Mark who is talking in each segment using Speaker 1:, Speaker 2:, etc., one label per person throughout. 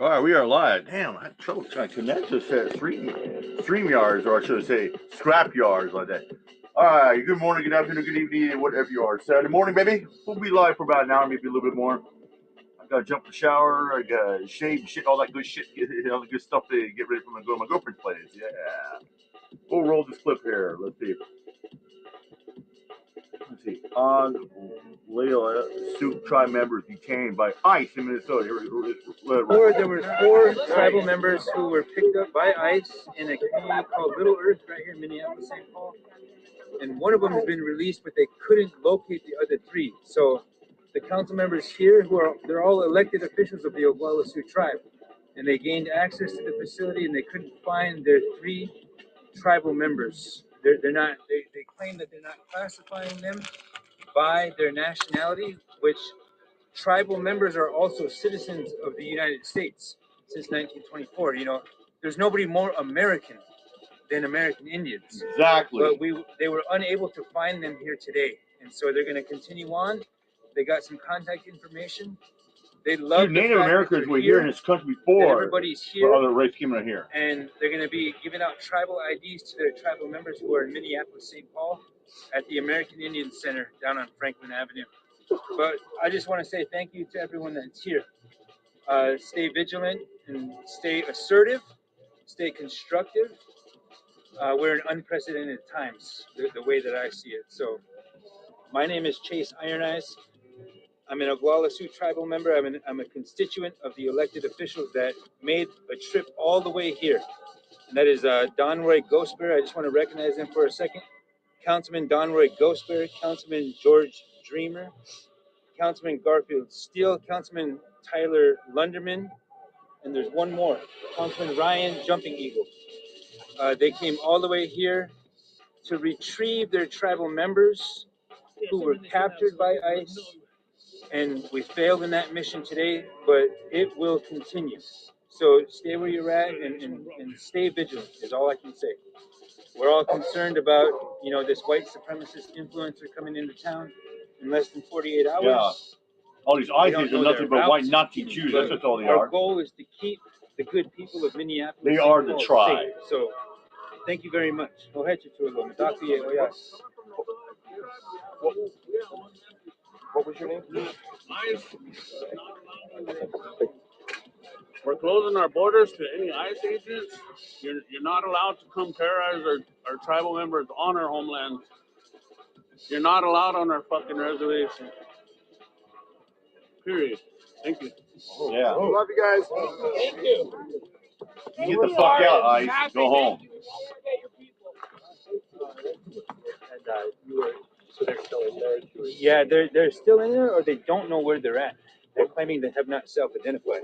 Speaker 1: All right, we are live. Damn, I had trouble trying to connect to stream yards, or I should say scrap yards like that. All right, good morning, good afternoon, good evening, whatever you are. Saturday morning, baby. We'll be live for about an hour, maybe a little bit more. I gotta jump in the shower, I gotta shave, shit, all that good shit, all the good stuff to get ready for my go to my girlfriend's place. Yeah. We'll roll this clip here. Let's see. On Leo Sioux tribe members detained by ICE in Minnesota.
Speaker 2: There were four tribal members who were picked up by ICE in a community called Little Earth right here in Minneapolis, St. Paul. And one of them has been released, but they couldn't locate the other three. So the council members here, they're all elected officials of the Oglala Sioux tribe, and they gained access to the facility, and they couldn't find their three tribal members. They're not. They claim that they're not classifying them by their nationality, which tribal members are also citizens of the United States since 1924. You know, there's nobody more American than American Indians.
Speaker 1: Exactly.
Speaker 2: But they were unable to find them here today, and so they're going to continue on. They got some contact information. They love
Speaker 1: the Native Americans were here in this country before.
Speaker 2: Everybody's here.
Speaker 1: But other race came in here.
Speaker 2: And they're going to be giving out tribal IDs to their tribal members who are in Minneapolis, St. Paul, at the American Indian Center down on Franklin Avenue. But I just want to say thank you to everyone that's here. Stay vigilant and stay assertive, stay constructive. We're in unprecedented times, the way that I see it. So my name is Chase Iron Eyes. I'm an Oglala Sioux tribal member. I'm a constituent of the elected officials that made a trip all the way here. And that is Don Roy Ghostbear. I just want to recognize him for a second. Councilman Don Roy Ghostbear, Councilman George Dreamer, Councilman Garfield Steele, Councilman Tyler Lunderman, and there's one more, Councilman Ryan Jumping Eagle. They came all the way here to retrieve their tribal members who were captured by ICE, and we failed in that mission today, but it will continue. So stay where you're at and stay vigilant is all I can say. We're all concerned about, this white supremacist influencer coming into town in less than 48 hours.
Speaker 1: Yeah. All these ISIS are nothing but white Nazi Jews. That's what all they are.
Speaker 2: Our goal is to keep the good people of Minneapolis.
Speaker 1: They are the tribe.
Speaker 2: Safe. So thank you very much. What was your name?
Speaker 3: We're closing our borders to any ICE agents. You're not allowed to come terrorize our tribal members on our homeland. You're not allowed on our fucking reservation. Period. Thank you.
Speaker 1: Yeah.
Speaker 4: Love you guys.
Speaker 3: Thank you.
Speaker 1: Get the fuck out, ICE. Go home.
Speaker 4: So they're still in there?
Speaker 2: Yeah, they're still in there, or they don't know where they're at. They're claiming they have not self-identified.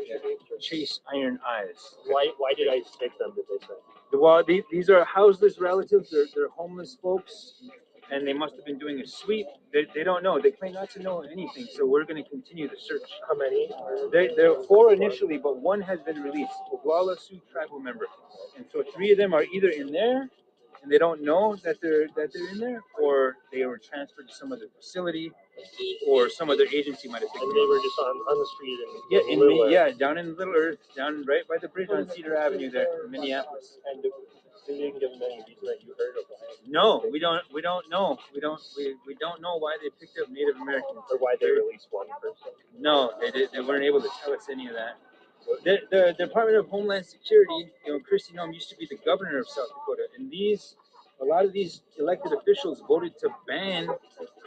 Speaker 2: Chase Iron Eyes.
Speaker 4: Why did I take them, did they say?
Speaker 2: Well, these are houseless relatives. They're homeless folks, and they must have been doing a sweep. They don't know. They claim not to know anything, so we're going to continue the search.
Speaker 4: How many?
Speaker 2: There are four initially, but one has been released. Oglala Sioux tribal member. And so three of them are either in there, and they don't know that they're in there, or they were transferred to some other facility, or some other agency might have taken
Speaker 4: them. And they were just on the street
Speaker 2: down in Little Earth, down right by the bridge on Cedar Avenue there in Minneapolis.
Speaker 4: And they didn't give them any reason that you heard of that?
Speaker 2: No, we don't know. We don't know why they picked up Native Americans,
Speaker 4: or why they released one person.
Speaker 2: No, they weren't able to tell us any of that. The Department of Homeland Security, Kristi Noem used to be the governor of South Dakota, and a lot of these elected officials voted to ban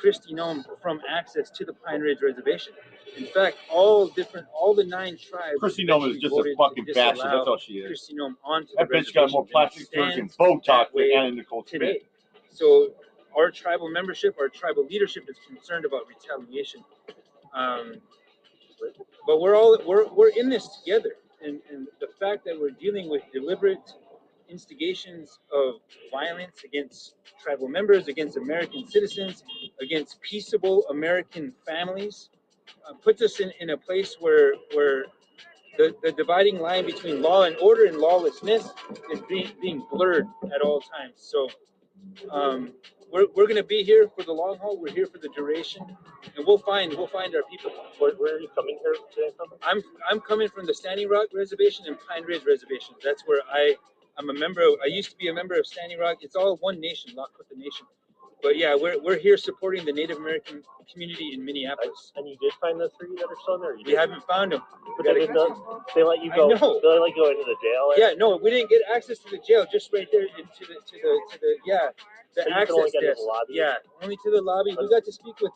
Speaker 2: Kristi Noem from access to the Pine Ridge Reservation. In fact, all the 9 tribes.
Speaker 1: Kristi Noem is just a fucking bastard. That's all she is.
Speaker 2: Kristi Noem onto
Speaker 1: that bitch got more plastic surgery and Botox than Anna Nicole today.
Speaker 2: So our tribal membership, our tribal leadership is concerned about retaliation. But we're in this together, and the fact that we're dealing with deliberate instigations of violence against tribal members, against American citizens, against peaceable American families, puts us in a place where the dividing line between law and order and lawlessness is being blurred at all times. So we're going to be here for the long haul. We're here for the duration, and we'll find our people.
Speaker 4: Where are you coming here today from?
Speaker 2: I'm coming from the Standing Rock Reservation and Pine Ridge Reservation. That's where I'm a member. I used to be a member of Standing Rock. It's all one nation, Lakota Nation. But yeah, we're here supporting the Native American community in Minneapolis.
Speaker 4: And you did find the 3 that are still in there?
Speaker 2: We haven't found them.
Speaker 4: But they let you go.
Speaker 2: I know.
Speaker 4: They let you go into the jail.
Speaker 2: Yeah, no, we didn't get access to the jail. Just right there into the
Speaker 4: So you
Speaker 2: access
Speaker 4: can only get
Speaker 2: desk.
Speaker 4: to the lobby?
Speaker 2: Yeah, only to the lobby. We got to speak with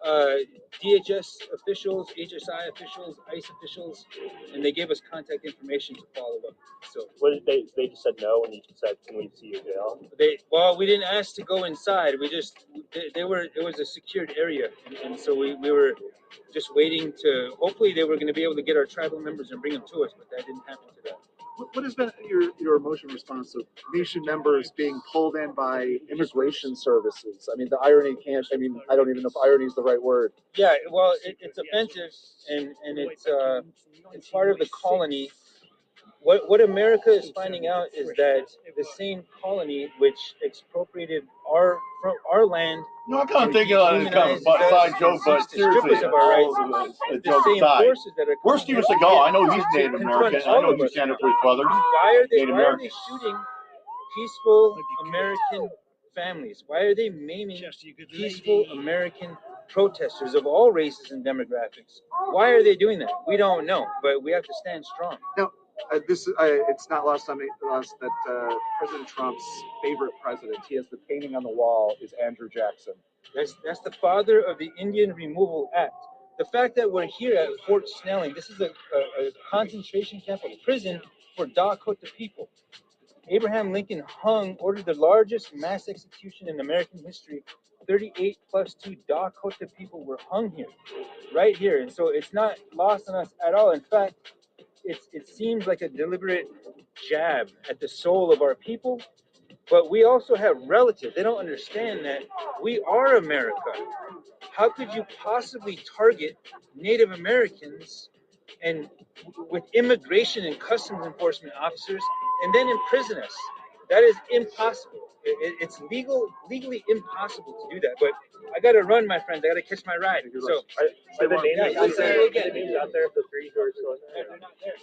Speaker 2: DHS officials, HSI officials, ICE officials, and they gave us contact information to follow up. So
Speaker 4: What did they just said no, and you said, "Can we see your jail?"
Speaker 2: we didn't ask to go inside. We just it was a secured area, and so we were just waiting to. Hopefully, they were going to be able to get our tribal members and bring them to us, but that didn't happen to that.
Speaker 5: What has been your emotional response of nation members being pulled in by immigration services? I mean, the irony can't. I mean, I don't even know if irony is the right word.
Speaker 2: Yeah, well, it's offensive, and it's part of the colony. What America is finding out is that the same colony which expropriated our land.
Speaker 1: No, I kind of think it's kind of a side joke, but seriously,
Speaker 2: of our rights,
Speaker 1: a
Speaker 2: the
Speaker 1: joke
Speaker 2: same
Speaker 1: aside.
Speaker 2: forces that are
Speaker 1: Where's Steven Seagal? I know he's Native American. I know he's standing up for his brothers.
Speaker 2: Why are they
Speaker 1: Native American.
Speaker 2: shooting peaceful American families? Why are they maiming peaceful American protesters of all races and demographics? Why are they doing that? We don't know, but we have to stand strong.
Speaker 5: Now, it's not lost on us that President Trump's favorite president, he has the painting on the wall, is Andrew Jackson.
Speaker 2: That's the father of the Indian Removal Act. The fact that we're here at Fort Snelling, this is a concentration camp, a prison for Dakota people. Abraham Lincoln ordered the largest mass execution in American history. 38 plus 2 Dakota people were hung here, right here. And so it's not lost on us at all. In fact, it seems like a deliberate jab at the soul of our people. But we also have relatives. They don't understand that we are America. How could you possibly target Native Americans and with immigration and customs enforcement officers and then imprison us? That is impossible. It's legally impossible to do that. But I got to run, my friends. I got to catch my ride. So,
Speaker 4: are the names
Speaker 2: I'll say it again.
Speaker 4: the names out there for 3 who are still in there?
Speaker 2: They're not there.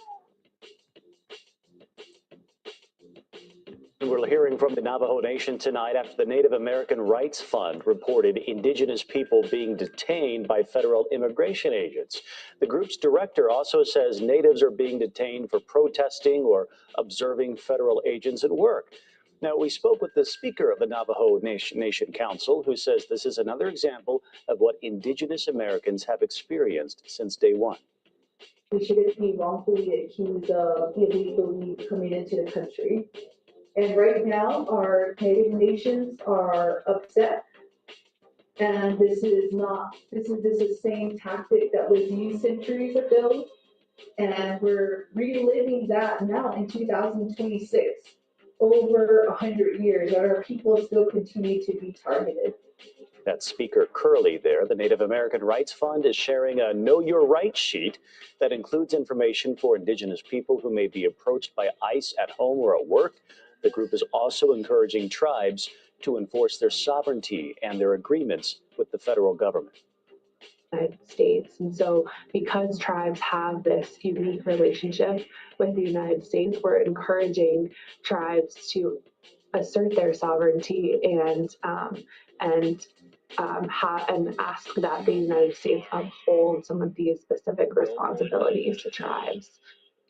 Speaker 6: We're hearing from the Navajo Nation tonight after the Native American Rights Fund reported indigenous people being detained by federal immigration agents. The group's director also says natives are being detained for protesting or observing federal agents at work. Now, we spoke with the speaker of the Navajo Nation Council, who says this is another example of what indigenous Americans have experienced since day one.
Speaker 7: We shouldn't be wrongfully accused of illegally coming into the country. And right now, our Native nations are upset. And this is the same tactic that was used centuries ago. And we're reliving that now in 2026, over 100 years, that our people still continue to be targeted.
Speaker 6: That's Speaker Curley there. The Native American Rights Fund is sharing a Know Your Rights sheet that includes information for indigenous people who may be approached by ICE at home or at work. The group is also encouraging tribes to enforce their sovereignty and their agreements with the federal government.
Speaker 8: United States. And so because tribes have this unique relationship with the United States, we're encouraging tribes to assert their sovereignty and ask that the United States uphold some of these specific responsibilities to tribes.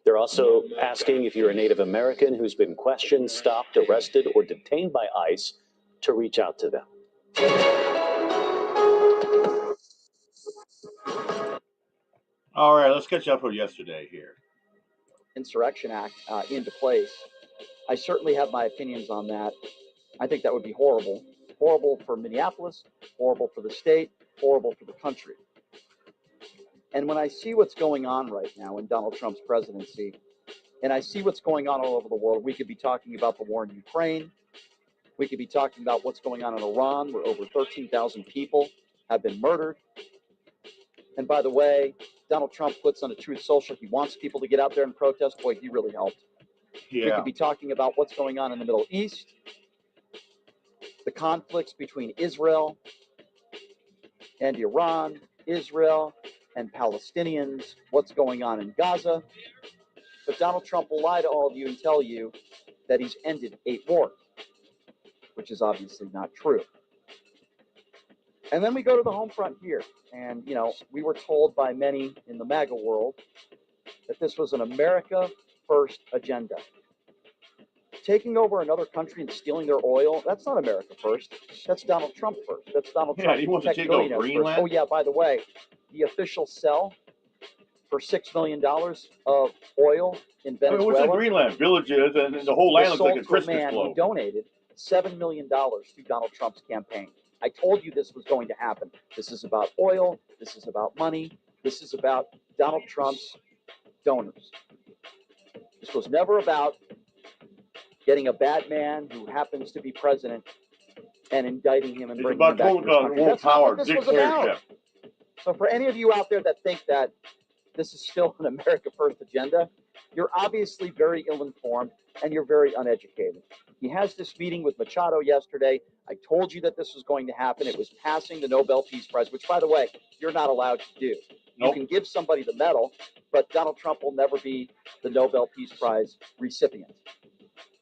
Speaker 6: They're also asking if you're a Native American who's been questioned, stopped, arrested, or detained by ICE to reach out to them.
Speaker 1: All right, let's catch up with yesterday here.
Speaker 9: Insurrection Act into place. I certainly have my opinions on that. I think that would be horrible. Horrible for Minneapolis, horrible for the state, horrible for the country. And when I see what's going on right now in Donald Trump's presidency, and I see what's going on all over the world, we could be talking about the war in Ukraine. We could be talking about what's going on in Iran, where over 13,000 people have been murdered. And by the way, Donald Trump puts on a Truth Social, he wants people to get out there and protest. Boy, he really helped.
Speaker 1: Yeah.
Speaker 9: We could be talking about what's going on in the Middle East. the conflicts between Israel and Iran, Israel and Palestinians, what's going on in Gaza. But Donald Trump will lie to all of you and tell you that he's ended 8 wars, which is obviously not true. And then we go to the home front here. And, you know, we were told by many in the MAGA world that this was an America First agenda. Taking over another country and stealing their oil, that's not America First. That's Donald Trump first. That's Donald Trump.
Speaker 1: Yeah, he wants to take over Greenland.
Speaker 9: First. Oh, yeah, by the way, the official sell for $6 million of oil in Venezuela.
Speaker 1: What's in Greenland? Villages, and the whole land looks like a Christmas
Speaker 9: man
Speaker 1: globe.
Speaker 9: Who donated $7 million to Donald Trump's campaign. I told you this was going to happen. This is about oil. This is about money. This is about Donald Trump's donors. This was never about getting a bad man who happens to be president and indicting him and bringing him back to the country. That's not what this was about. So for any of you out there that think that this is still an America First agenda, you're obviously very ill-informed and you're very uneducated. He has this meeting with Machado yesterday. I told you that this was going to happen. It was passing the Nobel Peace Prize, which, by the way, you're not allowed to do.
Speaker 1: Nope.
Speaker 9: You can give somebody the medal, but Donald Trump will never be the Nobel Peace Prize recipient.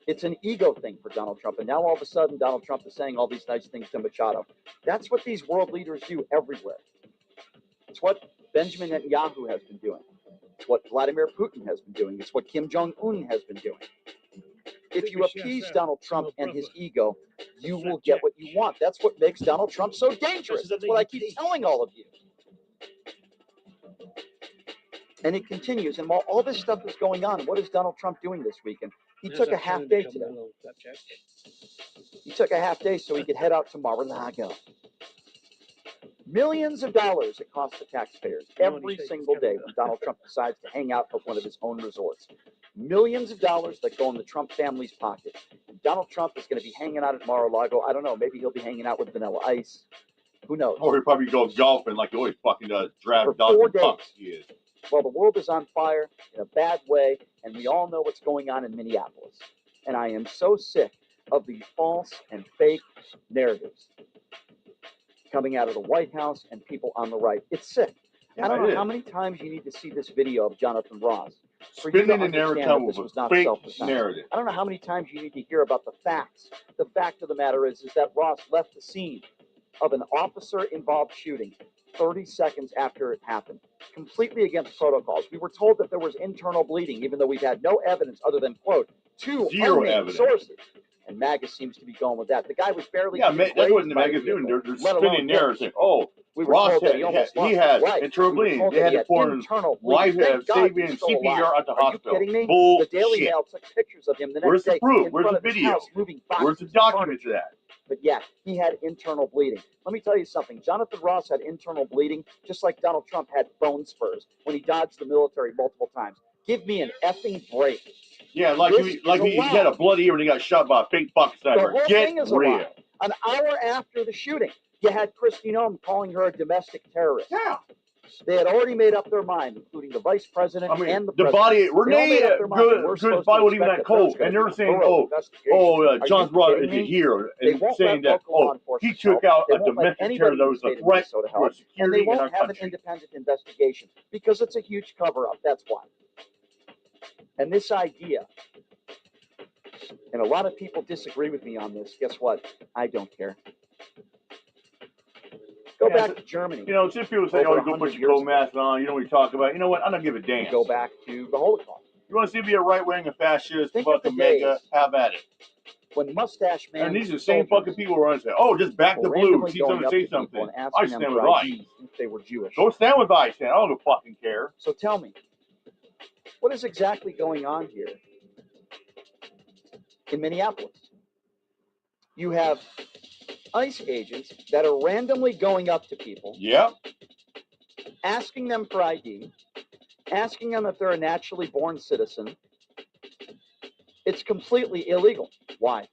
Speaker 9: It's an ego thing for Donald Trump. And now all of a sudden, Donald Trump is saying all these nice things to Machado. That's what these world leaders do everywhere. It's what Benjamin Netanyahu has been doing. It's what Vladimir Putin has been doing. It's what Kim Jong-un has been doing. If you appease Donald Trump and his ego, you will get what you want. That's what makes Donald Trump so dangerous. That's what I keep telling all of you. And it continues. And while all this stuff is going on, what is Donald Trump doing this weekend? He took a half day today. He took a half day so he could head out to Mar-a-Lago. Millions of dollars it costs the taxpayers every single day when Donald Trump decides to hang out at one of his own resorts. Millions of dollars that go in the Trump family's pocket. And Donald Trump is going to be hanging out at Mar-a-Lago. I don't know. Maybe he'll be hanging out with Vanilla Ice. Who knows?
Speaker 1: Or he'll probably go golfing like he always fucking does. Draft
Speaker 9: For 4 days.
Speaker 1: pucks he is.
Speaker 9: Well, the world is on fire in a bad way, and we all know what's going on in Minneapolis. And I am so sick of the false and fake narratives coming out of the White House and people on the right. It's sick.
Speaker 1: Yeah,
Speaker 9: I don't know how many times you need to see this video of Jonathan Ross.
Speaker 1: Spinning the narrative with a fake narrative.
Speaker 9: I don't know how many times you need to hear about the facts. The fact of the matter is that Ross left the scene of an officer-involved shooting 30 seconds after it happened, completely against protocols. We were told that there was internal bleeding, even though we've had no evidence other than, quote, 2 unnamed sources. And MAGA seems to be going with that. The guy was barely...
Speaker 1: Yeah, that's what the MAGA's doing. They're spinning narratives. Oh, Ross had, he had internal bleeding. They had to pour his life saving CPR at the hospital.
Speaker 9: Are you kidding me?
Speaker 1: Bullshit.
Speaker 9: The Daily Mail took pictures of him the next
Speaker 1: Where's
Speaker 9: day.
Speaker 1: the proof?
Speaker 9: In
Speaker 1: Where's
Speaker 9: front
Speaker 1: the
Speaker 9: of his
Speaker 1: video?
Speaker 9: house, moving
Speaker 1: Where's the
Speaker 9: boxes of
Speaker 1: document to
Speaker 9: furniture.
Speaker 1: that?
Speaker 9: But yeah, he had internal bleeding. Let me tell you something. Jonathan Ross had internal bleeding, just like Donald Trump had bone spurs when he dodged the military multiple times. Give me an effing break.
Speaker 1: Yeah, he had a bloody ear when he got shot by a fake buck sniper.
Speaker 9: The whole
Speaker 1: Get
Speaker 9: thing is
Speaker 1: real.
Speaker 9: a lie. An hour after the shooting, you had Kristi Noem calling her a domestic terrorist.
Speaker 1: Yeah.
Speaker 9: They had already made up their mind, including the vice president and the president.
Speaker 1: Body, Renee, good body would even that cold. And they're saying, John's brought it here and saying that, he took out a domestic terrorist that was a threat to security
Speaker 9: and they won't
Speaker 1: in our
Speaker 9: have
Speaker 1: country.
Speaker 9: An independent investigation because it's a huge cover-up. That's why. And this idea, and a lot of people disagree with me on this. Guess what? I don't care. Go back to Germany.
Speaker 1: You know, some people say, go put your coat mask on. You know what you talk about. You know what? I don't give a damn.
Speaker 9: Go back to the Holocaust.
Speaker 1: You want to see me a right-wing and fascist,
Speaker 9: Think of the
Speaker 1: fucking mega, have at it.
Speaker 9: When Mustache Man
Speaker 1: and these are the same fucking people who are going to say, just back the blue. See someone say something. I stand with ICE.
Speaker 9: If they were Jewish.
Speaker 1: Go stand with ICE, I don't fucking care.
Speaker 9: So tell me, what is exactly going on here in Minneapolis? You have ICE agents that are randomly going up to people, asking them for ID, asking them if they're a naturally born citizen. It's completely illegal. Why?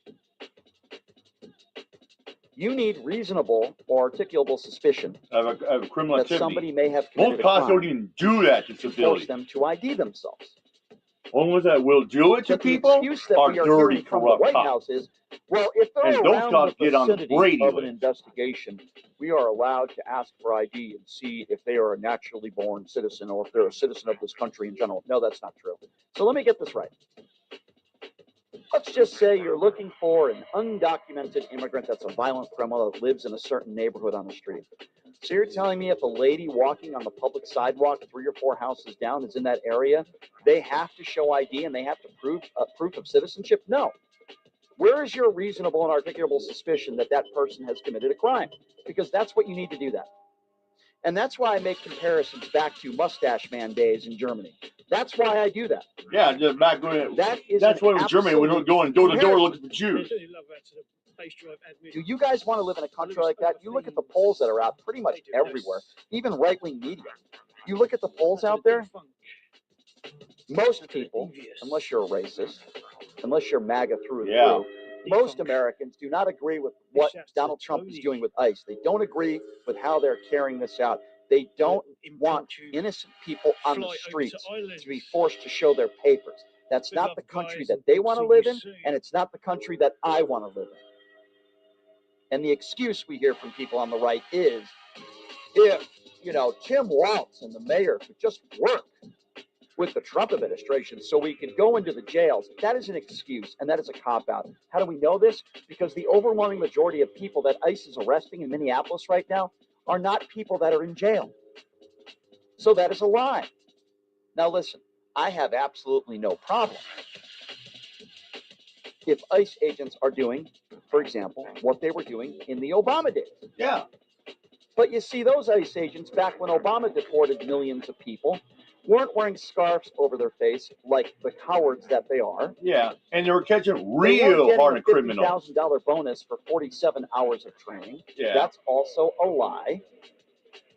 Speaker 9: You need reasonable or articulable suspicion
Speaker 1: of a criminal
Speaker 9: that
Speaker 1: activity.
Speaker 9: somebody may have committed
Speaker 1: Most cops don't even do that to civilians.
Speaker 9: Force them to ID themselves.
Speaker 1: Only ones that will do it to
Speaker 9: But the
Speaker 1: people
Speaker 9: excuse that
Speaker 1: are
Speaker 9: we are
Speaker 1: dirty,
Speaker 9: hearing from the
Speaker 1: corrupt
Speaker 9: White
Speaker 1: cops.
Speaker 9: House is, well, if they're
Speaker 1: And those
Speaker 9: around
Speaker 1: cops
Speaker 9: the
Speaker 1: get on the
Speaker 9: vicinity
Speaker 1: Brady
Speaker 9: of an
Speaker 1: list.
Speaker 9: investigation, we are allowed to ask for ID and see if they are a naturally born citizen or if they're a citizen of this country in general. No, that's not true. So let me get this right. Let's just say you're looking for an undocumented immigrant that's a violent criminal that lives in a certain neighborhood on the street. So you're telling me if a lady walking on the public sidewalk 3 or 4 houses down is in that area, they have to show ID and they have to prove proof of citizenship? No. Where is your reasonable and articulable suspicion that that person has committed a crime? Because that's what you need to do that. And that's why I make comparisons back to Mustache Man days in Germany. That's why I do that.
Speaker 1: Yeah, just back when
Speaker 9: That's
Speaker 1: why in Germany we don't go in door to door looking for Jews.
Speaker 9: Do you guys want to live in a country like that? You look at the polls that are out pretty much everywhere, even right-wing media. You look at the polls out there, most people, unless you're a racist, unless you're MAGA through and through, most Americans do not agree with what Donald Trump is doing with ICE. They don't agree with how they're carrying this out. They don't want innocent people on the streets to be forced to show their papers. That's not the country that they want to live in, and it's not the country that I want to live in. And the excuse we hear from people on the right is, if, Tim Walz and the mayor could just work with the Trump administration so we could go into the jails, that is an excuse, and that is a cop-out. How do we know this? Because the overwhelming majority of people that ICE is arresting in Minneapolis right now are not people that are in jail. So that is a lie. Now listen, I have absolutely no problem if ICE agents are doing, for example, what they were doing in the Obama days.
Speaker 1: Yeah.
Speaker 9: But you see, those ICE agents, back when Obama deported millions of people, weren't wearing scarves over their face like the cowards that they are.
Speaker 1: Yeah, and they were catching real hardened criminals.
Speaker 9: $50,000 bonus for 47 hours of training.
Speaker 1: Yeah.
Speaker 9: That's also a lie.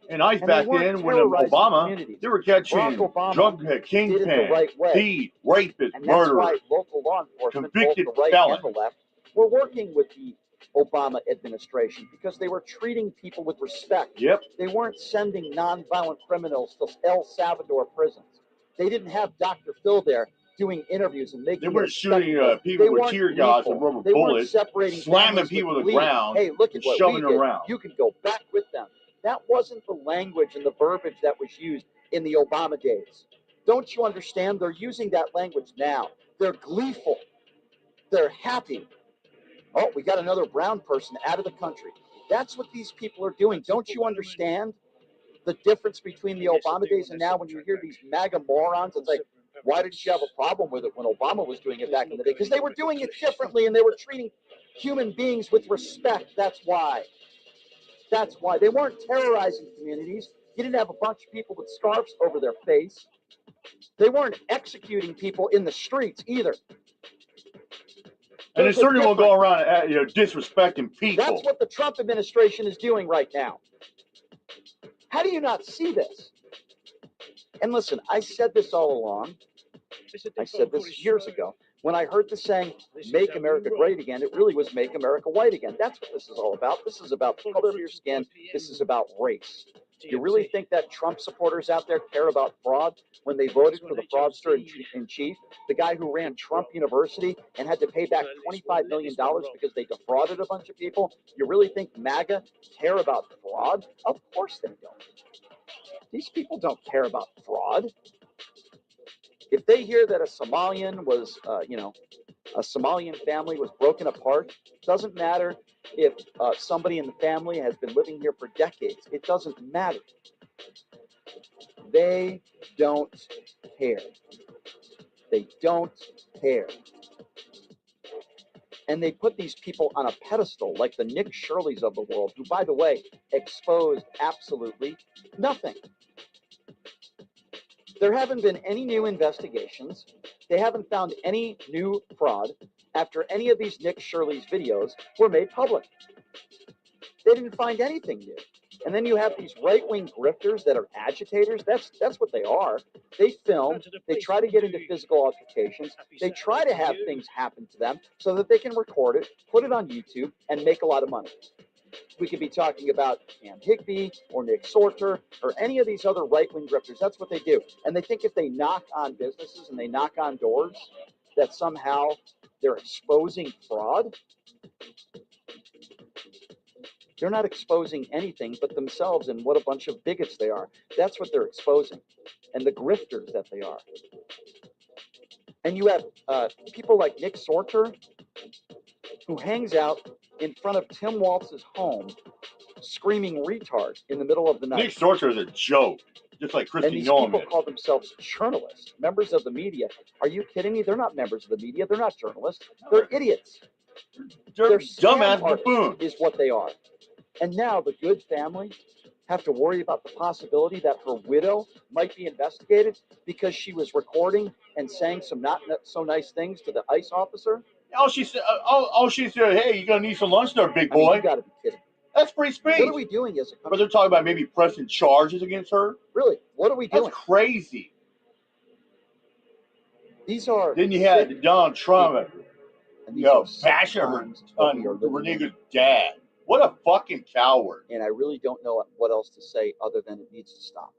Speaker 1: And ICE back then, when Obama, they were catching drug kingpin, thief, rapists,
Speaker 9: and that's
Speaker 1: murderers,
Speaker 9: why local law enforcement,
Speaker 1: convicted
Speaker 9: both the right
Speaker 1: felons.
Speaker 9: and the left, were working with the Obama administration because they were treating people with respect.
Speaker 1: Yep.
Speaker 9: They weren't sending nonviolent criminals to El Salvador prisons. They didn't have Dr. Phil there doing interviews and making.
Speaker 1: They weren't shooting people with tear gas and rubber bullets, slamming people to the ground,
Speaker 9: hey, look at what
Speaker 1: shoving
Speaker 9: we did.
Speaker 1: around.
Speaker 9: You can go back with them. That wasn't the language and the verbiage that was used in the Obama days. Don't you understand? They're using that language now. They're gleeful. They're happy. Oh, we got another brown person out of the country. That's what these people are doing. Don't you understand the difference between the Obama days and now? When you hear these MAGA morons, it's like, why didn't you have a problem with it when Obama was doing it back in the day? Because they were doing it differently and they were treating human beings with respect. That's why. That's why. They weren't terrorizing communities. You didn't have a bunch of people with scarves over their face. They weren't executing people in the streets either.
Speaker 1: And they certainly won't go around disrespecting people.
Speaker 9: That's what the Trump administration is doing right now. How do you not see this? And listen, I said this all along. I said this years ago. When I heard the saying, make America great again, it really was make America white again. That's what this is all about. This is about the color of your skin. This is about race. You really think that Trump supporters out there care about fraud when they voted for the fraudster in chief, the guy who ran Trump University and had to pay back $25 million because they defrauded a bunch of people? You really think MAGA care about fraud? Of course they don't. These people don't care about fraud. If they hear that a Somalian was, a Somalian family was broken apart, doesn't matter if somebody in the family has been living here for decades. It doesn't matter. They don't care. They don't care. And they put these people on a pedestal like the Nick Shirleys of the world, who, by the way, exposed absolutely nothing. There haven't been any new investigations. They haven't found any new fraud after any of these Nick Shirley's videos were made public. They didn't find anything new. And then you have these right-wing grifters that are agitators. That's what they are. They film. They try to get into physical altercations. They try to have things happen to them so that they can record it, put it on YouTube, and make a lot of money. We could be talking about Cam Higbee or Nick Sorter or any of these other right-wing grifters. That's what they do. And they think if they knock on businesses and they knock on doors, that somehow they're exposing fraud. They're not exposing anything but themselves and what a bunch of bigots they are. That's what they're exposing, and the grifters that they are. And you have people like Nick Sorter, who hangs out in front of Tim Walz's home screaming retard in the middle of the night.
Speaker 1: Nick Sorter is a joke, just like
Speaker 9: And
Speaker 1: Christy
Speaker 9: these
Speaker 1: Noam
Speaker 9: people
Speaker 1: is.
Speaker 9: call themselves journalists, members of the media. Are you kidding me? They're not members of the media. They're not journalists. They're idiots. They're
Speaker 1: Dumbass
Speaker 9: scam artists
Speaker 1: buffoon.
Speaker 9: is what they are. And now the Good family have to worry about the possibility that her widow might be investigated because she was recording and saying some not so nice things to the ICE officer.
Speaker 1: She said, hey, you're gonna need some lunch there, big
Speaker 9: I mean,
Speaker 1: boy.
Speaker 9: you got to be kidding.
Speaker 1: That's free speech.
Speaker 9: What are we doing as a country?
Speaker 1: But they're talking about maybe pressing charges against her.
Speaker 9: Really? What are we doing?
Speaker 1: That's crazy.
Speaker 9: These are.
Speaker 1: Then you had Donald Trump, bashing her on
Speaker 9: Renee
Speaker 1: Renee's dad. What a fucking coward.
Speaker 9: And I really don't know what else to say other than it needs to stop.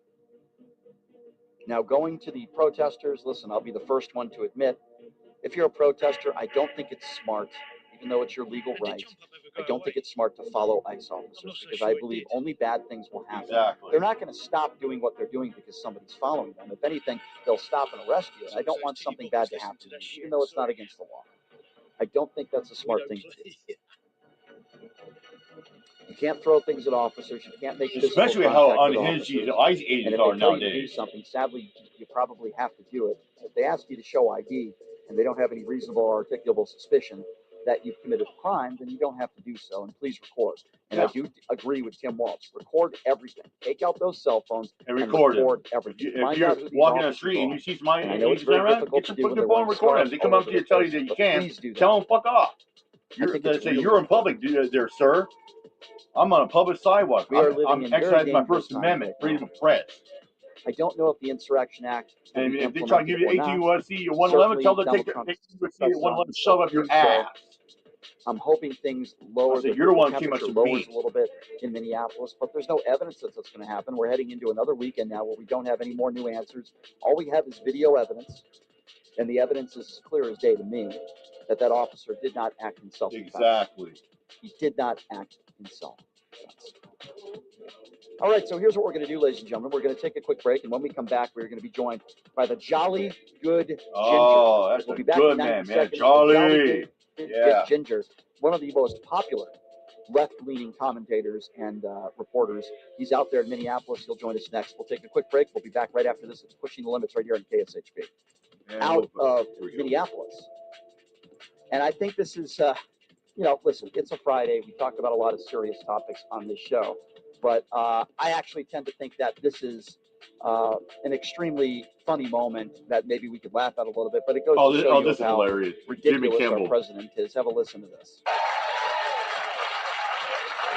Speaker 9: Now, going to the protesters, listen, I'll be the first one to admit, if you're a protester, I don't think it's smart, even though it's your legal right, I don't think it's smart to follow ICE officers because I believe only bad things will happen.
Speaker 1: Exactly.
Speaker 9: They're not going to stop doing what they're doing because somebody's following them. If anything, they'll stop and arrest you. And I don't want something bad to happen to me, even though it's not against the law. I don't think that's a smart thing to do. You can't throw things at officers. You can't make physical
Speaker 1: especially how
Speaker 9: contact with
Speaker 1: unhinged these
Speaker 9: officers.
Speaker 1: ICE
Speaker 9: And
Speaker 1: agents
Speaker 9: if
Speaker 1: are
Speaker 9: they tell you to do
Speaker 1: nowadays.
Speaker 9: something, sadly, you probably have to do it. If they ask you to show ID and they don't have any reasonable or articulable suspicion that you've committed a crime, then you don't have to do so. And please record. And I do agree with Tim Walz. Record everything. Take out those cell phones and record everything.
Speaker 1: If you're walking down the street and you see somebody agents around, get your fucking phone and record them. They come up to you and tell you that you can't. Tell them fuck off. They say you're in public, there, sir. I'm on a public sidewalk. I'm exercising my First Amendment, freedom of press.
Speaker 9: I don't know if the Insurrection Act.
Speaker 1: And if they try to give you 18 USC 111, tell them to take USC 111, shove up your ass.
Speaker 9: I'm hoping things lower.
Speaker 1: You're the one too much to
Speaker 9: lowers a little bit in Minneapolis, but there's no evidence that that's going to happen. We're heading into another weekend now where we don't have any more new answers. All we have is video evidence, and the evidence is as clear as day to me that that officer did not act in self-defense.
Speaker 1: Exactly.
Speaker 9: He did not act in self-defense. All right, so here's what we're going to do, ladies and gentlemen. We're going to take a quick break, and when we come back, we're going to be joined by the Jolly Good Ginger.
Speaker 1: Oh, that's
Speaker 9: we'll
Speaker 1: a
Speaker 9: be back
Speaker 1: good
Speaker 9: in 90
Speaker 1: man,
Speaker 9: seconds.
Speaker 1: Jolly.
Speaker 9: Good Ginger, one of the most popular left-leaning commentators and reporters. He's out there in Minneapolis. He'll join us next. We'll take a quick break. We'll be back right after this. It's Pushing the Limits right here on KSHP. Out of Minneapolis. And I think this is, listen, it's a Friday. We talk about a lot of serious topics on this show. But I actually tend to think that this is an extremely funny moment that maybe we could laugh at a little bit. But it goes to show you how ridiculous our president is. Have a listen to this.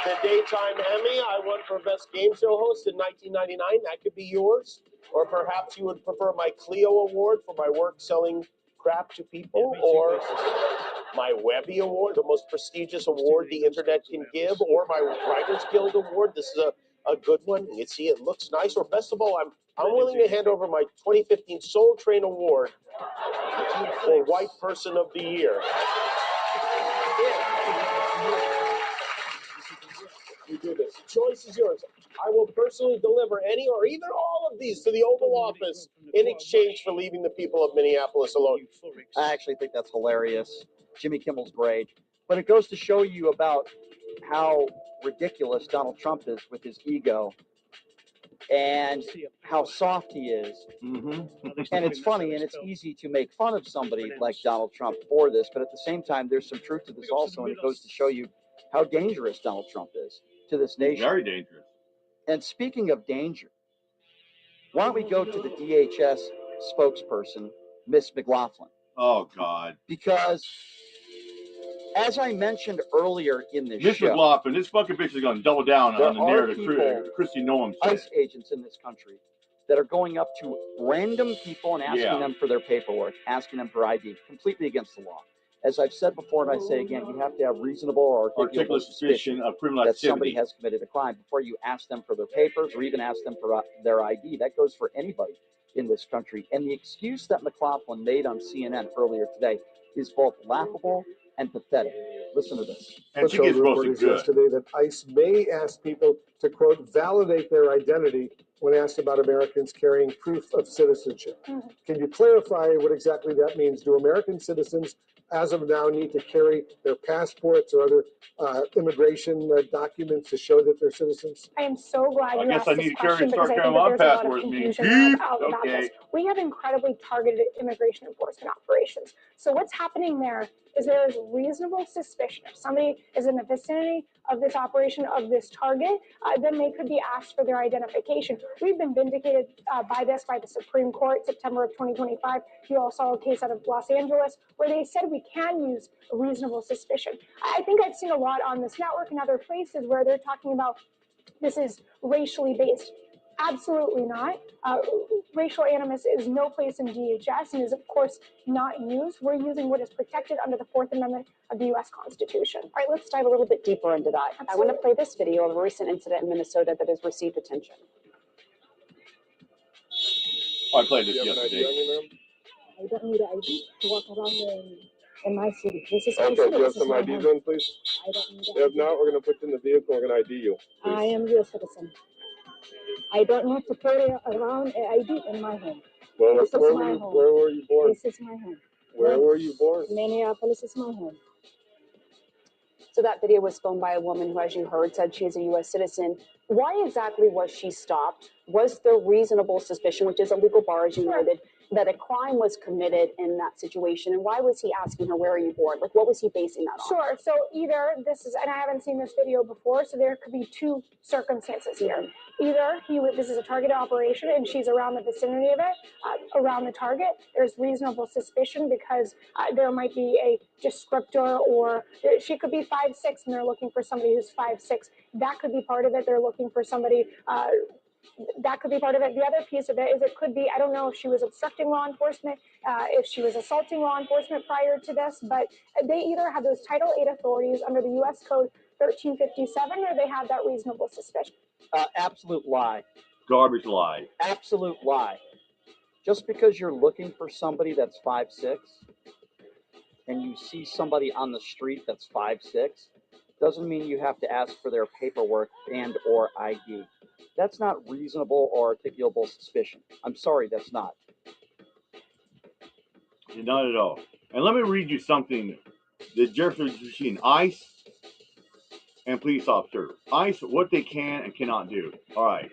Speaker 10: The Daytime Emmy I won for Best Game Show Host in 1999. That could be yours. Or perhaps you would prefer my Clio Award for my work selling crap to people, or my Webby Award, the most prestigious award the internet can give, or my Writers Guild Award. This is a good one. You see, it looks nice. Or best of all, I'm willing to hand over my 2015 Soul Train Award for White Person of the Year. You do this. The choice is yours. I will personally deliver any or even all of these to the Oval Office in exchange for leaving the people of Minneapolis alone.
Speaker 9: I actually think that's hilarious. Jimmy Kimmel's great. But it goes to show you about how ridiculous Donald Trump is with his ego and how soft he is.
Speaker 1: Mm-hmm.
Speaker 9: And it's funny and it's easy to make fun of somebody like Donald Trump for this, but at the same time, there's some truth to this also, and it goes to show you how dangerous Donald Trump is to this nation.
Speaker 1: Very dangerous.
Speaker 9: And speaking of danger, why don't we go to the DHS spokesperson, Miss McLaughlin?
Speaker 1: Oh, God.
Speaker 9: Because, as I mentioned earlier in this
Speaker 1: Miss
Speaker 9: show,
Speaker 1: McLaughlin, this fucking bitch is going to double down on the narrative Christy Noam said.
Speaker 9: ICE agents in this country that are going up to random people and asking them for their paperwork, asking them for ID, completely against the law. As I've said before, and I say again, you have to have reasonable or articulable suspicion
Speaker 1: of criminal
Speaker 9: that
Speaker 1: activity.
Speaker 9: somebody has committed a crime before you ask them for their papers or even ask them for their ID. That goes for anybody in this country. And the excuse that McLaughlin made on CNN earlier today is both laughable and pathetic. Listen to this.
Speaker 1: And she gets mostly good.
Speaker 11: Yesterday that ICE may ask people to, quote, validate their identity when asked about Americans carrying proof of citizenship. Can you clarify what exactly that means? Do American citizens, as of now, need to carry their passports or other immigration documents to show that they're citizens?
Speaker 12: I am so glad you asked this question because I think that there's a lot of confusion about this. We have incredibly targeted immigration enforcement operations. So what's happening there is there is reasonable suspicion. If somebody is in the vicinity of this operation, of this target, then they could be asked for their identification. We've been vindicated by the Supreme Court, September of 2025. You all saw a case out of Los Angeles where they said we can use reasonable suspicion. I think I've seen a lot on this network and other places where they're talking about this is racially based. Absolutely not. Racial animus is no place in DHS and is, of course, not used. We're using what is protected under the Fourth Amendment of the U.S. Constitution.
Speaker 13: All right, let's dive a little bit deeper into that.
Speaker 12: Absolutely.
Speaker 13: I want to play this video of a recent incident in Minnesota that has received attention.
Speaker 1: I played this yesterday.
Speaker 14: I don't need ID to walk around in my city. This is
Speaker 11: Okay, do you have some IDs then, please?
Speaker 14: I don't need
Speaker 11: If not, we're going to put you in the vehicle. We're going to ID you. Please.
Speaker 14: I am U.S. citizen. I don't need to carry around an ID in my home.
Speaker 11: Well,
Speaker 14: This is
Speaker 11: where
Speaker 14: my home.
Speaker 11: were you born?
Speaker 14: This is my home.
Speaker 11: Where were you born?
Speaker 14: Minneapolis is my home.
Speaker 13: So that video was filmed by a woman who, as you heard, said she is a U.S. citizen. Why exactly was she stopped? Was there reasonable suspicion, which is a legal bar, as you noted, that a crime was committed in that situation? And why was he asking her, where are you born? Like, what was he basing that on?
Speaker 12: Sure. So either this is, and I haven't seen this video before, so there could be two circumstances here. Either this is a targeted operation and she's around the vicinity of it, around the target. There's reasonable suspicion because there might be a descriptor, or she could be 5'6" and they're looking for somebody who's 5'6". That could be part of it. They're looking for somebody. That could be part of it. The other piece of it is it could be, I don't know if she was obstructing law enforcement, if she was assaulting law enforcement prior to this, but they either have those Title VIII authorities under the U.S. Code 1357 or they have that reasonable suspicion.
Speaker 9: Absolute lie.
Speaker 1: Garbage lie.
Speaker 9: Absolute lie. Just because you're looking for somebody that's 5'6" and you see somebody on the street that's 5'6", doesn't mean you have to ask for their paperwork and or ID. That's not reasonable or articulable suspicion. I'm sorry, that's not.
Speaker 1: Not at all. And let me read you something. The difference between ICE and police officer. ICE, what they can and cannot do. All right.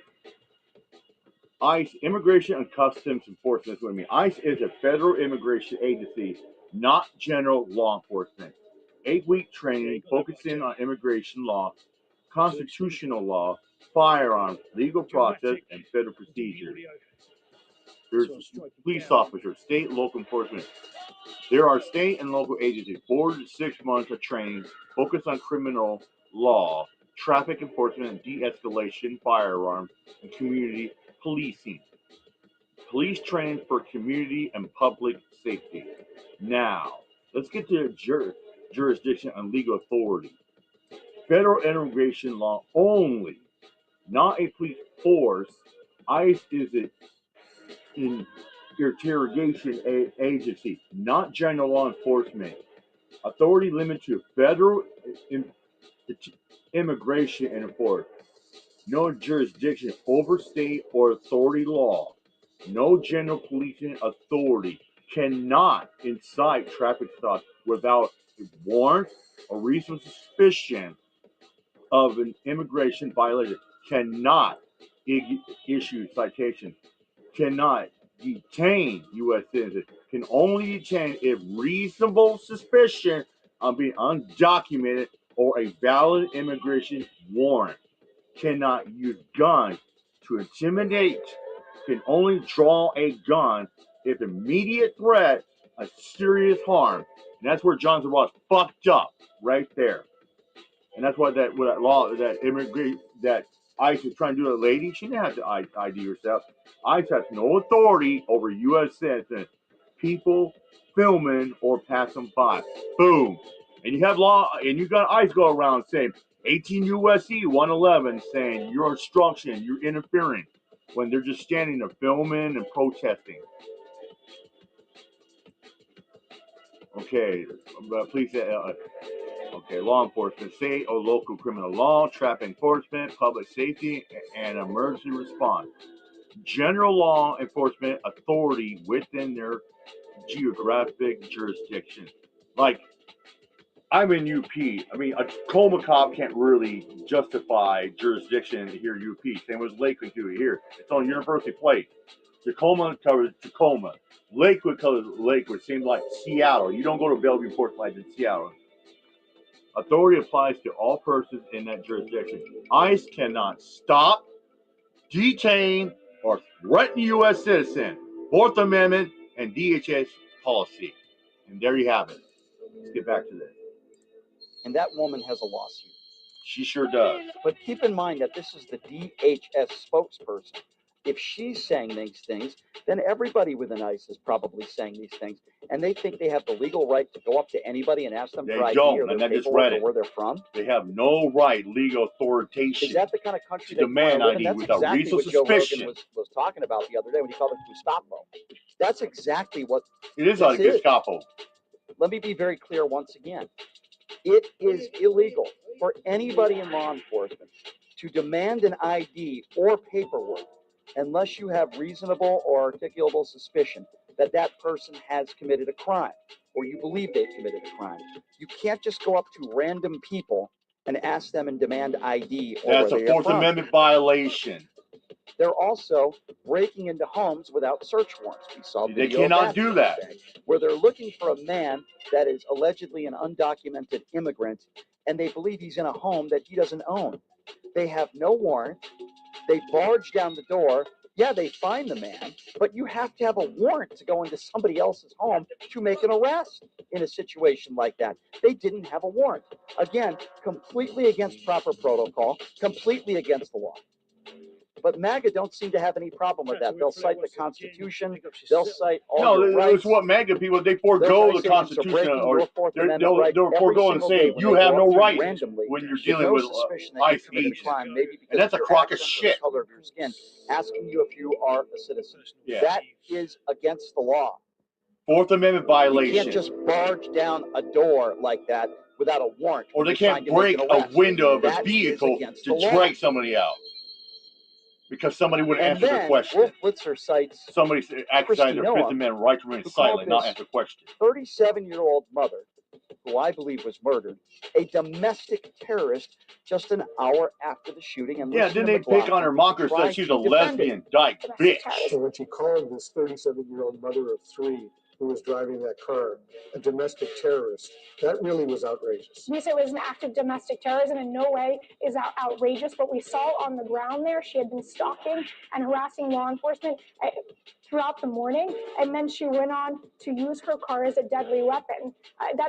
Speaker 1: ICE, Immigration and Customs Enforcement is what I mean. ICE is a federal immigration agency, not general law enforcement. 8-week training focusing on immigration law, constitutional law, firearms, legal process, and federal procedure. There's police officers, state and local enforcement. There are state and local agencies, 4 to 6 months of training, focused on criminal law, traffic enforcement, de-escalation, firearms, and community policing. Police training for community and public safety. Now, let's get to jurisdiction and legal authority. Federal immigration law only, not a police force. ICE is an interrogation agency, not general law enforcement. Authority limited to federal immigration and enforcement. No jurisdiction over state or authority law. No general policing authority. Cannot incite traffic stops without a warrant or reasonable suspicion of an immigration violation. Cannot issue citation. Cannot detain U.S. citizens. Can only detain if reasonable suspicion of being undocumented or a valid immigration warrant. Cannot use guns to intimidate. Can only draw a gun if immediate threat of serious harm. And that's where Johnson Ross fucked up right there. And that's what that law, that ICE was trying to do. A lady, she didn't have to ID herself. ICE has no authority over U.S. citizens. people filming or passing by. Boom. And you have law, and you got eyes go around saying 18 USC 111 saying you're obstruction, you're interfering, when they're just standing there filming and protesting. Okay, please. Okay, law enforcement, state or local criminal law, traffic enforcement, public safety, and emergency response. General law enforcement authority within their geographic jurisdiction. Like, I'm in UP. I mean, a Tacoma cop can't really justify jurisdiction here in UP. Same as Lakewood here. It's on University Place. Tacoma covers Tacoma. Lakewood covers Lakewood. Seems like Seattle. You don't go to Bellevue, Portland in Seattle. Authority applies to all persons in that jurisdiction. ICE cannot stop, detain, or threaten U.S. citizen. Fourth Amendment and DHS policy. And there you have it. Let's get back to this.
Speaker 9: And that woman has a lawsuit.
Speaker 1: She sure does.
Speaker 9: But keep in mind that this is the DHS spokesperson. If she's saying these things, then everybody within ICE is probably saying these things. And they think they have the legal right to go up to anybody and ask them for ID or their paperwork or where they're from.
Speaker 1: They have no right, legal authorization.
Speaker 9: Is that the kind of country
Speaker 1: to demand ID
Speaker 9: that's
Speaker 1: without
Speaker 9: exactly
Speaker 1: reasonable
Speaker 9: what Joe
Speaker 1: suspicion?
Speaker 9: Rogan was talking about the other day when he called it Gestapo. That's exactly what
Speaker 1: it is. Like Gestapo.
Speaker 9: Let me be very clear once again. It is illegal for anybody in law enforcement to demand an ID or paperwork unless you have reasonable or articulable suspicion that that person has committed a crime or you believe they've committed a crime. You can't just go up to random people and ask them and demand ID or
Speaker 1: That's a Fourth Amendment violation.
Speaker 9: They're also breaking into homes without search warrants. We saw
Speaker 1: they cannot do that.
Speaker 9: Where they're looking for a man that is allegedly an undocumented immigrant, and they believe he's in a home that he doesn't own. They have no warrant. They barge down the door. Yeah, they find the man, but you have to have a warrant to go into somebody else's home to make an arrest in a situation like that. They didn't have a warrant. Again, completely against proper protocol, completely against the law. But MAGA don't seem to have any problem with that. They'll cite the Constitution. They'll cite all your rights.
Speaker 1: It's what MAGA people, they forego the Constitution, or they'll forego and say, you have no right when you're dealing with ICE agents. And that's a crock of shit.
Speaker 9: Color of your skin, asking you if you are a citizen.
Speaker 1: Yeah.
Speaker 9: That is against the law.
Speaker 1: Fourth Amendment violation.
Speaker 9: You can't just barge down a door like that without a warrant.
Speaker 1: Or they can't break a window of a vehicle to drag somebody out. Because somebody would answer the question.
Speaker 9: Wolf Blitzer cites
Speaker 1: somebody exercised their Fifth Amendment right to remain silent, not answer questions.
Speaker 9: 37-year-old mother, who I believe was murdered, a domestic terrorist, just an hour after the shooting. And
Speaker 1: yeah, didn't they pick on her mocker said she's a lesbian dyke bitch?
Speaker 11: So when she called this 37-year-old mother of three who was driving that car a domestic terrorist, that really was outrageous.
Speaker 12: We said it was an act of domestic terrorism. In no way is that outrageous. What we saw on the ground there, she had been stalking and harassing law enforcement throughout the morning, and then she went on to use her car as a deadly weapon.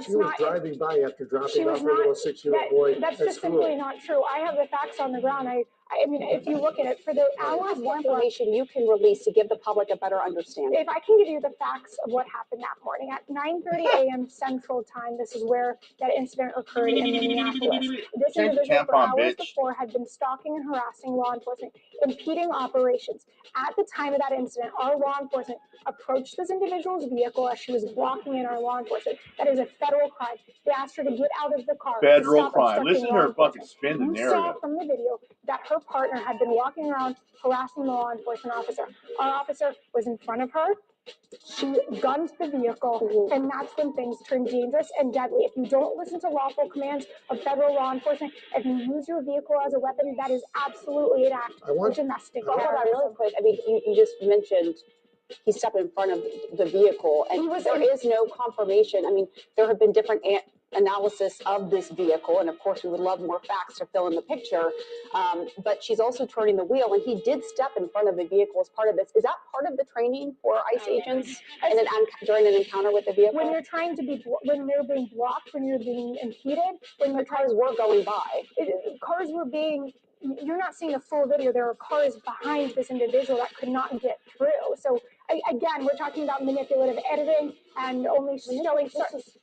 Speaker 11: She was driving by after dropping off her little 6-year-old boy.
Speaker 12: That's just simply not true. I have the facts on the ground. I mean, if you look at it, for the hours
Speaker 13: more information you can release to give the public a better understanding.
Speaker 12: If I can give you the facts of what happened that morning at 9:30 a.m. Central Time, this is where that incident occurred in Minneapolis. This individual for hours before had been stalking and harassing law enforcement, impeding operations. At the time of that incident, our law enforcement approached this individual's vehicle as she was blocking in our law enforcement. That is a federal crime. They asked her to get out of the car.
Speaker 1: Federal crime. Listen to her fucking spin the narrative.
Speaker 12: You saw from the video that her partner had been walking around harassing the law enforcement officer. Our officer was in front of her. She gunned the vehicle, and that's when things turn dangerous and deadly. If you don't listen to lawful commands of federal law enforcement, if you use your vehicle as a weapon, that is absolutely an act of domestic terrorism.
Speaker 13: Hold on really quick. I mean, you just mentioned he stepped in front of the vehicle, and there is no confirmation. I mean, there have been different analysis of this vehicle, and of course we would love more facts to fill in the picture, but she's also turning the wheel, and he did step in front of the vehicle as part of this. Is that part of the training for ICE agents during an encounter with the vehicle?
Speaker 12: When you're trying to be, when they're being blocked, when you're being impeded, when the
Speaker 13: cars were going by,
Speaker 12: cars were being you're not seeing the full video. There are cars behind this individual that could not get through. So again, we're talking about manipulative editing and only showing.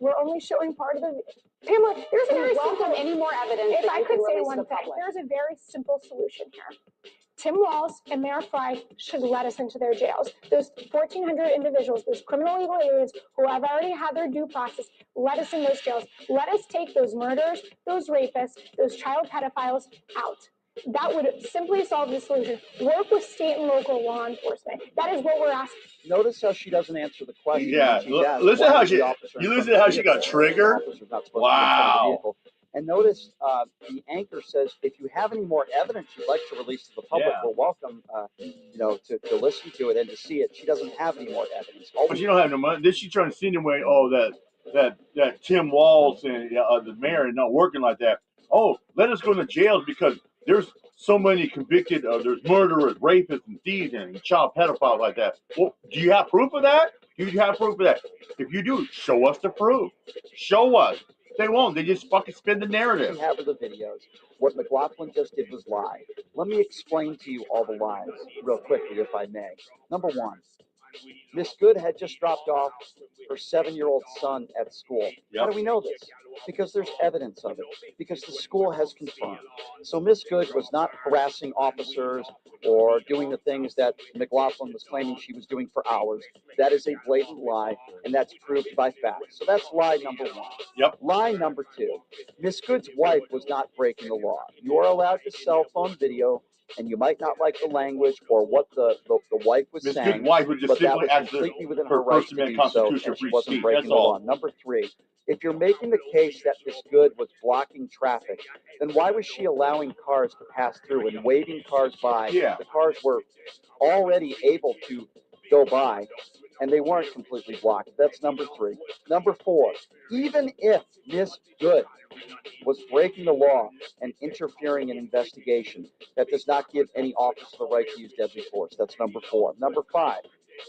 Speaker 12: We're only showing part of the. Pamela, there's a very simple.
Speaker 13: Any more evidence?
Speaker 12: If I could say one thing, there's a very simple solution here. Tim Walz and Mayor Fry should let us into their jails. Those 1,400 individuals, those criminal legal aliens who have already had their due process, let us in those jails. Let us take those murderers, those rapists, those child pedophiles out. That would simply solve the solution. Work with state and local law enforcement. That is what we're asking.
Speaker 9: Notice how she doesn't answer the question.
Speaker 1: Yeah, listen how she. You listen to how she got triggered. Wow.
Speaker 9: And notice the anchor says, if you have any more evidence you'd like to release to the public, we're welcome, to listen to it and to see it. She doesn't have any more evidence.
Speaker 1: But you don't have no money. This she's trying to insinuate, that Tim Walz and the mayor is not working like that. Oh, let us go to jails because there's so many convicted. There's murderers, rapists, and thieves, and child pedophiles like that. Well, do you have proof of that? Do you have proof of that? If you do, show us the proof. Show us. They won't. They just fucking spin the narrative.
Speaker 9: We have the videos. What McLaughlin just did was lie. Let me explain to you all the lies real quickly, if I may. Number one, Miss Good had just dropped off her 7-year-old son at school. How do we know this? Because there's evidence of it. Because the school has confirmed. So Miss Good was not harassing officers or doing the things that McLaughlin was claiming she was doing for hours. That is a blatant lie, and that's proved by facts. So that's lie number one.
Speaker 1: Yep.
Speaker 9: Lie number two, Miss Good's wife was not breaking the law. You are allowed to cell phone video, and you might not like the language or what the wife was saying,
Speaker 1: Miss Good's wife would just
Speaker 9: but that
Speaker 1: simply
Speaker 9: was completely within her right to do so, and she wasn't breaking the law. Number three, if you're making the case that Miss Good was blocking traffic, then why was she allowing cars to pass through and waving cars by?
Speaker 1: Yeah.
Speaker 9: The cars were already able to go by, and they weren't completely blocked. That's number three. Number four, even if Miss Good was breaking the law and interfering in investigation, that does not give any officer the right to use deadly force. That's number four. Number five,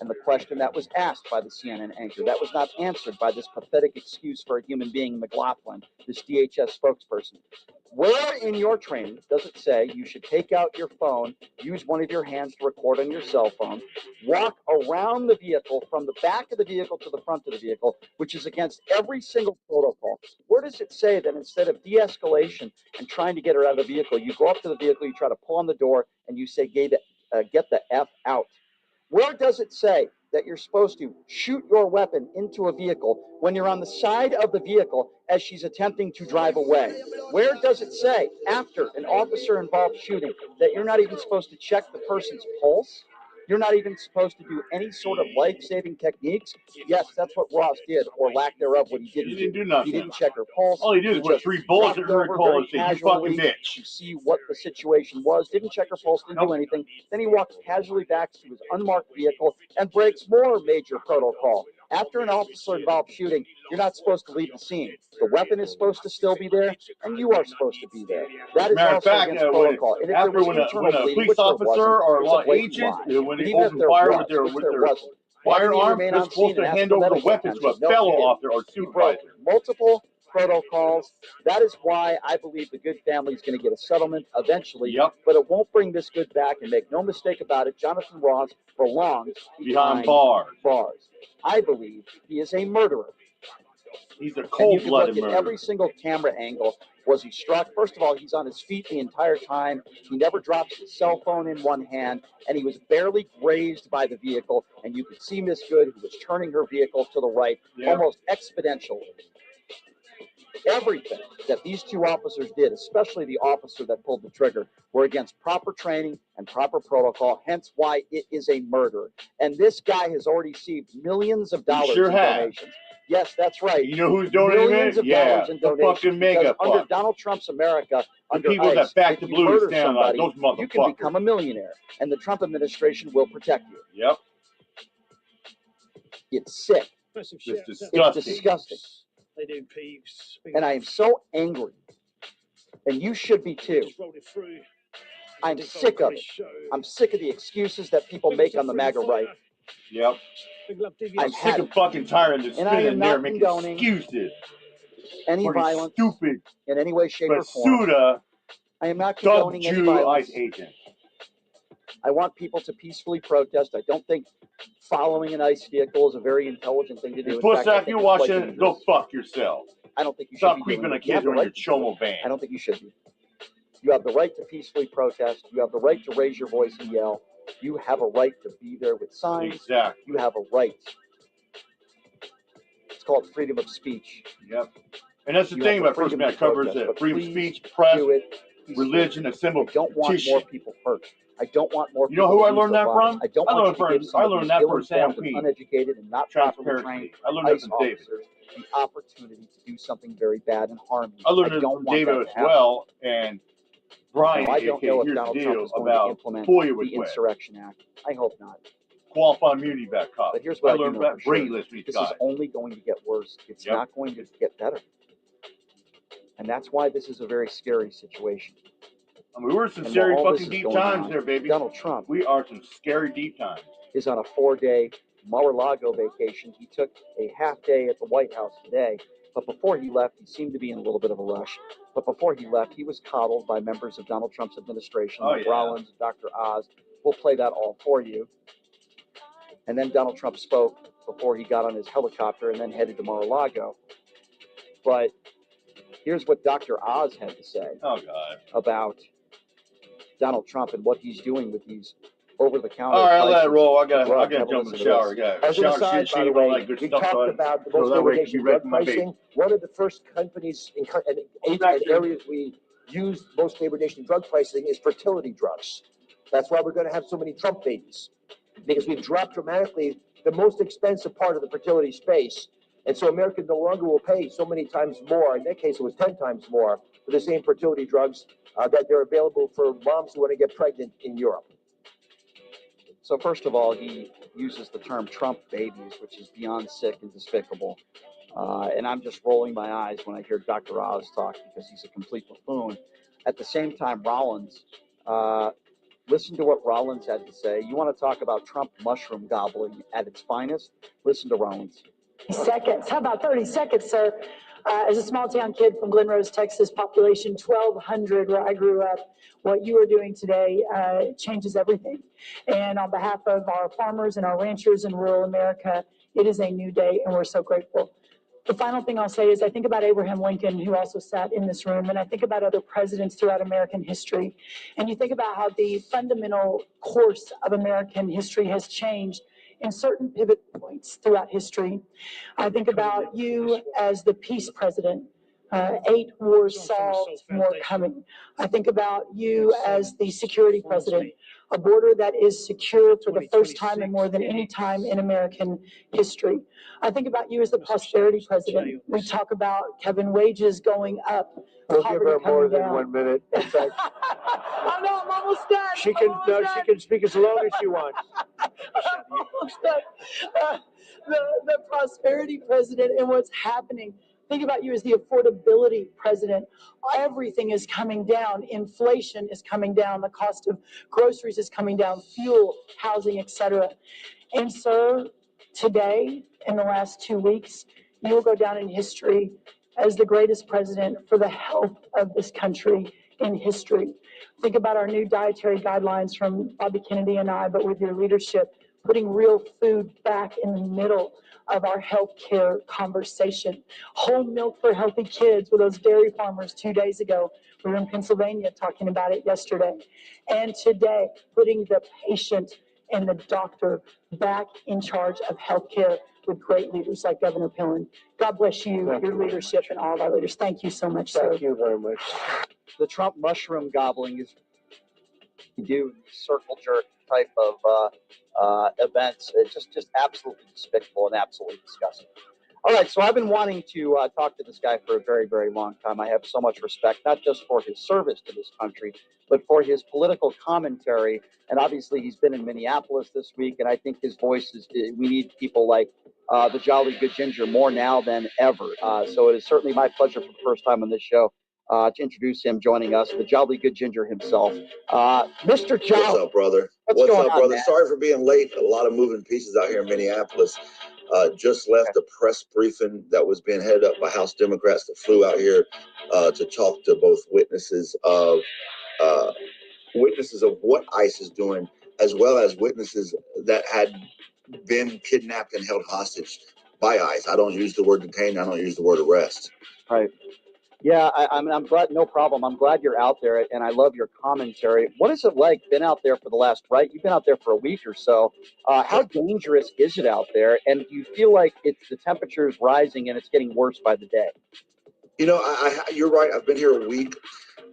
Speaker 9: and the question that was asked by the CNN anchor, that was not answered by this pathetic excuse for a human being, McLaughlin, this DHS spokesperson. Where in your training does it say you should take out your phone, use one of your hands to record on your cell phone, walk around the vehicle from the back of the vehicle to the front of the vehicle, which is against every single protocol? Where does it say that instead of de-escalation and trying to get her out of the vehicle, you go up to the vehicle, you try to pull on the door, and you say, get the F out? Where does it say that you're supposed to shoot your weapon into a vehicle when you're on the side of the vehicle as she's attempting to drive away? Where does it say, after an officer-involved shooting, that you're not even supposed to check the person's pulse? You're not even supposed to do any sort of life-saving techniques? Yes, that's what Ross did, or lack thereof, what he didn't do.
Speaker 1: He didn't do nothing.
Speaker 9: He didn't check her pulse.
Speaker 1: All he did is put 3 bullets in her call and say, you fucking bitch.
Speaker 9: To see what the situation was, didn't check her pulse, didn't do anything. Then he walks casually back to his unmarked vehicle and breaks more major protocol. After an officer-involved shooting, you're not supposed to leave the scene. The weapon is supposed to still be there, and you are supposed to be there. That is also against protocol. And if there was
Speaker 1: when a police officer or a law agent, when they open fire with their firearm, they're supposed to hand over the weapon to a fellow officer or supervisor.
Speaker 9: Multiple protocols. That is why I believe the Good family is going to get a settlement eventually.
Speaker 1: Yep.
Speaker 9: But it won't bring this Good back, and make no mistake about it, Jonathan Ross belongs
Speaker 1: behind bars.
Speaker 9: I believe he is a murderer.
Speaker 1: He's a cold-blooded murderer.
Speaker 9: At every single camera angle. Was he struck? First of all, he's on his feet the entire time. He never drops his cell phone in one hand, and he was barely grazed by the vehicle. And you could see Miss Good, who was turning her vehicle to the right, almost exponentially. Everything that these two officers did, especially the officer that pulled the trigger, were against proper training and proper protocol, hence why it is a murder. And this guy has already received millions of dollars in donations. Yes, that's right.
Speaker 1: You know who's donating
Speaker 9: millions
Speaker 1: it?
Speaker 9: Of dollars in donations.
Speaker 1: Fucking mega
Speaker 9: under Donald Trump's America, under
Speaker 1: people
Speaker 9: ICE,
Speaker 1: that back the
Speaker 9: if you
Speaker 1: blues
Speaker 9: murder
Speaker 1: down
Speaker 9: somebody,
Speaker 1: like those motherfuckers.
Speaker 9: you can become a millionaire, and the Trump administration will protect you.
Speaker 1: Yep.
Speaker 9: It's sick.
Speaker 1: It's
Speaker 9: disgusting.
Speaker 10: They do, Peeves.
Speaker 9: And I am so angry, and you should be too. I'm sick of it. I'm sick of the excuses that people make on the MAGA right.
Speaker 1: Yep. I'm sick of fucking tired of spinning there making excuses.
Speaker 9: Any violence
Speaker 1: stupid
Speaker 9: in any way, shape, or form. I am not condoning any violence.
Speaker 1: agent.
Speaker 9: I want people to peacefully protest. I don't think following an ICE vehicle is a very intelligent thing to do.
Speaker 1: Plus, if you're watching it, go fuck yourself.
Speaker 9: I don't think you
Speaker 1: Stop
Speaker 9: should be
Speaker 1: creeping
Speaker 9: doing
Speaker 1: a
Speaker 9: it. You have
Speaker 1: kid
Speaker 9: the
Speaker 1: on
Speaker 9: right
Speaker 1: your
Speaker 9: to do
Speaker 1: chomo
Speaker 9: it.
Speaker 1: van.
Speaker 9: I don't think you should be. You have the right to peacefully protest. You have the right to raise your voice and yell. You have a right to be there with signs.
Speaker 1: Exactly.
Speaker 9: You have a right. It's called freedom of speech.
Speaker 1: Yep. And that's the thing about First Amendment covers it. Freedom of speech, press, religion, assembly.
Speaker 9: I don't want more people hurt. I don't want more people.
Speaker 1: You know who I
Speaker 9: to lose
Speaker 1: learned
Speaker 9: their
Speaker 1: that
Speaker 9: lives.
Speaker 1: from?
Speaker 9: I don't want you to give
Speaker 1: I learned that from Sam
Speaker 9: ill-informed and
Speaker 1: P.
Speaker 9: uneducated and not properly trained
Speaker 1: I learned that
Speaker 9: ICE
Speaker 1: from David.
Speaker 9: officers the opportunity to do something very bad and harm you.
Speaker 1: I learned it
Speaker 9: don't
Speaker 1: from
Speaker 9: want
Speaker 1: David
Speaker 9: that
Speaker 1: as
Speaker 9: to happen.
Speaker 1: well, and Brian,
Speaker 9: Now, I don't know if
Speaker 1: here's
Speaker 9: Donald
Speaker 1: the
Speaker 9: Trump
Speaker 1: deal
Speaker 9: is going to
Speaker 1: about
Speaker 9: implement
Speaker 1: FOIA
Speaker 9: the
Speaker 1: request.
Speaker 9: Insurrection Act. I hope not.
Speaker 1: Qualified immunity back cop.
Speaker 9: But here's what I do
Speaker 1: learned
Speaker 9: know
Speaker 1: that
Speaker 9: for sure.
Speaker 1: list with
Speaker 9: This
Speaker 1: guys.
Speaker 9: is only going to get worse. It's not going to get better. And that's why this is a very scary situation.
Speaker 1: I mean, we're in some
Speaker 9: And
Speaker 1: scary
Speaker 9: while all
Speaker 1: fucking
Speaker 9: this is
Speaker 1: deep
Speaker 9: going
Speaker 1: times
Speaker 9: on,
Speaker 1: there, baby.
Speaker 9: Donald Trump
Speaker 1: We are some scary deep times.
Speaker 9: is on a 4-day Mar-a-Lago vacation. He took a half day at the White House today. But before he left, he seemed to be in a little bit of a rush. But before he left, he was coddled by members of Donald Trump's administration, like Rollins, Dr. Oz. We'll play that all for you. And then Donald Trump spoke before he got on his helicopter and then headed to Mar-a-Lago. But here's what Dr. Oz had to say about Donald Trump and what he's doing with these over-the-counter.
Speaker 1: All right, I'll let it roll. I
Speaker 9: drugs.
Speaker 1: gotta jump in the shower.
Speaker 10: As an aside, by the way, we talked about the most degradation drug pricing. One of the first companies and areas we use most degradation drug pricing is fertility drugs. That's why we're going to have so many Trump babies, because we've dropped dramatically the most expensive part of the fertility space. And so Americans no longer will pay so many times more. In that case, it was 10 times more for the same fertility drugs that they're available for moms who want to get pregnant in Europe.
Speaker 9: So first of all, he uses the term Trump babies, which is beyond sick and despicable. And I'm just rolling my eyes when I hear Dr. Oz talk because he's a complete buffoon. At the same time, Rollins, listen to what Rollins had to say. You want to talk about Trump mushroom gobbling at its finest? Listen to Rollins.
Speaker 15: Seconds. How about 30 seconds, sir? As a small town kid from Glen Rose, Texas, population 1,200, where I grew up, what you are doing today changes everything. And on behalf of our farmers and our ranchers in rural America, it is a new day, and we're so grateful. The final thing I'll say is I think about Abraham Lincoln, who also sat in this room, and I think about other presidents throughout American history. And you think about how the fundamental course of American history has changed in certain pivot points throughout history. I think about you as the peace president, 8 wars solved, more coming. I think about you as the security president, a border that is secure for the first time and more than any time in American history. I think about you as the prosperity president. We talk about, Kevin, wages going up.
Speaker 10: We'll give her more than 1 minute. In fact,
Speaker 15: I know, I'm almost done.
Speaker 10: she can speak as long as she wants.
Speaker 15: The prosperity president and what's happening. Think about you as the affordability president. Everything is coming down. Inflation is coming down. The cost of groceries is coming down. Fuel, housing, etc. And sir, today, in the last 2 weeks, you will go down in history as the greatest president for the health of this country in history. Think about our new dietary guidelines from Bobby Kennedy and I, but with your leadership, putting real food back in the middle of our healthcare conversation. Whole milk for healthy kids with those dairy farmers 2 days ago. We were in Pennsylvania talking about it yesterday. And today, putting the patient and the doctor back in charge of healthcare with great leaders like Governor Pillen. God bless you, your leadership, and all of our leaders. Thank you so much, sir.
Speaker 10: Thank you very much.
Speaker 9: The Trump mushroom gobbling is do circle jerk type of events. It's just absolutely despicable and absolutely disgusting. All right, so I've been wanting to talk to this guy for a very, very long time. I have so much respect, not just for his service to this country, but for his political commentary. And obviously, he's been in Minneapolis this week, and I think his voice is, we need people like the Jolly Good Ginger more now than ever. So it is certainly my pleasure for the first time on this show to introduce him joining us, the Jolly Good Ginger himself, Mr. Jolly.
Speaker 16: What's up, brother? What's up, brother? Sorry for being late. A lot of moving pieces out here in Minneapolis.
Speaker 1: just left a press briefing that was being headed up by House Democrats that flew out here to talk to both witnesses of what ICE is doing, as well as witnesses that had been kidnapped and held hostage by ICE. I don't use the word detained. I don't use the word arrest.
Speaker 9: Right. Yeah, I'm glad. No problem. I'm glad you're out there, and I love your commentary. What is it like? Been out there for the last, right? You've been out there for a week or so. How dangerous is it out there? And do you feel like the temperature is rising and it's getting worse by the day?
Speaker 1: You know, you're right. I've been here a week,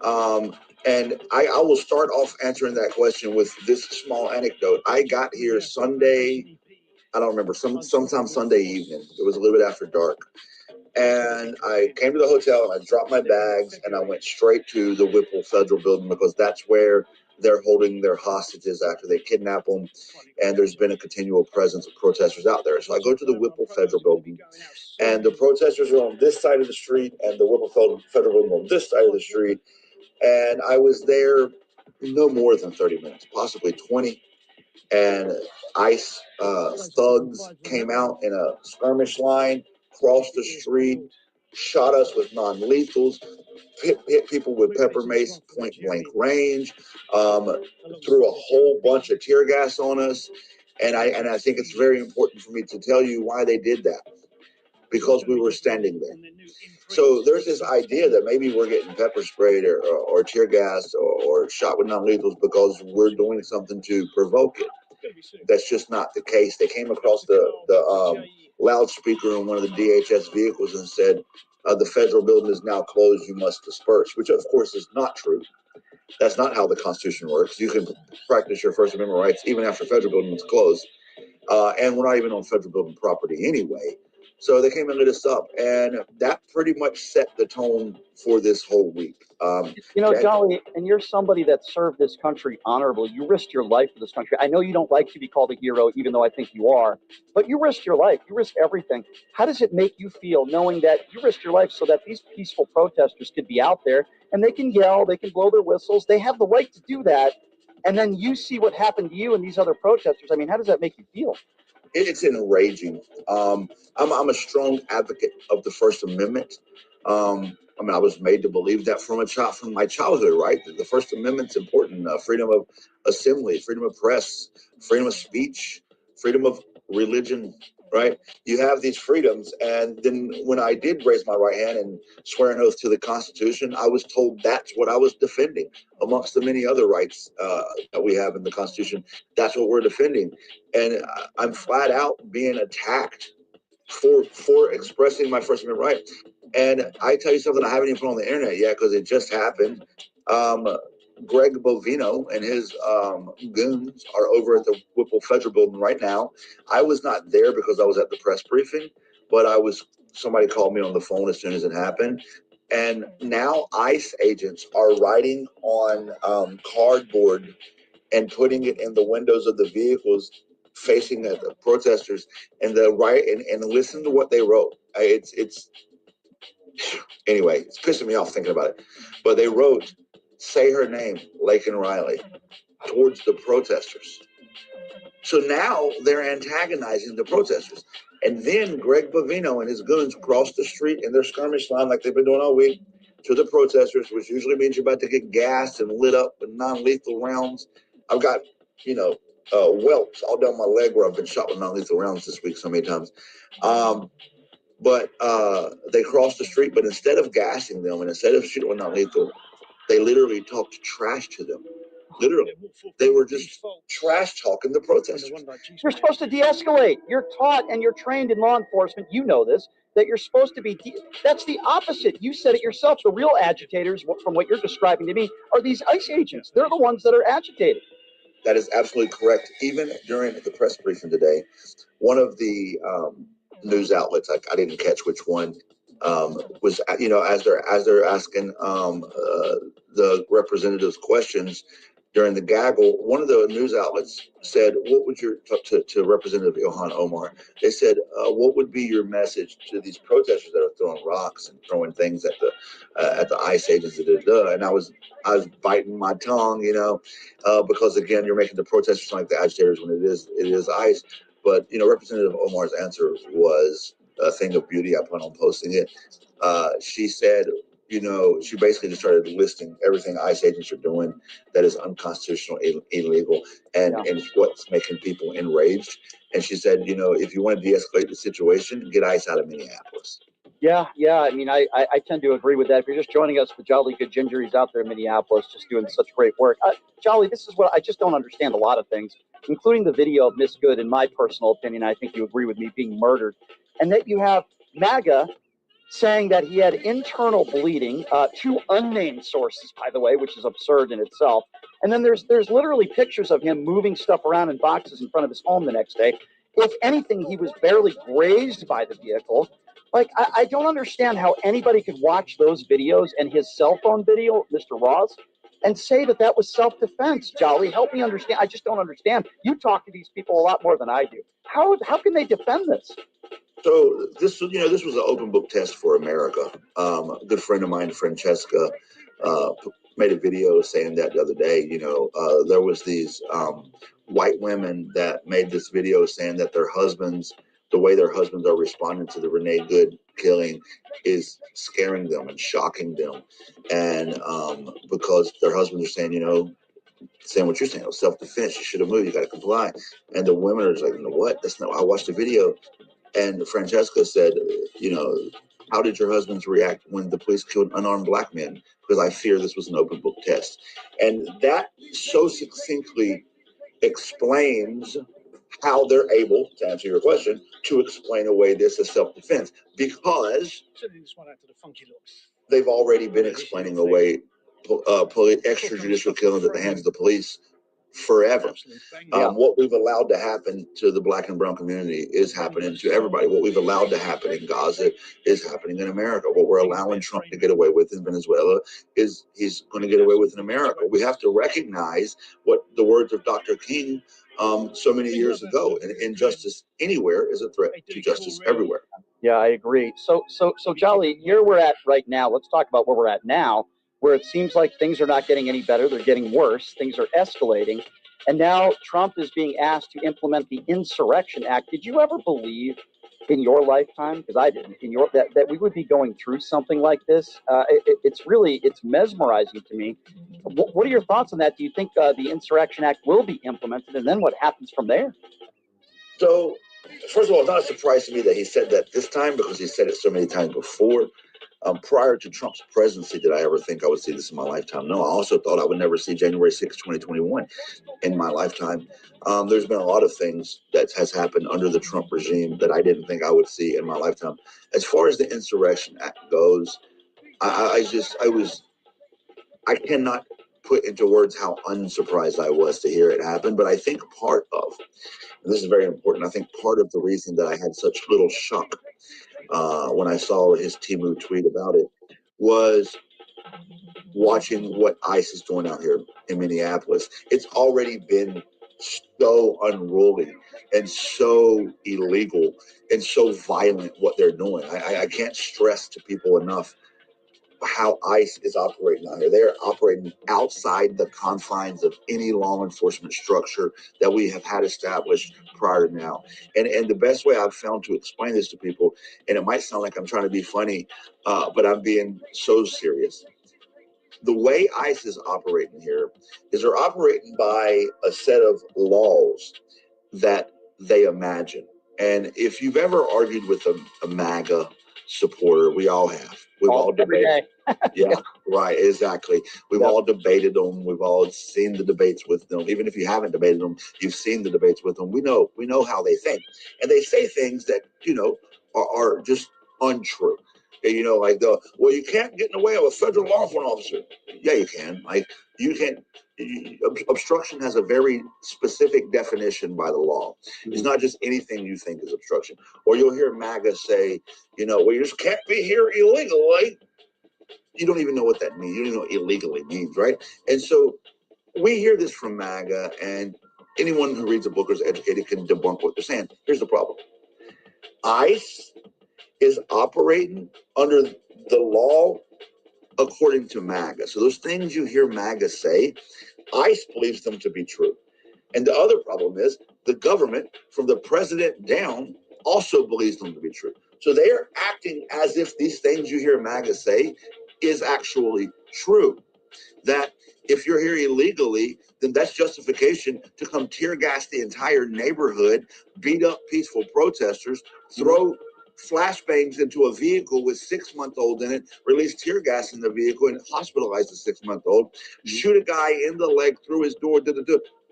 Speaker 1: and I will start off answering that question with this small anecdote. I got here Sunday. I don't remember. Sometime Sunday evening. It was a little bit after dark. And I came to the hotel and I dropped my bags and I went straight to the Whipple Federal Building because that's where they're holding their hostages after they kidnap them. And there's been a continual presence of protesters out there. So I go to the Whipple Federal Building and the protesters are on this side of the street and the Whipple Federal Building on this side of the street. And I was there no more than 30 minutes, possibly 20. And ICE thugs came out in a skirmish line, crossed the street, shot us with non-lethals, hit people with pepper mace, point blank range, threw a whole bunch of tear gas on us. And I think it's very important for me to tell you why they did that. Because we were standing there. So there's this idea that maybe we're getting pepper sprayed or tear gas or shot with non-lethals because we're doing something to provoke it. That's just not the case. They came across the loudspeaker in one of the DHS vehicles and said, the federal building is now closed, you must disperse, which of course is not true. That's not how the Constitution works. You can practice your First Amendment rights even after federal building is closed. And we're not even on federal building property anyway. So they came and lit us up, and that pretty much set the tone for this whole week.
Speaker 9: You know, Jolly, and you're somebody that served this country honorably. You risked your life for this country. I know you don't like to be called a hero, even though I think you are, but you risked your life. You risked everything. How does it make you feel knowing that you risked your life so that these peaceful protesters could be out there and they can yell, they can blow their whistles, they have the right to do that, and then you see what happened to you and these other protesters? I mean, how does that make you feel?
Speaker 1: It's enraging. I'm a strong advocate of the First Amendment. I mean, I was made to believe that from my childhood, right? The First Amendment's important. Freedom of assembly, freedom of press, freedom of speech, freedom of religion, right? You have these freedoms. And then when I did raise my right hand and swear an oath to the Constitution, I was told that's what I was defending amongst the many other rights that we have in the Constitution. That's what we're defending. And I'm flat out being attacked for expressing my First Amendment right. And I tell you something I haven't even put on the internet yet because it just happened. Greg Bovino and his goons are over at the Whipple Federal Building right now. I was not there because I was at the press briefing, but somebody called me on the phone as soon as it happened. And now ICE agents are writing on cardboard and putting it in the windows of the vehicles facing the protesters, and and listen to what they wrote. Anyway, it's pissing me off thinking about it. But they wrote, "Say her name, Laken Riley," towards the protesters. So now they're antagonizing the protesters. And then Greg Bovino and his goons cross the street in their skirmish line like they've been doing all week to the protesters, which usually means you're about to get gassed and lit up with non-lethal rounds. I've got, welts all down my leg where I've been shot with non-lethal rounds this week so many times. But they crossed the street, but instead of gassing them and instead of shooting with non-lethal, they literally talked trash to them. Literally. They were just trash talking the protesters.
Speaker 9: You're supposed to de-escalate. You're taught and you're trained in law enforcement. You know this, that you're supposed to be. That's the opposite. You said it yourself. The real agitators, from what you're describing to me, are these ICE agents. They're the ones that are agitated.
Speaker 1: That is absolutely correct. Even during the press briefing today, one of the news outlets, I didn't catch which one, was, as they're asking the representatives questions during the gaggle, one of the news outlets said, "What would your to Representative Ilhan Omar?" They said, "What would be your message to these protesters that are throwing rocks and throwing things at the ICE agents?" And I was biting my tongue, because again, you're making the protesters sound like the agitators when it is ICE.
Speaker 16: But, Representative Omar's answer was a thing of beauty. I plan on posting it. She said, she basically just started listing everything ICE agents are doing that is unconstitutional, illegal, and what's making people enraged. And she said, if you want to de-escalate the situation, get ICE out of Minneapolis.
Speaker 9: Yeah. I mean, I tend to agree with that. If you're just joining us, the Jolly Good Ginger, he's out there in Minneapolis just doing such great work. Jolly, this is what I just don't understand a lot of things, including the video of Miss Good, in my personal opinion, I think you agree with me, being murdered. And that you have MAGA saying that he had internal bleeding, two unnamed sources, by the way, which is absurd in itself. And then there's literally pictures of him moving stuff around in boxes in front of his home the next day. If anything, he was barely grazed by the vehicle. Like, I don't understand how anybody could watch those videos and his cell phone video, Mr. Ross, and say that that was self-defense. Jolly, help me understand. I just don't understand. You talk to these people a lot more than I do. How can they defend this?
Speaker 16: So this was an open book test for America. A good friend of mine, Francesca, made a video saying that the other day. There was these white women that made this video saying that the way their husbands are responding to the Renee Good killing is scaring them and shocking them, and because their husbands are saying what you're saying, self-defense, you should have moved, you got to comply, and the women are just like, what? That's not. I watched the video. And Francesca said, how did your husbands react when the police killed unarmed black men? Because I fear this was an open book test. And that so succinctly explains how they're able, to answer your question, to explain away this as self-defense. Because they've already been explaining away extrajudicial killings at the hands of the police forever. What we've allowed to happen to the black and brown community is happening to everybody. What we've allowed to happen in Gaza is happening in America. What we're allowing Trump to get away with in Venezuela is he's going to get away with in America. We have to recognize what the words of Dr. King so many years ago, and injustice anywhere is a threat to justice everywhere.
Speaker 9: Yeah, I agree. So Jolly, here we're at right now. Let's talk about where we're at now, where it seems like things are not getting any better. They're getting worse. Things are escalating. And now Trump is being asked to implement the Insurrection Act. Did you ever believe in your lifetime, because I didn't, that we would be going through something like this? It's mesmerizing to me. What are your thoughts on that? Do you think the Insurrection Act will be implemented, and then what happens from there?
Speaker 16: So, first of all, it's not a surprise to me that he said that this time, because he said it so many times before. Prior to Trump's presidency, did I ever think I would see this in my lifetime? No, I also thought I would never see January 6, 2021 in my lifetime. There's been a lot of things that has happened under the Trump regime that I didn't think I would see in my lifetime. As far as the Insurrection Act goes, I cannot put into words how unsurprised I was to hear it happen. But I think part of, and this is very important, I think part of the reason that I had such little shock when I saw his Temu tweet about it was watching what ICE is doing out here in Minneapolis. It's already been so unruly and so illegal and so violent what they're doing. I can't stress to people enough how ICE is operating out here. They're operating outside the confines of any law enforcement structure that we have had established prior to now. And the best way I've found to explain this to people, and it might sound like I'm trying to be funny, but I'm being so serious. The way ICE is operating here is they're operating by a set of laws that they imagine. And if you've ever argued with a MAGA supporter, we all have. We've all debated. Yeah, right, exactly. We've all debated them. We've all seen the debates with them. Even if you haven't debated them, you've seen the debates with them. We know how they think. And they say things that, are just untrue. Like you can't get in the way of a federal law enforcement officer. Yeah, you can. Like, you can't. Obstruction has a very specific definition by the law. It's not just anything you think is obstruction. Or you'll hear MAGA say, you just can't be here illegally. You don't even know what that means. You don't even know what illegally means, right? And so we hear this from MAGA, and anyone who reads a book or is educated can debunk what they're saying. Here's the problem. ICE is operating under the law according to MAGA. So those things you hear MAGA say, ICE believes them to be true. And the other problem is the government, from the president down, also believes them to be true. So they are acting as if these things you hear MAGA say is actually true. That if you're here illegally, then that's justification to come tear gas the entire neighborhood, beat up peaceful protesters, throw flashbangs into a vehicle with 6-month-old in it, release tear gas in the vehicle and hospitalize the 6-month-old, shoot a guy in the leg through his door,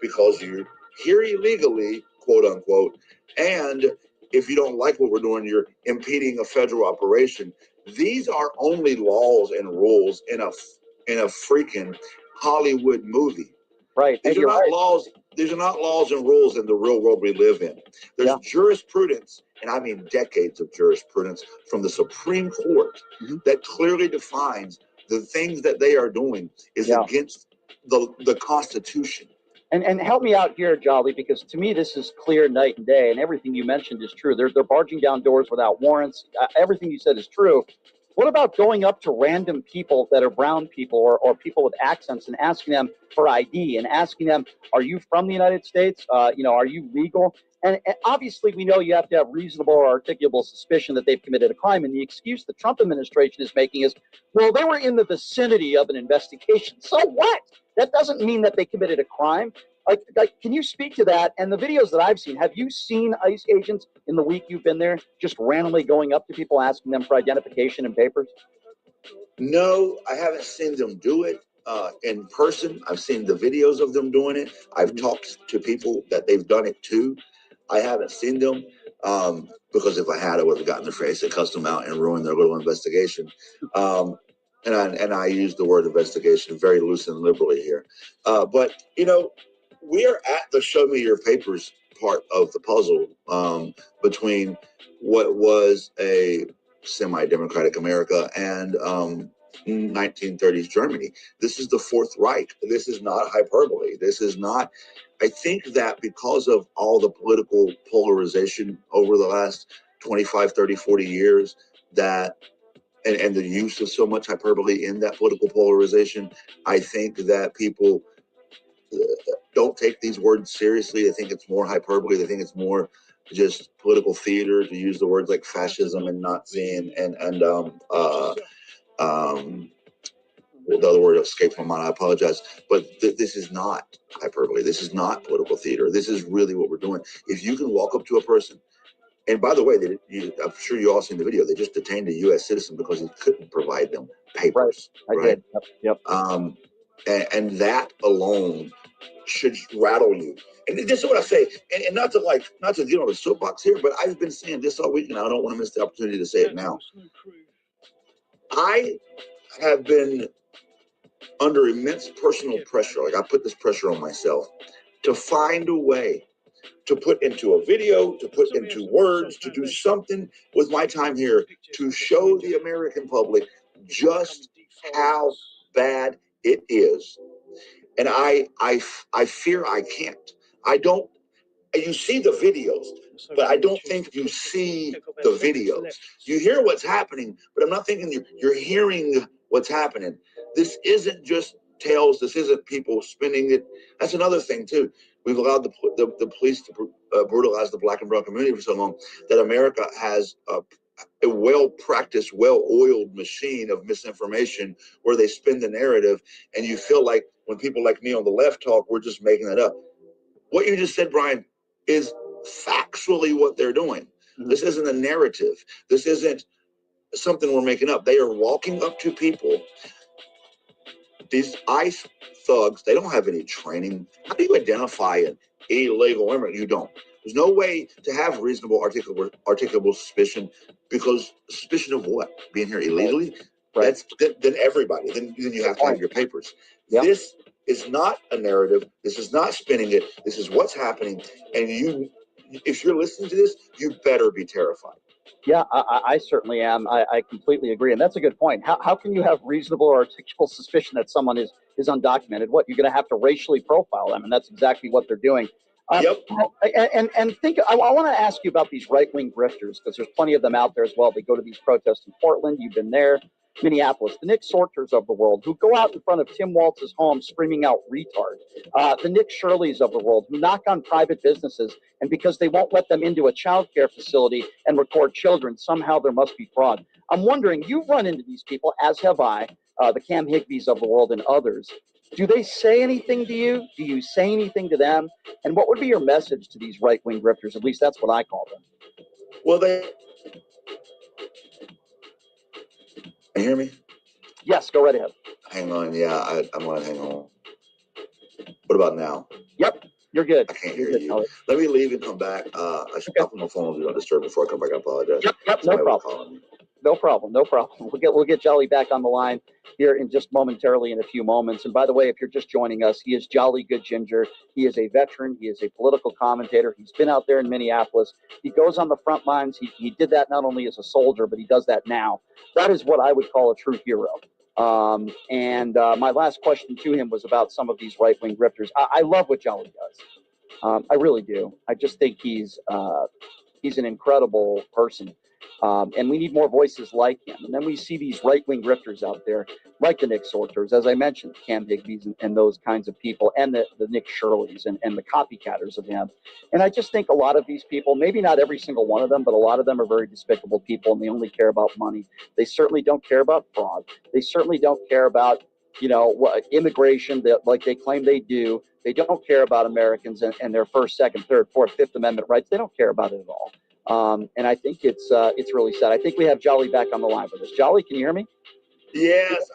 Speaker 16: because you're here illegally, quote unquote, and if you don't like what we're doing, you're impeding a federal operation. These are only laws and rules in a freaking Hollywood movie.
Speaker 9: Right.
Speaker 16: These are not laws. These are not laws and rules in the real world we live in. There's jurisprudence, and I mean decades of jurisprudence from the Supreme Court that clearly defines the things that they are doing is against the Constitution.
Speaker 9: And help me out here, Jolly, because to me this is clear night and day, and everything you mentioned is true. They're barging down doors without warrants. Everything you said is true. What about going up to random people that are brown people or people with accents and asking them for ID and asking them, are you from the United States? Are you legal? And obviously, we know you have to have reasonable or articulable suspicion that they've committed a crime. And the excuse the Trump administration is making is, well, they were in the vicinity of an investigation. So what? That doesn't mean that they committed a crime. Like, can you speak to that? And the videos that I've seen, have you seen ICE agents in the week you've been there just randomly going up to people asking them for identification and papers?
Speaker 16: No, I haven't seen them do it in person. I've seen the videos of them doing it. I've talked to people that they've done it to. I haven't seen them because if I had, I would have gotten their face and cussed them out and ruined their little investigation. And I use the word investigation very loose and liberally here. But, we are at the show me your papers part of the puzzle between what was a semi-democratic America and 1930s Germany. This is the Fourth Reich. This is not hyperbole. This is not. I think that because of all the political polarization over the last 25, 30, 40 years, that and the use of so much hyperbole in that political polarization, I think that people don't take these words seriously. They think it's more hyperbole. They think it's more just political theater to use the words like fascism and Nazi and the other word escaped my mind. I apologize, but this is not hyperbole. This is not political theater. This is really what we're doing. If you can walk up to a person, and by the way, I'm sure you all seen the video. They just detained a U.S. citizen because he couldn't provide them papers.
Speaker 9: Right. I did. Yep.
Speaker 16: And that alone should rattle you. And this is what I say, and not to get on the soapbox here, but I've been saying this all week, and I don't want to miss the opportunity to say it now. I have been under immense personal pressure. Like I put this pressure on myself to find a way to put into a video, to put into words, to do something with my time here to show the American public just how bad it is. And I fear I can't. I don't. You see the videos, but I don't think you see the videos. You hear what's happening, but I'm not thinking you're hearing what's happening. This isn't just tales. This isn't people spinning it. That's another thing too. We've allowed the police to brutalize the black and brown community for so long that America has a well-practiced, well-oiled machine of misinformation where they spin the narrative, and you feel like when people like me on the left talk, we're just making it up. What you just said, Brian, is factually what they're doing. This isn't a narrative. This isn't something we're making up. They are walking up to people. These ICE thugs, they don't have any training. How do you identify an illegal immigrant? You don't. There's no way to have reasonable, articulable suspicion, because suspicion of what? Being here illegally? Right. Then everybody. Then you have to have your papers. Yep. This is not a narrative. This is not spinning it. This is what's happening. And if you're listening to this, you better be terrified.
Speaker 9: Yeah, I certainly am. I completely agree. And that's a good point. How can you have reasonable or articulable suspicion that someone is undocumented? What, you're going to have to racially profile them, and that's exactly what they're doing. Yep. And think, I want to ask you about these right-wing grifters, because there's plenty of them out there as well. They go to these protests in Portland. You've been there. Minneapolis, the Nick Sorters of the world, who go out in front of Tim Walz's home screaming out retard, the Nick Shirleys of the world, who knock on private businesses, and because they won't let them into a child care facility and record children, somehow there must be fraud. I'm wondering, you've run into these people, as have I, the Cam Higbees of the world and others. Do they say anything to you? Do you say anything to them? And what would be your message to these right-wing grifters? At least that's what I call them.
Speaker 16: Well, they can you hear me?
Speaker 9: Yes, go right ahead.
Speaker 16: Hang on. Yeah, I'm on. Hang on. What about now?
Speaker 9: Yep, you're good.
Speaker 16: I can't hear you. Let me leave and come back. I should put my phone on Do Not Disturb before I come back. I apologize.
Speaker 9: Yep, no problem. No problem. We'll get Jolly back on the line here in just momentarily in a few moments. And by the way, if you're just joining us, he is Jolly Good Ginger. He is a veteran. He is a political commentator. He's been out there in Minneapolis. He goes on the front lines. He did that not only as a soldier, but he does that now. That is what I would call a true hero. My last question to him was about some of these right-wing grifters. I love what Jolly does. I really do. I just think he's an incredible person. And we need more voices like him. And then we see these right-wing grifters out there, like the Nick Sorters, as I mentioned, Cam Higbees and those kinds of people, and the Nick Shirleys and the copycatters of him. And I just think a lot of these people, maybe not every single one of them, but a lot of them are very despicable people, and they only care about money. They certainly don't care about fraud. They certainly don't care about, immigration that like they claim they do. They don't care about Americans and their first, second, third, fourth, fifth Amendment rights. They don't care about it at all. And I think it's really sad. I think we have Jolly back on the line with us. Jolly, can you hear me?
Speaker 16: Yes.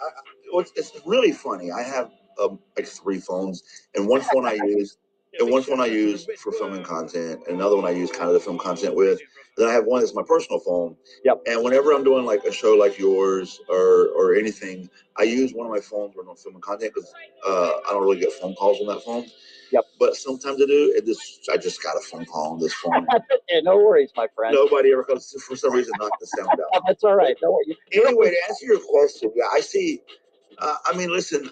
Speaker 16: It's really funny. I have like 3 phones, and one phone I use, for filming content, and another one I use kind of the film content with. Then I have one that's my personal phone.
Speaker 9: Yep.
Speaker 16: And whenever I'm doing like a show like yours or anything, I use one of my phones when I'm filming content because I don't really get phone calls on that phone.
Speaker 9: Yep.
Speaker 16: But sometimes I do. I just got a phone call on this phone.
Speaker 9: Yeah, no worries, my friend.
Speaker 16: Nobody ever comes to, for some reason, knock the sound out.
Speaker 9: Oh, that's all right. No worries.
Speaker 16: Anyway, to answer your question, yeah, I see. Listen,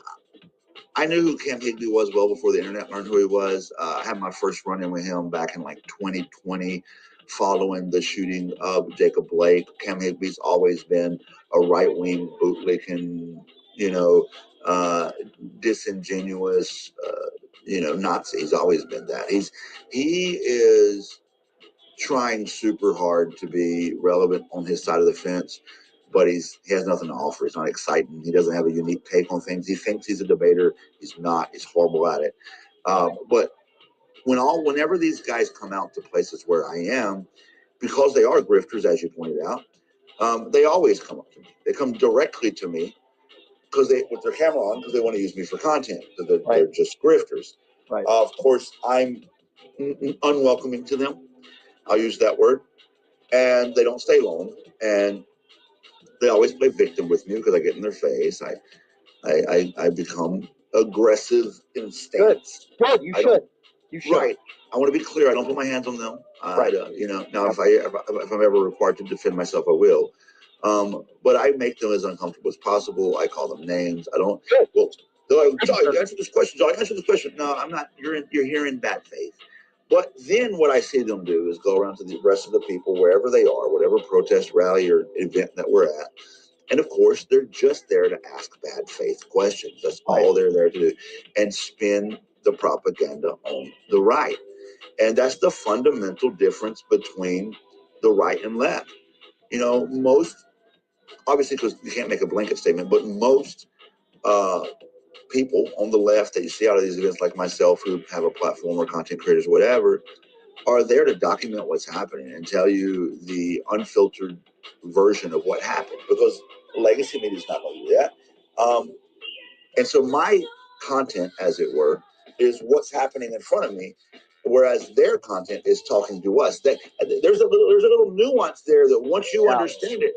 Speaker 16: I knew who Cam Higby was well before the internet learned who he was. I had my first run-in with him back in like 2020 following the shooting of Jacob Blake. Cam Higby's always been a right-wing bootlicking, disingenuous, Nazi. He's always been that. He is trying super hard to be relevant on his side of the fence, but he has nothing to offer. He's not exciting. He doesn't have a unique take on things. He thinks he's a debater. He's not. He's horrible at it. But whenever these guys come out to places where I am, because they are grifters, as you pointed out, they always come up to me. They come directly to me because with their camera on, because they want to use me for content. They're just grifters.
Speaker 9: Right.
Speaker 16: Of course, I'm unwelcoming to them. I'll use that word. And they don't stay long. And they always play victim with me because I get in their face. I become aggressive in stance.
Speaker 9: Good. You should.
Speaker 16: Right. I want to be clear. I don't put my hands on them.
Speaker 9: Right.
Speaker 16: Now if I'm ever required to defend myself, I will. But I make them as uncomfortable as possible. I call them names. I don't. Well, they're like, Jolly, answer this question. Jolly, answer this question. No, I'm not. You're here in bad faith. But then what I see them do is go around to the rest of the people, wherever they are, whatever protest, rally, or event that we're at. And of course, they're just there to ask bad faith questions. That's all they're there to do. And spin the propaganda on the right. And that's the fundamental difference between the right and left. Most, obviously, because you can't make a blanket statement, but most people on the left that you see out of these events, like myself, who have a platform or content creators, whatever, are there to document what's happening and tell you the unfiltered version of what happened, because legacy media is not going to do that. And so my content, as it were, is what's happening in front of me, whereas their content is talking to us. There's a little nuance there that once you understand it,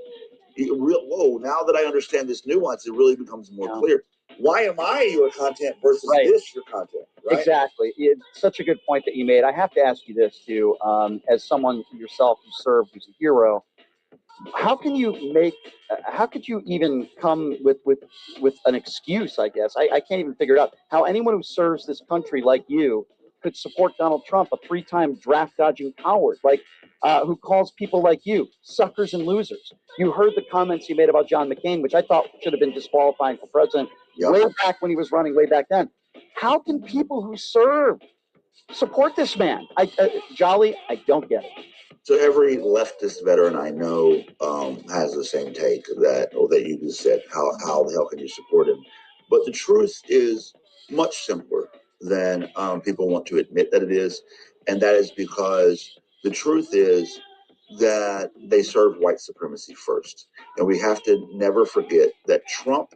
Speaker 16: now that I understand this nuance, it really becomes more clear. Why am I your content versus this your content? Right?
Speaker 9: Exactly. It's such a good point that you made. I have to ask you this too, as someone yourself who served, who's a hero. How could you even come with an excuse? I guess I can't even figure it out. How anyone who serves this country like you could support Donald Trump, a 3-time draft dodging coward? Like, who calls people like you suckers and losers. You heard the comments he made about John McCain, which I thought should have been disqualifying for president way back when he was running, way back then. How can people who serve support this man? Jolly, I don't get it.
Speaker 16: So every leftist veteran I know has the same take that you just said. How the hell can you support him? But the truth is much simpler than people want to admit that it is, and that is because the truth is that they served white supremacy first, and we have to never forget that Trump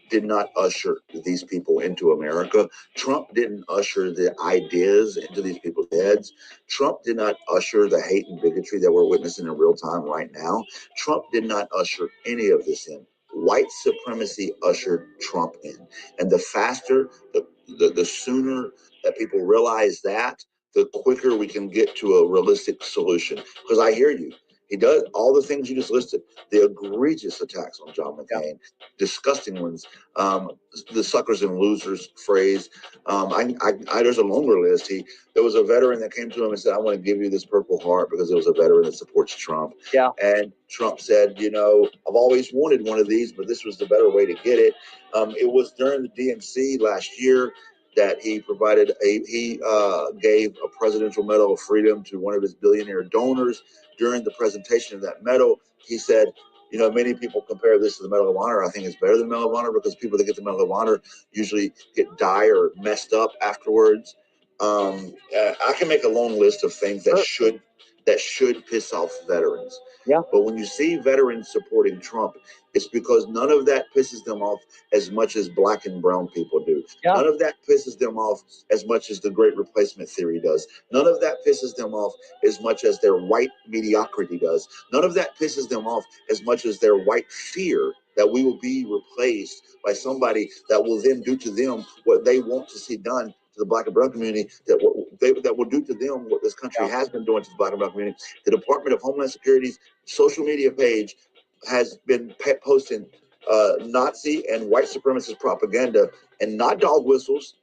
Speaker 16: did not usher these people into America. Trump didn't usher the ideas into these people's heads. Trump did not usher the hate and bigotry that we're witnessing in real time right now. Trump did not usher any of this in. White supremacy ushered Trump in. And the faster, the sooner that people realize that, the quicker we can get to a realistic solution. Because I hear you. He does all the things you just listed, the egregious attacks on John McCain, disgusting ones, the suckers and losers phrase. There's a longer list. There was a veteran that came to him and said, I want to give you this Purple Heart because it was a veteran that supports Trump.
Speaker 9: Yeah.
Speaker 16: And Trump said, I've always wanted one of these, but this was the better way to get it. It was during the DNC last year that he gave a Presidential Medal of Freedom to one of his billionaire donors. During the presentation of that medal, he said, many people compare this to the Medal of Honor. I think it's better than Medal of Honor because people that get the Medal of Honor usually get die or messed up afterwards. I can make a long list of things that should piss off veterans.
Speaker 9: Yeah.
Speaker 16: But when you see veterans supporting Trump, it's because none of that pisses them off as much as black and brown people do.
Speaker 9: Yeah.
Speaker 16: None of that pisses them off as much as the Great Replacement Theory does. None of that pisses them off as much as their white mediocrity does. None of that pisses them off as much as their white fear that we will be replaced by somebody that will then do to them what they want to see done to the black and brown community, that will do to them what this country has been doing to the black and brown community. The Department of Homeland Security's social media page has been posting Nazi and white supremacist propaganda, and not dog whistles.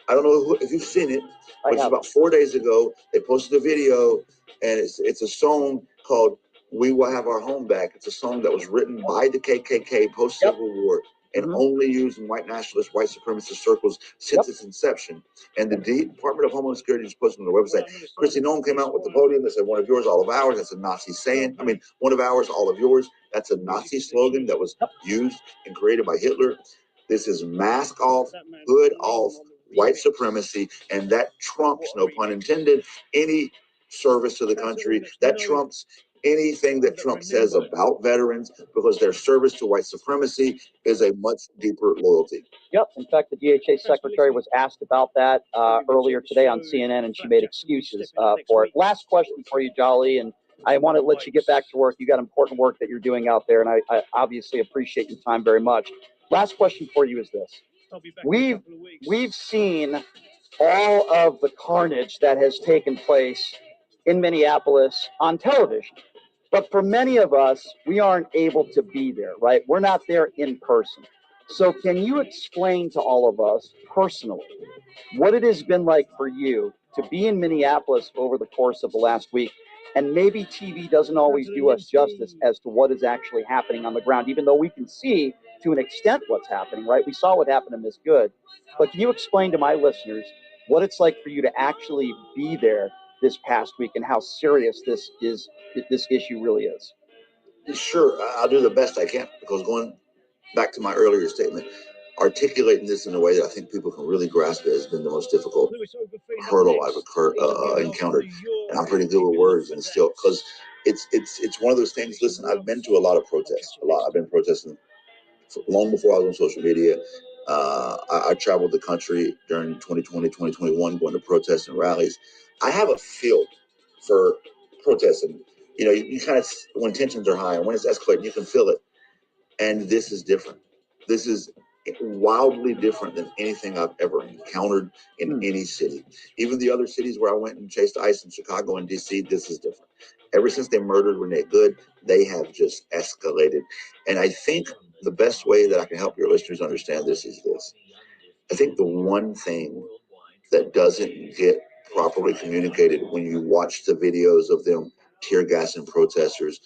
Speaker 16: I don't know if you've seen it, but it's about 4 days ago. They posted a video, and it's a song called "We Will Have Our Home Back." It's a song that was written by the KKK post Civil War and only used in white nationalist, white supremacist circles since its inception. And the Department of Homeland Security just posted on their website. Christy Nolan came out with the podium. They said, "One of yours, all of ours." That's a Nazi saying. I mean, "One of ours, all of yours." That's a Nazi slogan that was used and created by Hitler. This is mask off, hood off, white supremacy, and that trumps, no pun intended, any service to the country. That trumps anything that Trump says about veterans, because their service to white supremacy is a much deeper loyalty.
Speaker 9: Yep. In fact, the DHA secretary was asked about that earlier today on CNN, and she made excuses for it. Last question for you, Jolly, and I want to let you get back to work. You got important work that you're doing out there, and I obviously appreciate your time very much. Last question for you is this. We've seen all of the carnage that has taken place in Minneapolis on television. But for many of us, we aren't able to be there, right? We're not there in person. So can you explain to all of us personally what it has been like for you to be in Minneapolis over the course of the last week? And maybe TV doesn't always do us justice as to what is actually happening on the ground, even though we can see to an extent what's happening, right? We saw what happened in Miss Good. But can you explain to my listeners what it's like for you to actually be there this past week and how serious this issue really is?
Speaker 16: Sure, I'll do the best I can, because going back to my earlier statement, articulating this in a way that I think people can really grasp it has been the most difficult hurdle I've encountered. And I'm pretty good with words, and still, because it's one of those things. Listen, I've been to a lot of protests. I've been protesting long before I was on social media. I traveled the country during 2020, 2021, going to protests and rallies. I have a feel for protesting. You kind of, when tensions are high and when it's escalating, you can feel it. And this is different. This is wildly different than anything I've ever encountered in any city. Even the other cities where I went and chased ice in Chicago and DC, this is different. Ever since they murdered Renee Good, they have just escalated. And I think the best way that I can help your listeners understand this is this. I think the one thing that doesn't get properly communicated when you watch the videos of them tear gas and protesters,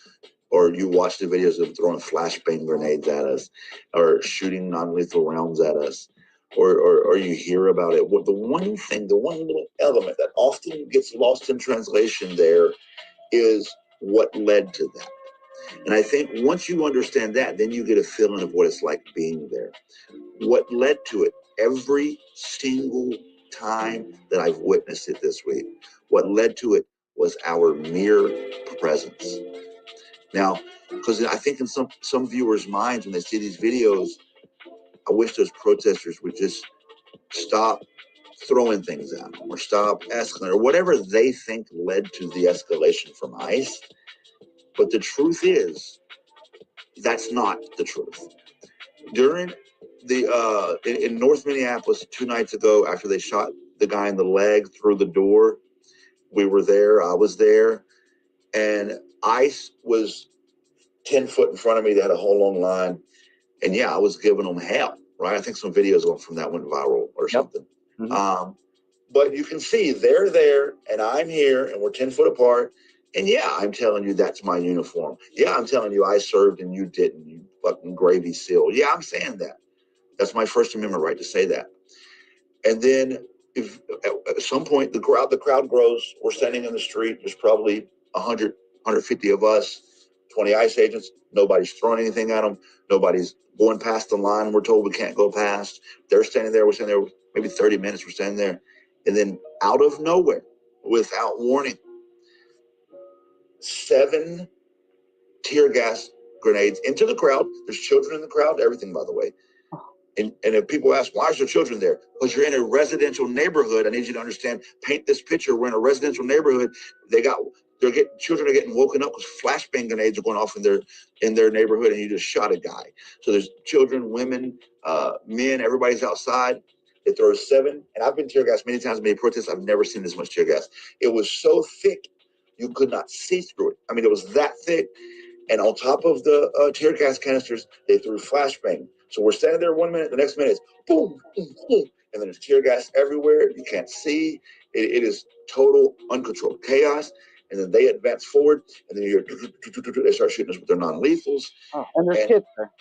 Speaker 16: or you watch the videos of them throwing flashbang grenades at us, or shooting non-lethal rounds at us, or you hear about it. Well, the one little element that often gets lost in translation there is what led to that. And I think once you understand that, then you get a feeling of what it's like being there. What led to it every single time that I've witnessed it this week, what led to it was our mere presence. Now, because I think in some viewers' minds when they see these videos, I wish those protesters would just stop throwing things at them or stop escalating or whatever they think led to the escalation from ICE. But the truth is, that's not the truth. During the in North Minneapolis 2 nights ago, after they shot the guy in the leg through the door, we were there. I was there, and ICE was 10 foot in front of me. They had a whole long line, and yeah, I was giving them hell. Right? I think some videos from that went viral or something. Mm-hmm. But you can see they're there, and I'm here, and we're 10 foot apart. And yeah, I'm telling you that's my uniform. Yeah, I'm telling you I served and you didn't. You fucking gravy seal. Yeah, I'm saying that. That's my First Amendment right to say that. And then if at some point the crowd grows, we're standing in the street. There's probably 100, 150 of us, 20 ICE agents. Nobody's throwing anything at them. Nobody's going past the line we're told we can't go past. They're standing there. We're standing there maybe 30 minutes. We're standing there. And then out of nowhere, without warning, 7 tear gas grenades into the crowd. There's children in the crowd, everything, by the way. And if people ask, why is there children there? Because you're in a residential neighborhood. I need you to understand, paint this picture. We're in a residential neighborhood. Children are getting woken up because flashbang grenades are going off in their neighborhood, and you just shot a guy. So there's children, women, men, everybody's outside. They throw 7, and I've been tear gassed many times, many protests. I've never seen this much tear gas. It was so thick, you could not see through it. I mean, it was that thick. And on top of the tear gas canisters, they threw flashbang. So we're standing there 1 minute, the next minute is boom, boom, boom. And then there's tear gas everywhere. You can't see. It is total uncontrolled chaos. And then they advance forward, and then they start shooting us with their non-lethals.
Speaker 9: Oh, and there's kids there.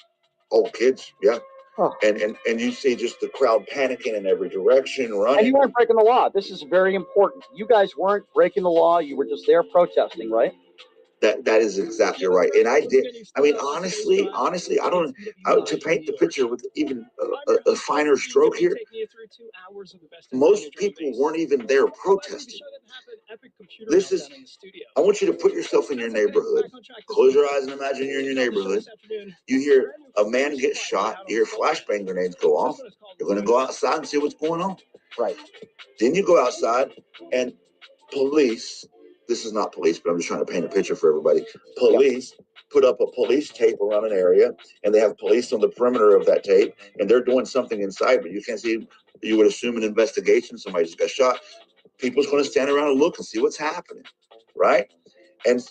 Speaker 16: Oh, kids, yeah.
Speaker 9: Oh.
Speaker 16: And you see just the crowd panicking in every direction, running.
Speaker 9: And you weren't breaking the law. This is very important. You guys weren't breaking the law. You were just there protesting, right?
Speaker 16: That is exactly right. And I did. I mean, honestly, to paint the picture with even a finer stroke here, most people weren't even there protesting. I want you to put yourself in your neighborhood. Close your eyes and imagine you're in your neighborhood. You hear a man get shot. You hear flashbang grenades go off. You're going to go outside and see what's going on.
Speaker 9: Right.
Speaker 16: Then you go outside and police. This is not police, but I'm just trying to paint a picture for everybody. Police put up a police tape around an area, and they have police on the perimeter of that tape, and they're doing something inside, but you can't see. You would assume an investigation. Somebody just got shot. People's going to stand around and look and see what's happening, right? And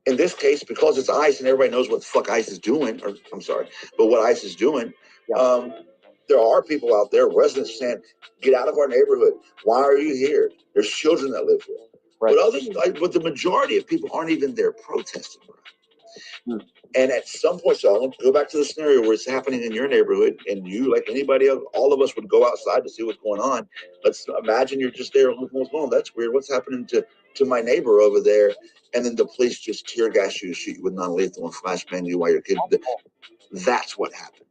Speaker 16: in this case, because it's ICE and everybody knows what the fuck ICE is doing, or I'm sorry, but what ICE is doing, there are people out there, residents saying, get out of our neighborhood. Why are you here? There's children that live here. Right. But the majority of people aren't even there protesting. And at some point, so I want to go back to the scenario where it's happening in your neighborhood, and you, like anybody else, all of us would go outside to see what's going on. Let's imagine you're just there looking what's going on. That's weird. What's happening to my neighbor over there? And then the police just tear gas you, shoot you with non-lethal, and flashbang you while you're kidding. That's what happened.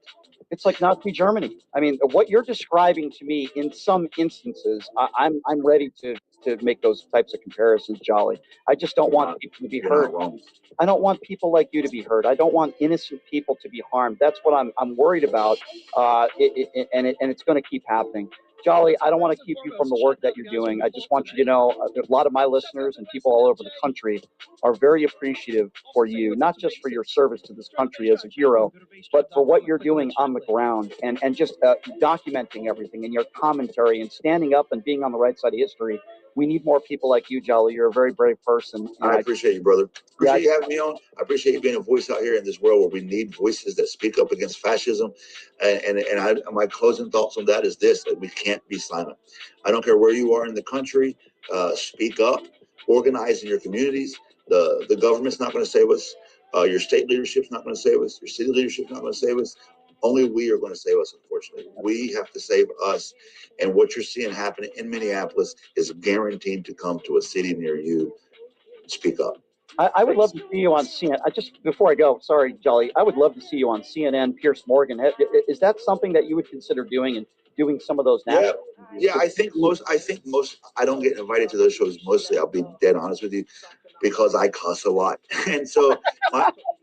Speaker 9: It's like Nazi Germany. I mean, what you're describing to me, in some instances, I'm ready to make those types of comparisons, Jolly. I just don't want people to be hurt. I don't want people like you to be hurt. I don't want innocent people to be harmed. That's what I'm worried about, and it's going to keep happening. Jolly, I don't want to keep you from the work that you're doing. I just want you to know a lot of my listeners and people all over the country are very appreciative for you, not just for your service to this country as a hero, but for what you're doing on the ground and just documenting everything and your commentary and standing up and being on the right side of history. We need more people like you, Jolly. You're a very brave person.
Speaker 16: I appreciate you, brother. Appreciate you having me on. I appreciate you being a voice out here in this world where we need voices that speak up against fascism. And my closing thoughts on that is this: that we can't be silent. I don't care where you are in the country. Speak up. Organize in your communities. The government's not going to save us. Your state leadership's not going to save us. Your city leadership's not going to save us. Only we are going to save us, unfortunately. We have to save us. And what you're seeing happening in Minneapolis is guaranteed to come to a city near you. Speak up.
Speaker 9: I would love to see you on CNN. Just before I go, sorry, Jolly, I would love to see you on CNN, Pierce Morgan. Is that something that you would consider doing and doing some of those national?
Speaker 16: Yeah, I think most, I don't get invited to those shows mostly, I'll be dead honest with you, because I cuss a lot. And so,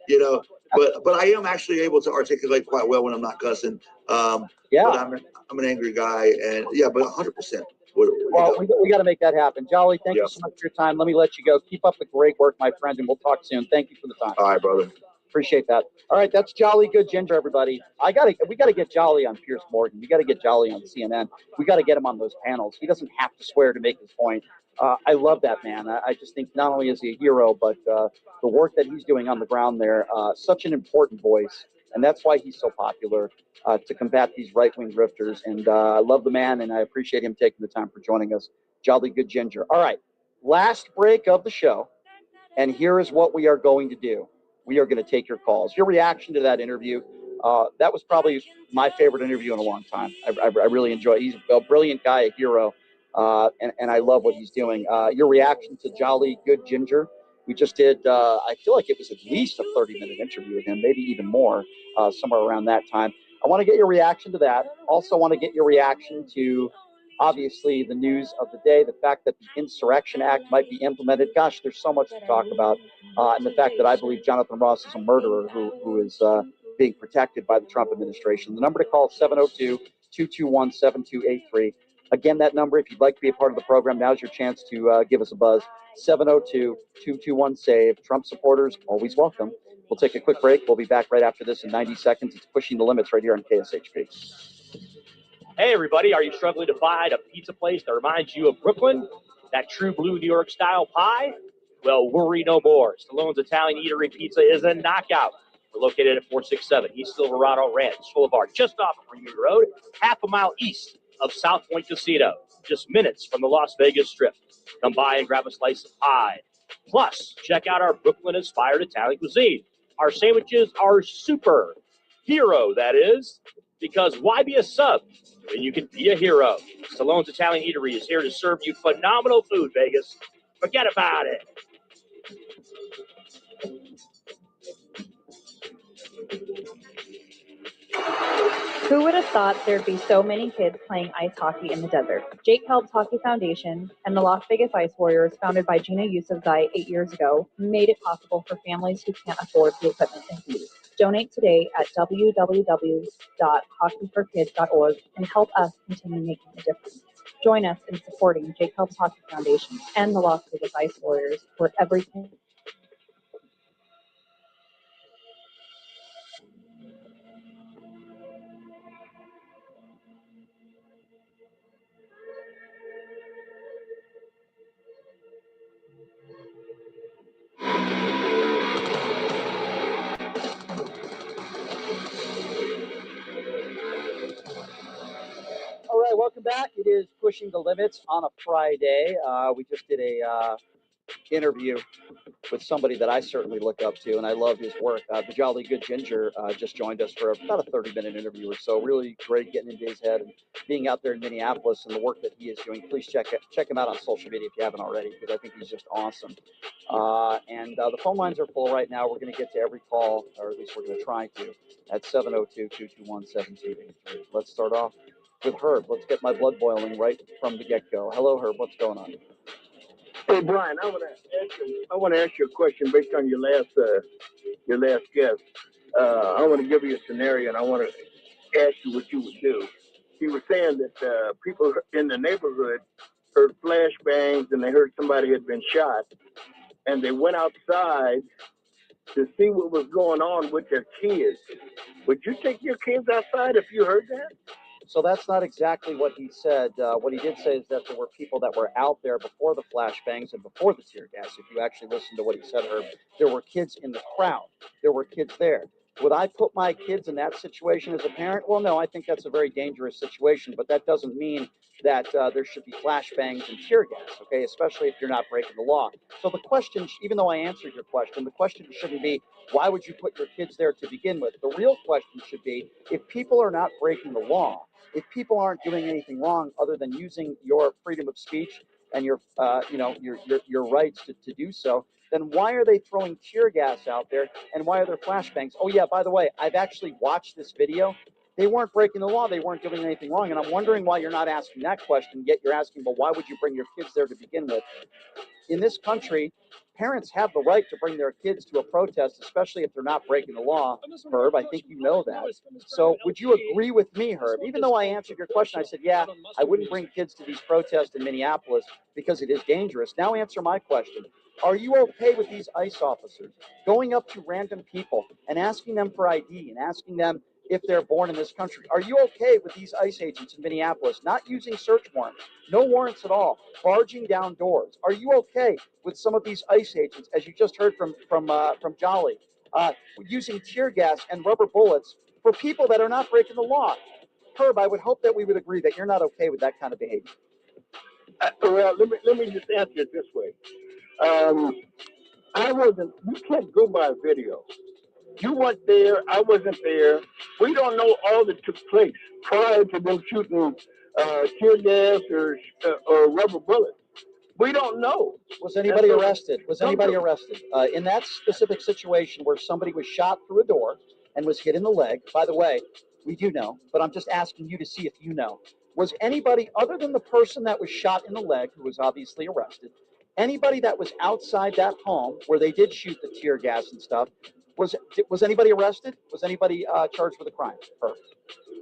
Speaker 16: you know, but I am actually able to articulate quite well when I'm not cussing.
Speaker 9: Yeah.
Speaker 16: But I'm an angry guy, and yeah, but 100%.
Speaker 9: Well, we got to make that happen. Jolly, thank you so much for your time. Let me let you go. Keep up the great work, my friend, and we'll talk soon. Thank you for the time.
Speaker 16: All right, brother.
Speaker 9: Appreciate that. All right, that's Jolly Good Ginger, everybody. We gotta get Jolly on Pierce Morgan. We gotta get Jolly on CNN. We gotta get him on those panels. He doesn't have to swear to make his point. I love that man. I just think not only is he a hero, but the work that he's doing on the ground there, such an important voice, and that's why he's so popular, to combat these right-wing grifters. And I love the man, and I appreciate him taking the time for joining us. Jolly Good Ginger. All right, last break of the show, and here is what we are going to do. We are going to take your calls. Your reaction to that interview, that was probably my favorite interview in a long time. I really enjoy it. He's a brilliant guy, a hero, and I love what he's doing. Your reaction to Jolly Good Ginger, we just did, I feel like it was at least a 30-minute interview with him, maybe even more, somewhere around that time. I want to get your reaction to that. Also want to get your reaction to, obviously, the news of the day, the fact that the Insurrection Act might be implemented. Gosh, there's so much to talk about. And the fact that I believe Jonathan Ross is a murderer who is being protected by the Trump administration. The number to call, 702-221-7283. Again, that number, if you'd like to be a part of the program, now's your chance to give us a buzz. 702-221-SAVE. Trump supporters, always welcome. We'll take a quick break. We'll be back right after this in 90 seconds. It's Pushing the Limits right here on KSHP.
Speaker 17: Hey, everybody, are you struggling to find a pizza place that reminds you of Brooklyn? That true blue New York style pie? Well, worry no more. Stallone's Italian Eatery Pizza is a knockout. We're located at 467 East Silverado Ranch Boulevard, just off of Greenwood Road, half a mile east of South Point Casino, just minutes from the Las Vegas Strip. Come by and grab a slice of pie. Plus, check out our Brooklyn-inspired Italian cuisine. Our sandwiches are super. Hero, that is. Because why be a sub when you can be a hero? Stallone's Italian Eatery is here to serve you phenomenal food, Vegas. Forget about it.
Speaker 18: Who would have thought there'd be so many kids playing ice hockey in the desert? Jake Helps Hockey Foundation and the Las Vegas Ice Warriors, founded by Gina Yusufzai 8 years ago, made it possible for families who can't afford the equipment and fees. Donate today at www.hockeyforkids.org and help us continue making a difference. Join us in supporting Jake Helps Hockey Foundation and the Las Vegas Ice Warriors, where everything.
Speaker 9: All right, welcome back. It is Pushing the Limits on a Friday. We just did a interview with somebody that I certainly look up to, and I love his work. The Jolly Good Ginger just joined us for about a 30-minute interview or so. Really great getting into his head and being out there in Minneapolis and the work that he is doing. Please check him out on social media if you haven't already, because I think he's just awesome. And the phone lines are full right now. We're going to get to every call, or at least we're going to try to, at 702-221-7283. Let's start off with Herb. Let's get my blood boiling right from the get-go. Hello, Herb. What's going on?
Speaker 19: Hey, Brian, I want to ask you a question based on your last guest. I want to give you a scenario, and I want to ask you what you would do. He was saying that people in the neighborhood heard flashbangs and they heard somebody had been shot, and they went outside to see what was going on with their kids. Would you take your kids outside if you heard that?
Speaker 9: So that's not exactly what he said. What he did say is that there were people that were out there before the flashbangs and before the tear gas. If you actually listen to what he said, Herb, there were kids in the crowd. There were kids there. Would I put my kids in that situation as a parent? Well, no, I think that's a very dangerous situation, but that doesn't mean that there should be flashbangs and tear gas, okay, especially if you're not breaking the law. So the question, even though I answered your question, the question shouldn't be, why would you put your kids there to begin with? The real question should be, if people are not breaking the law, if people aren't doing anything wrong other than using your freedom of speech and your, your rights to do so, then why are they throwing tear gas out there and why are there flashbangs? Oh yeah, by the way, I've actually watched this video. They weren't breaking the law. They weren't doing anything wrong. And I'm wondering why you're not asking that question, yet you're asking, well, why would you bring your kids there to begin with? In this country, parents have the right to bring their kids to a protest, especially if they're not breaking the law. Herb, I think you know that. So would you agree with me, Herb? Even though I answered your question, I said, yeah, I wouldn't bring kids to these protests in Minneapolis because it is dangerous. Now answer my question. Are you okay with these ICE officers going up to random people and asking them for ID and asking them if they're born in this country? Are you okay with these ICE agents in Minneapolis not using search warrants, no warrants at all, barging down doors? Are you okay with some of these ICE agents, as you just heard from Jolly, using tear gas and rubber bullets for people that are not breaking the law? Herb, I would hope that we would agree that you're not okay with that kind of behavior.
Speaker 19: Well, let me just answer it this way. You can't go by video. You weren't there, I wasn't there. We don't know all that took place prior to them shooting tear gas or rubber bullets. We don't know.
Speaker 9: Was anybody arrested? Was anybody arrested? In that specific situation where somebody was shot through a door and was hit in the leg, by the way, we do know, but I'm just asking you to see if you know. Was anybody other than the person that was shot in the leg, who was obviously arrested, anybody that was outside that home where they did shoot the tear gas and stuff, was anybody arrested? Was anybody charged with a crime? Herb.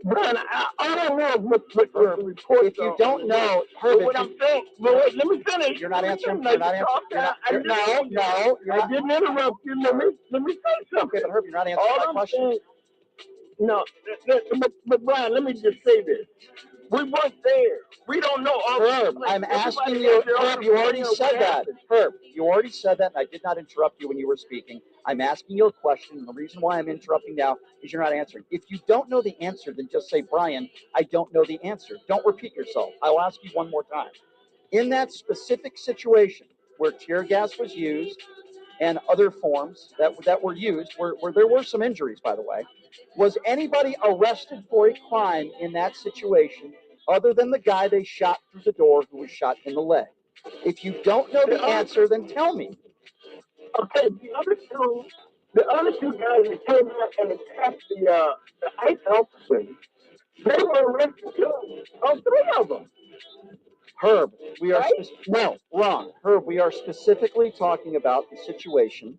Speaker 19: Brian, I don't know what the report.
Speaker 9: If you don't know, Herb,
Speaker 19: what I'm saying, but let me finish.
Speaker 9: You're not answering. You're not answering. No.
Speaker 19: I didn't interrupt you. Let me say something.
Speaker 9: Okay, but Herb, you're not answering my question.
Speaker 19: No, but Brian, let me just say this. We weren't there. We don't know all.
Speaker 9: Herb, I'm asking you. Herb, you already said that. Herb, you already said that, and I did not interrupt you when you were speaking. I'm asking you a question, and the reason why I'm interrupting now is you're not answering. If you don't know the answer, then just say, Brian, I don't know the answer. Don't repeat yourself. I'll ask you one more time. In that specific situation where tear gas was used and other forms that were used, where there were some injuries, by the way, was anybody arrested for a crime in that situation other than the guy they shot through the door who was shot in the leg? If you don't know the answer, then tell me.
Speaker 19: Okay, the other two guys that came out and attacked the ICE officers, they were arrested too. All three of them.
Speaker 9: Herb, we are no, wrong. Herb, we are specifically talking about the situation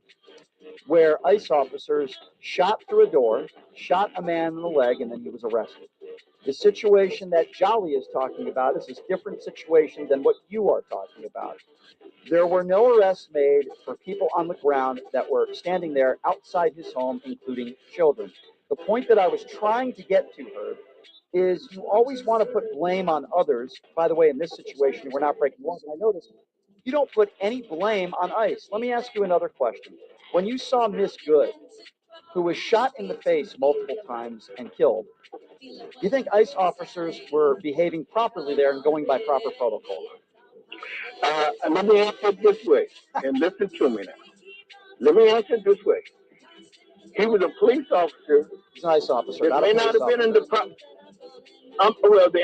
Speaker 9: where ICE officers shot through a door, shot a man in the leg, and then he was arrested. The situation that Jolly is talking about is a different situation than what you are talking about. There were no arrests made for people on the ground that were standing there outside his home, including children. The point that I was trying to get to, Herb, is you always want to put blame on others. By the way, in this situation, we're not breaking laws, and I noticed you don't put any blame on ICE. Let me ask you another question. When you saw Miss Good, who was shot in the face multiple times and killed, do you think ICE officers were behaving properly there and going by proper protocol?
Speaker 19: Let me answer it this way, and listen to me now. Let me answer it this way. He was a police officer.
Speaker 9: He's an ICE officer.
Speaker 19: That may not have been in the the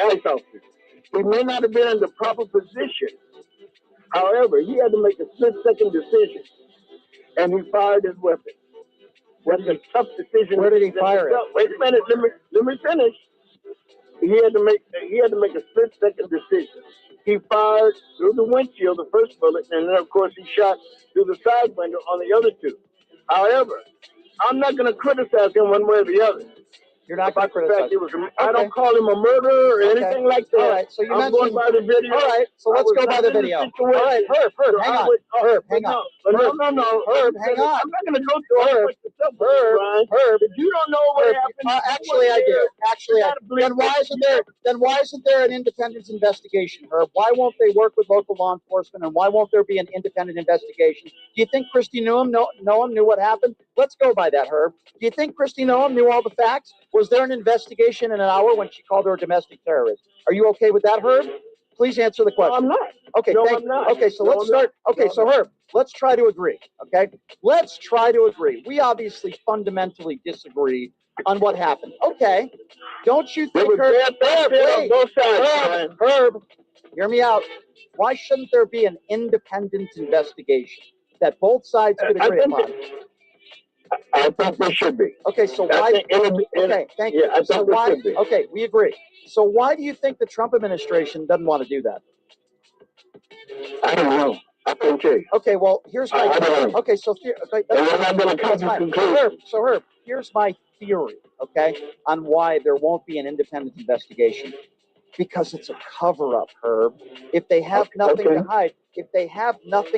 Speaker 19: ICE officer. He may not have been in the proper position. However, he had to make a split-second decision, and he fired his weapon. That's a tough decision.
Speaker 9: Where did he fire it?
Speaker 19: Wait a minute. Let me finish. He had to make a split-second decision. He fired through the windshield the first bullet, and then of course he shot through the side window on the other two. However, I'm not going to criticize him one way or the other.
Speaker 9: You're not going to criticize
Speaker 19: him. I don't call him a murderer or anything like that.
Speaker 9: All right, so you
Speaker 19: I'm going by the video.
Speaker 9: All right, so let's go by the video. All right, Herb, hang on. Herb, hang on.
Speaker 19: But no.
Speaker 15: Herb, hang on.
Speaker 19: I'm not going to go through all the stuff, Brian.
Speaker 15: Herb,
Speaker 19: if you don't know what happened,
Speaker 15: actually I do. Actually, then why isn't there an independent investigation, Herb? Why won't they work with local law enforcement, and why won't there be an independent investigation? Do you think Christy Noem knew what happened? Let's go by that, Herb. Do you think Christy Noem knew all the facts? Was there an investigation in an hour when she called her a domestic terrorist? Are you okay with that, Herb? Please answer the question.
Speaker 19: No, I'm not.
Speaker 15: Okay,
Speaker 19: I'm not.
Speaker 15: Okay, so let's start. Okay, so Herb, let's try to agree. Okay, let's try to agree. We obviously fundamentally disagree on what happened. Okay, don't you think, Herb, hear me out. Why shouldn't there be an independent investigation that both sides could agree upon?
Speaker 19: I think there should be.
Speaker 15: Okay, so why? Okay, thank you.
Speaker 19: Yeah, I think there should be.
Speaker 15: Okay, we agree. So why do you think the Trump administration doesn't want to do that?
Speaker 19: I don't know. I couldn't tell you.
Speaker 15: Okay, well, here's my. Okay, so Herb, here's my theory. Okay, on why there won't be an independent investigation, because it's a cover-up, Herb. If they have nothing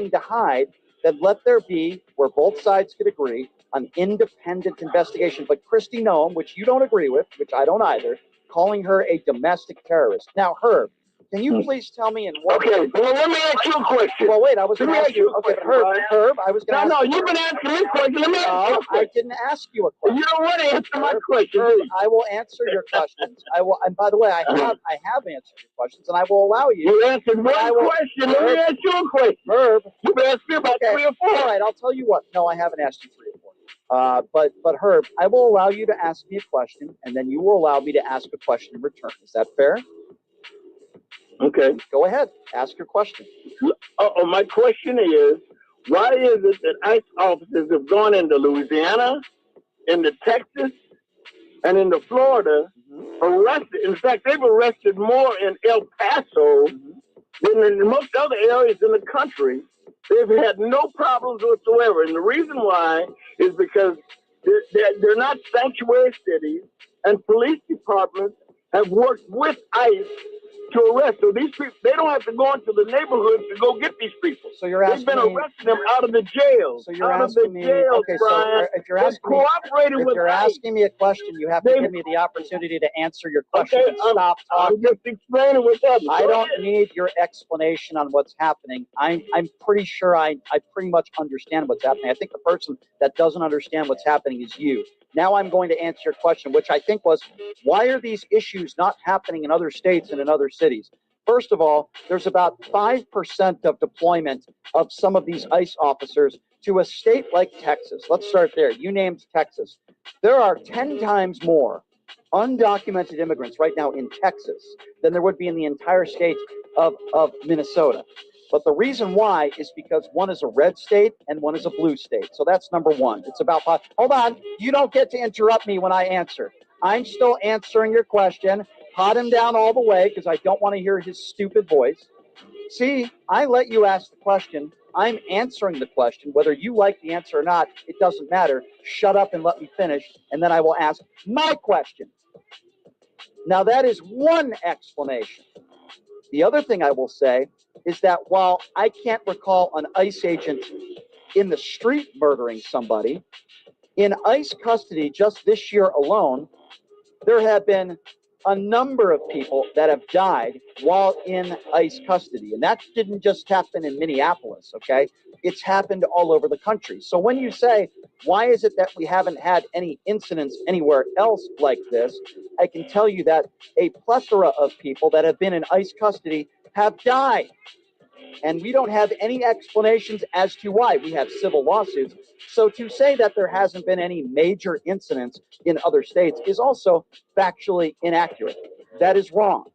Speaker 15: to hide, then let there be, where both sides could agree, an independent investigation. But Christy Noem, which you don't agree with, which I don't either, calling her a domestic terrorist. Now, Herb, can you please tell me in what?
Speaker 19: Okay, well, let me ask you a question.
Speaker 15: Well, wait, I was going to ask you. Okay, but Herb, I was going to ask you.
Speaker 19: No, you've been asking me a question. Let me ask you a question.
Speaker 15: I didn't ask you a question.
Speaker 19: You don't want to answer my question.
Speaker 15: Herb, I will answer your questions. I will, and by the way, I have answered your questions, and I will allow you.
Speaker 19: You answered one question. Let me ask you a question.
Speaker 15: Herb,
Speaker 19: you've asked me about 3 or 4.
Speaker 15: All right, I'll tell you what. No, I haven't asked you 3 or 4. But Herb, I will allow you to ask me a question, and then you will allow me to ask a question in return. Is that fair?
Speaker 19: Okay.
Speaker 15: Go ahead. Ask your question.
Speaker 19: My question is, why is it that ICE officers have gone into Louisiana, into Texas, and into Florida, arrested? In fact, they've arrested more in El Paso than in most other areas in the country. They've had no problems whatsoever. And the reason why is because they're not sanctuary cities, and police departments have worked with ICE to arrest. So these people, they don't have to go into the neighborhoods to go get these people.
Speaker 15: So you're asking
Speaker 19: They've been arresting them out of the jails.
Speaker 15: So you're asking me. Okay, so if you're asking me a question, you have to give me the opportunity to answer your question.
Speaker 19: Okay,
Speaker 15: and stop talking.
Speaker 19: I'm just explaining what's happening.
Speaker 15: I don't need your explanation on what's happening. I'm pretty sure I pretty much understand what's happening. I think the person that doesn't understand what's happening is you. Now I'm going to answer your question, which I think was, why are these issues not happening in other states and in other cities? First of all, there's about 5% of deployment of some of these ICE officers to a state like Texas. Let's start there. You named Texas. There are 10 times more undocumented immigrants right now in Texas than there would be in the entire state of Minnesota. But the reason why is because one is a red state and one is a blue state. So that's number one. It's about, hold on, you don't get to interrupt me when I answer. I'm still answering your question. Pot him down all the way because I don't want to hear his stupid voice. See, I let you ask the question. I'm answering the question. Whether you like the answer or not, it doesn't matter. Shut up and let me finish, and then I will ask my question. Now, that is one explanation. The other thing I will say is that while I can't recall an ICE agent in the street murdering somebody, in ICE custody just this year alone, there have been a number of people that have died while in ICE custody. And that didn't just happen in Minneapolis, okay? It's happened all over the country. So when you say, why is it that we haven't had any incidents anywhere else like this? I can tell you that a plethora of people that have been in ICE custody have died. And we don't have any explanations as to why. We have civil lawsuits. So to say that there hasn't been any major incidents in other states is also factually inaccurate. That is wrong.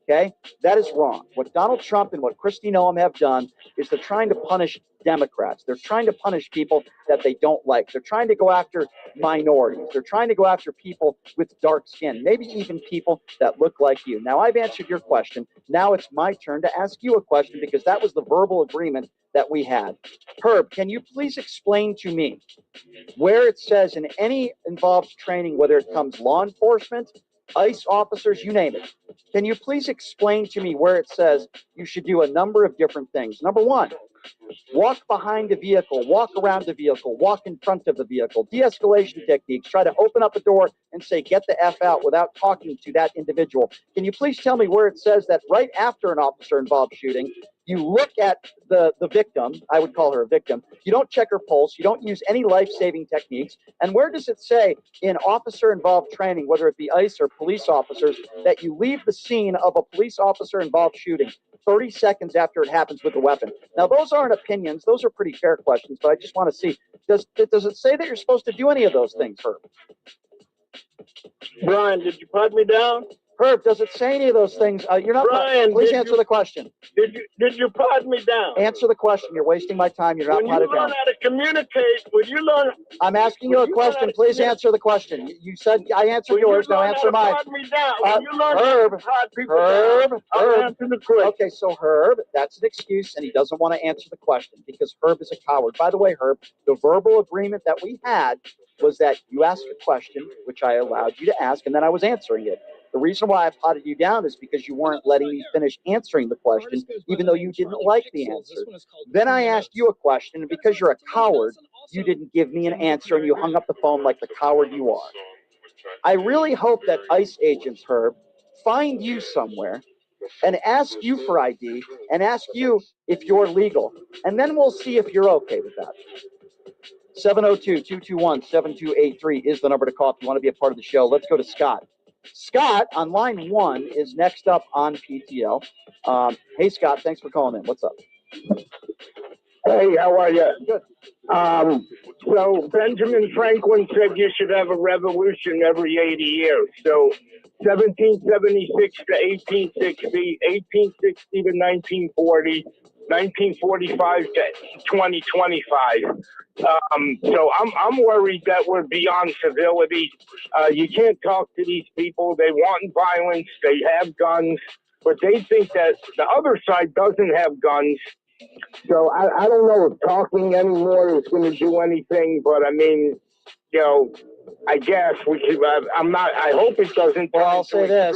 Speaker 15: Okay? That is wrong. What Donald Trump and what Kristi Noem have done is they're trying to punish Democrats. They're trying to punish people that they don't like. They're trying to go after minorities. They're trying to go after people with dark skin, maybe even people that look like you. Now, I've answered your question. Now it's my turn to ask you a question because that was the verbal agreement that we had. Herb, can you please explain to me where it says in any involved training, whether it comes law enforcement, ICE officers, you name it, can you please explain to me where it says you should do a number of different things? Number one,
Speaker 9: Walk behind the vehicle, walk around the vehicle, walk in front of the vehicle. De-escalation techniques. Try to open up a door and say, get the F out without talking to that individual. Can you please tell me where it says that right after an officer-involved shooting, you look at the victim, I would call her a victim, you don't check her pulse, you don't use any life-saving techniques, and where does it say in officer-involved training, whether it be ICE or police officers, that you leave the scene of a police officer-involved shooting 30 seconds after it happens with a weapon? Now, those aren't opinions, those are pretty fair questions, but I just want to see, does it say that you're supposed to do any of those things, Herb?
Speaker 19: Brian, did you put me down?
Speaker 9: Herb, does it say any of those things? You're not.
Speaker 19: Brian,
Speaker 9: please answer the question.
Speaker 19: Did you pod me down?
Speaker 9: Answer the question. You're wasting my time. You're not potted down.
Speaker 19: When you learn how to communicate, when you learn.
Speaker 9: I'm asking you a question. Please answer the question. You said I answered yours. Now answer mine. Herb. I'll answer the question. Okay, so Herb, that's an excuse, and he doesn't want to answer the question because Herb is a coward. By the way, Herb, the verbal agreement that we had was that you asked a question, which I allowed you to ask, and then I was answering it. The reason why I potted you down is because you weren't letting me finish answering the question, even though you didn't like the answer. Then I asked you a question, and because you're a coward, you didn't give me an answer, and you hung up the phone like the coward you are. I really hope that ICE agents, Herb, find you somewhere and ask you for ID and ask you if you're legal, and then we'll see if you're okay with that. 702-221-7283 is the number to call if you want to be a part of the show. Let's go to Scott. Scott on line 1 is next up on PTL. Hey, Scott, thanks for calling in. What's up?
Speaker 19: Hey, how are you?
Speaker 9: Good.
Speaker 19: So Benjamin Franklin said you should have a revolution every 80 years. So 1776 to 1860, 1860 to 1940, 1945 to 2025. So I'm worried that we're beyond civility. You can't talk to these people. They want violence. They have guns, but they think that the other side doesn't have guns. So I don't know if talking anymore is going to do anything, but I mean, you know, I guess we should. I'm not. I hope it doesn't.
Speaker 9: Well, I'll say this.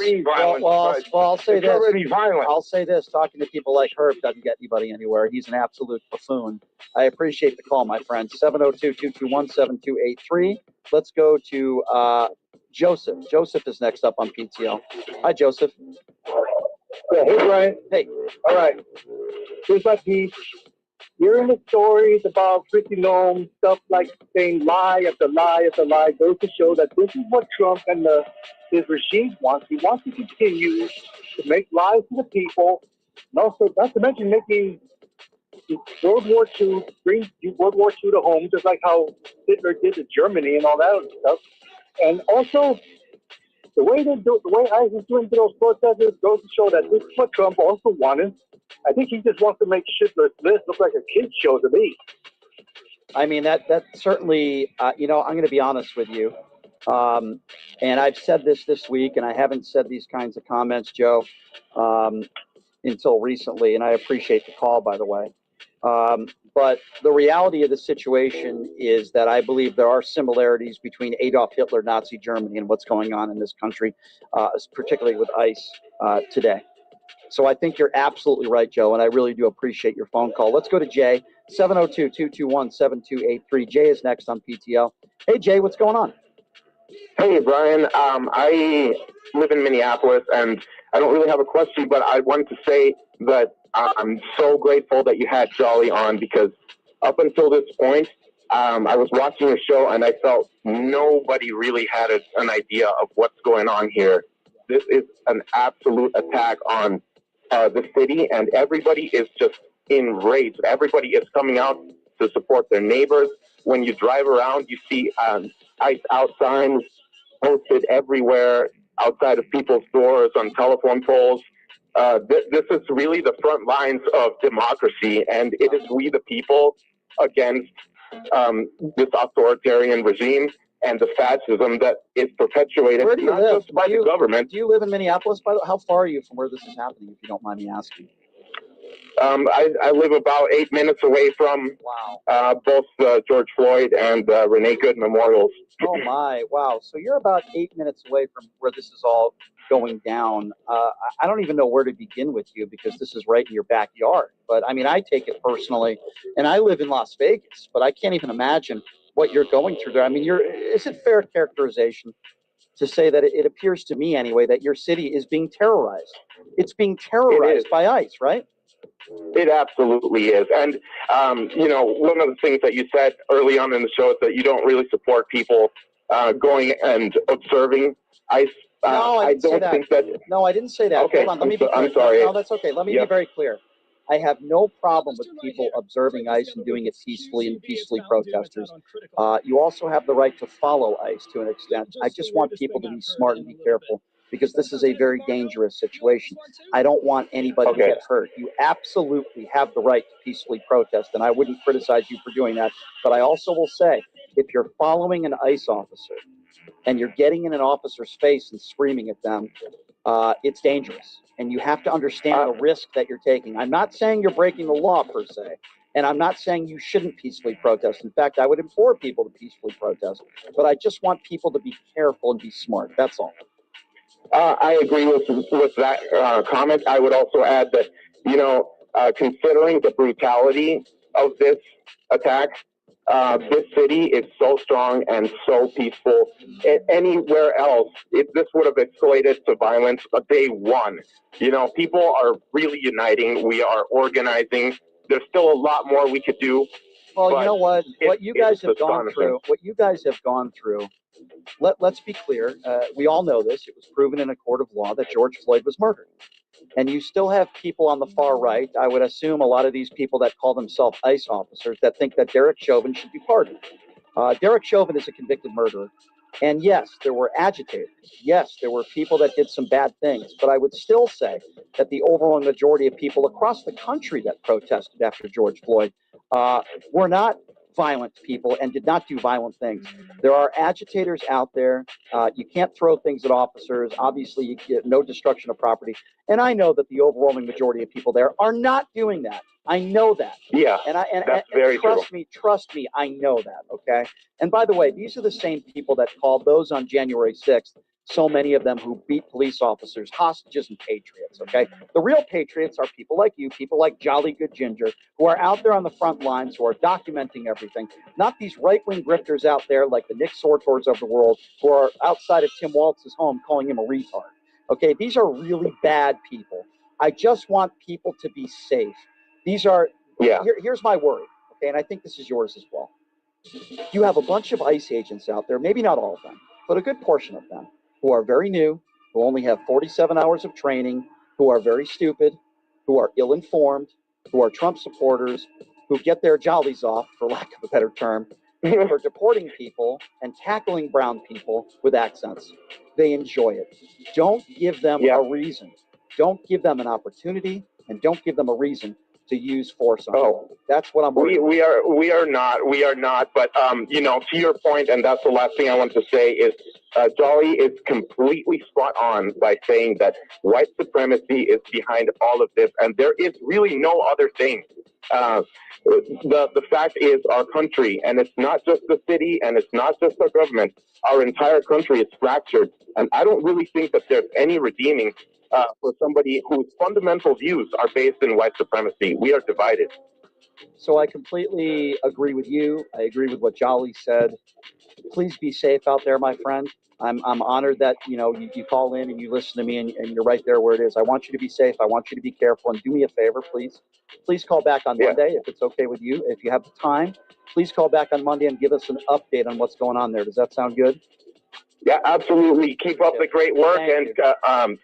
Speaker 9: I'll say
Speaker 19: it's
Speaker 9: this.
Speaker 19: already violent.
Speaker 9: I'll say this. Talking to people like Herb doesn't get anybody anywhere. He's an absolute buffoon. I appreciate the call, my friend. 702-221-7283. Let's go to Joseph. Joseph is next up on PTL. Hi, Joseph.
Speaker 20: Yeah, hey, Brian.
Speaker 9: Hey.
Speaker 20: All right. Here's my piece. Hearing the stories about Kristi Noem, stuff like saying lie after lie after lie, goes to show that this is what Trump and his regime wants. He wants to continue to make lies to the people, and also, not to mention, making World War II, bring World War II to home, just like how Hitler did to Germany and all that other stuff. And also, the way ICE is doing to those protesters goes to show that this is what Trump also wanted. I think he just wants to make Schindler's List look like a kid's show to me.
Speaker 9: I mean, that certainly, I'm going to be honest with you. And I've said this week, and I haven't said these kinds of comments, Joe, until recently. And I appreciate the call, by the way. But the reality of the situation is that I believe there are similarities between Adolf Hitler, Nazi Germany, and what's going on in this country, particularly with ICE today. So I think you're absolutely right, Joe, and I really do appreciate your phone call. Let's go to Jay, 702-221-7283. Jay is next on PTL. Hey, Jay, what's going on?
Speaker 21: Hey, Brian. I live in Minneapolis, and I don't really have a question, but I wanted to say that I'm so grateful that you had Jolly on, because up until this point, I was watching your show, and I felt nobody really had an idea of what's going on here. This is an absolute attack on the city, and everybody is just enraged. Everybody is coming out to support their neighbors. When you drive around, you see ICE out signs posted everywhere outside of people's doors, on telephone poles. This is really the front lines of democracy, and it is we the people against this authoritarian regime and the fascism that is perpetuated not just by the government.
Speaker 9: Do you live in Minneapolis? How far are you from where this is happening, if you don't mind me asking?
Speaker 21: I live about 8 minutes away from both George Floyd and Renee Good memorials.
Speaker 9: Oh my, wow. So you're about 8 minutes away from where this is all going down. I don't even know where to begin with you because this is right in your backyard. But I mean, I take it personally, and I live in Las Vegas, but I can't even imagine what you're going through there. I mean, is it fair characterization to say that it appears to me anyway that your city is being terrorized? It's being terrorized by ICE, right?
Speaker 21: It absolutely is. And, you know, one of the things that you said early on in the show is that you don't really support people going and observing ICE.
Speaker 9: No, I didn't say that. No, I didn't say that.
Speaker 21: Okay,
Speaker 9: Hold on, let me be clear.
Speaker 21: I'm sorry.
Speaker 9: No, that's okay. Let me be very clear. I have no problem with people observing ICE and doing it peacefully and peacefully protesters. You also have the right to follow ICE to an extent. I just want people to be smart and be careful because this is a very dangerous situation. I don't want anybody to get hurt. You absolutely have the right to peacefully protest, and I wouldn't criticize you for doing that. But I also will say, if you're following an ICE officer and you're getting in an officer's face and screaming at them, it's dangerous. And you have to understand the risk that you're taking. I'm not saying you're breaking the law per se, and I'm not saying you shouldn't peacefully protest. In fact, I would implore people to peacefully protest. But I just want people to be careful and be smart. That's all.
Speaker 21: I agree with that comment. I would also add that, you know, considering the brutality of this attack, this city is so strong and so peaceful. Anywhere else, if this would have escalated to violence day one, you know, people are really uniting. We are organizing. There's still a lot more we could do.
Speaker 9: Well, you know what? What you guys have gone through, let's be clear. We all know this. It was proven in a court of law that George Floyd was murdered. And you still have people on the far right, I would assume a lot of these people that call themselves ICE officers, that think that Derek Chauvin should be pardoned. Derek Chauvin is a convicted murderer. And yes, there were agitators. Yes, there were people that did some bad things. But I would still say that the overwhelming majority of people across the country that protested after George Floyd were not violent people and did not do violent things. There are agitators out there. You can't throw things at officers. Obviously, you get no destruction of property. And I know that the overwhelming majority of people there are not doing that. I know that.
Speaker 21: Yeah, that's very true.
Speaker 9: Trust me, I know that, okay? And by the way, these are the same people that called those on January 6th, so many of them who beat police officers, hostages, and patriots, okay? The real patriots are people like you, people like Jolly Good Ginger, who are out there on the front lines, who are documenting everything, not these right-wing grifters out there like the Nick Sortors of the world, who are outside of Tim Walz's home calling him a retard, okay? These are really bad people. I just want people to be safe. These are, here's my worry, okay, and I think this is yours as well. You have a bunch of ICE agents out there, maybe not all of them, but a good portion of them, who are very new, who only have 47 hours of training, who are very stupid, who are ill-informed, who are Trump supporters, who get their jollies off, for lack of a better term, for deporting people and tackling brown people with accents. They enjoy it. Don't give them a reason. Don't give them an opportunity, and don't give them a reason to use force on people. That's what I'm worried about.
Speaker 21: We are not. But you know, to your point, and that's the last thing I want to say is, Jolly is completely spot on by saying that white supremacy is behind all of this, and there is really no other thing. The fact is, our country, and it's not just the city, and it's not just our government. Our entire country is fractured, and I don't really think that there's any redeeming for somebody whose fundamental views are based in white supremacy. We are divided.
Speaker 9: So I completely agree with you. I agree with what Jolly said. Please be safe out there, my friend. I'm honored that you call in and you listen to me and you're right there where it is. I want you to be safe. I want you to be careful, and do me a favor, please. Please call back on Monday if it's okay with you. If you have the time, please call back on Monday and give us an update on what's going on there. Does that sound good?
Speaker 21: Yeah, absolutely. Keep up the great work and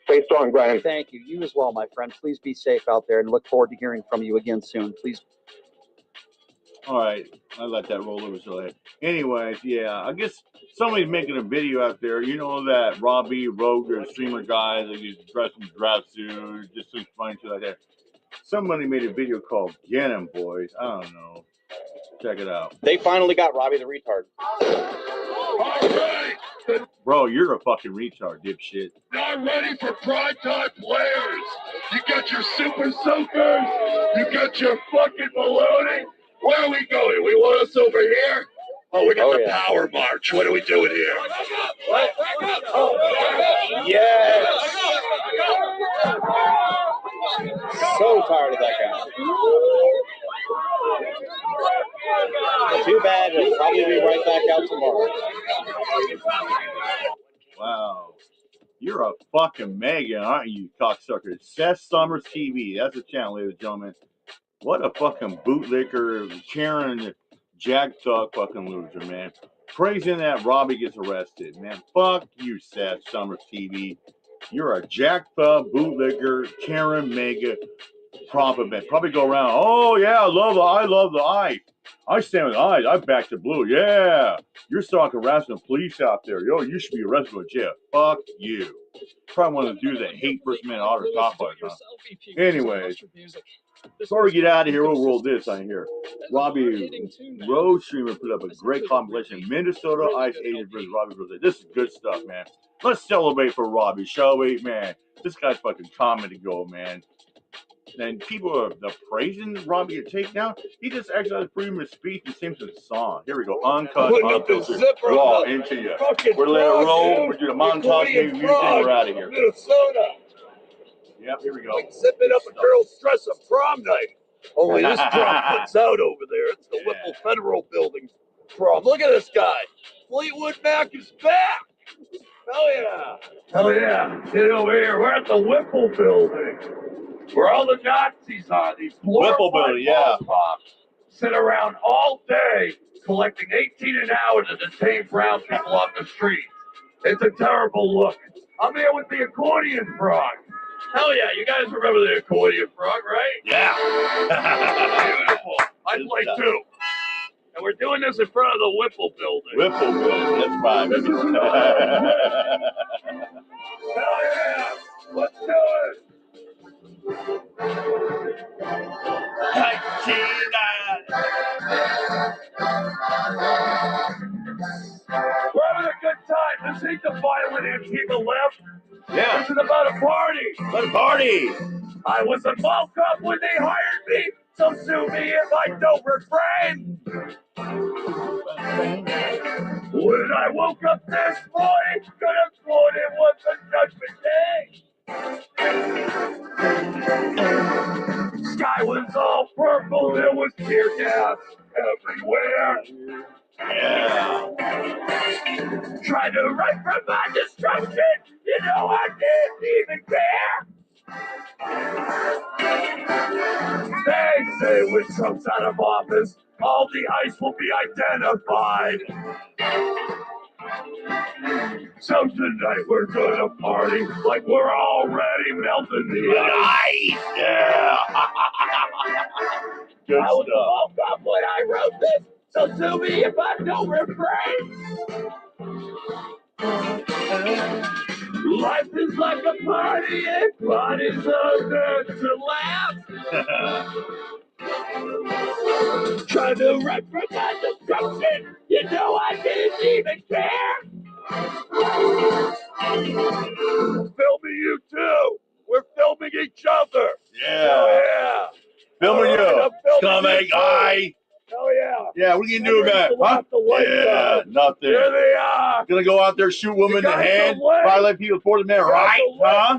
Speaker 21: stay strong, Brian.
Speaker 9: Thank you. You as well, my friend. Please be safe out there and look forward to hearing from you again soon. Please.
Speaker 1: All right, I let that roll over so late. Anyways, yeah, I guess somebody's making a video out there. You know that Robbie Rogue, the streamer guy that he's dressed in draft suit, just some funny shit like that. Somebody made a video called "Get 'Em, Boys." I don't know. Check it out.
Speaker 3: They finally got Robbie the retard.
Speaker 1: All right. Bro, you're a fucking retard, dipshit.
Speaker 3: Not ready for primetime players. You got your super soakers. You got your fucking baloney. Where are we going? We want us over here? Oh, we got the power march. What are we doing here? What? Oh, yes.
Speaker 22: So tired of that guy. Too bad. He'll probably be right back out tomorrow.
Speaker 1: Wow. You're a fucking Megan, aren't you, cocksucker? Seth Summers TV. That's the channel, ladies and gentlemen. What a fucking bootlicker, Karen jacked up fucking loser, man. Praising that Robbie gets arrested, man. Fuck you, Seth Summers TV. You're a jacked up bootlicker, Karen mega prophet. Probably go around, oh yeah, I love the eye. I stand with eyes. I back to blue. Yeah. You're starting harassing the police out there. Yo, you should be arrested with jail. Fuck you. Probably one of the dudes that hate First Amendment auto top huh? Anyways, before we get out of here, we'll roll this on here. Robbie Road Streamer put up a great compilation. Minnesota Ice Agents versus Robbie Rose. This is good stuff, man. Let's celebrate for Robbie, shall we, man? This guy's fucking comedy gold, man. And people are praising Robbie a takedown. He just exercised freedom of speech and Simpson's song. Here we go. Uncut, unfiltered, raw into you. We're letting it roll. We're doing a montage, maybe music. We're out of here.
Speaker 3: Minnesota.
Speaker 1: Yep, here we go.
Speaker 3: Like zipping up a girl's dress on prom night. Only this prom puts out over there. It's the Whipple Federal Building prom. Look at this guy. Fleetwood Mac is back. Hell yeah. Hell yeah. Get over here. We're at the Whipple Building. Where all the Nazis are, these glorified pops sit around all day collecting $18 an hour to detain brown people off the street. It's a terrible look. I'm here with the accordion frog. Hell yeah, you guys remember the accordion frog, right?
Speaker 1: Yeah.
Speaker 3: Beautiful. I play too. And we're doing this in front of the Whipple Building.
Speaker 1: Whipple Building, that's fine.
Speaker 3: Hell yeah, let's do it. We're having a good time. This ain't the violent Antifa left.
Speaker 1: Yeah.
Speaker 3: This is about a party.
Speaker 1: About a party.
Speaker 3: I was a mall cop when they hired me, so sue me if I don't refrain. When I woke up this morning, could have sworn it was a judgment day. Sky was all purple, there was tear gas everywhere.
Speaker 1: Yeah.
Speaker 3: Trying to run from my destruction, you know I didn't even care. They say when Trump's out of office, all the ice will be identified. So tonight we're gonna party like we're already melting the ice.
Speaker 1: Yeah. Good
Speaker 3: I was
Speaker 1: stuff.
Speaker 3: all up when I wrote this, so sue me if I don't refrain. Life is like a party and parties are meant to laugh. Trying to run from my destruction, you know I didn't even care. Filming you too. We're filming each other.
Speaker 1: Yeah.
Speaker 3: Hell yeah.
Speaker 1: Filming you. Scumbag eye.
Speaker 3: Hell yeah.
Speaker 1: Yeah, what are you gonna do about it? Huh? Yeah, nothing.
Speaker 3: Here they are.
Speaker 1: Gonna go out there, shoot women in the head, violate people for the man, right? Huh?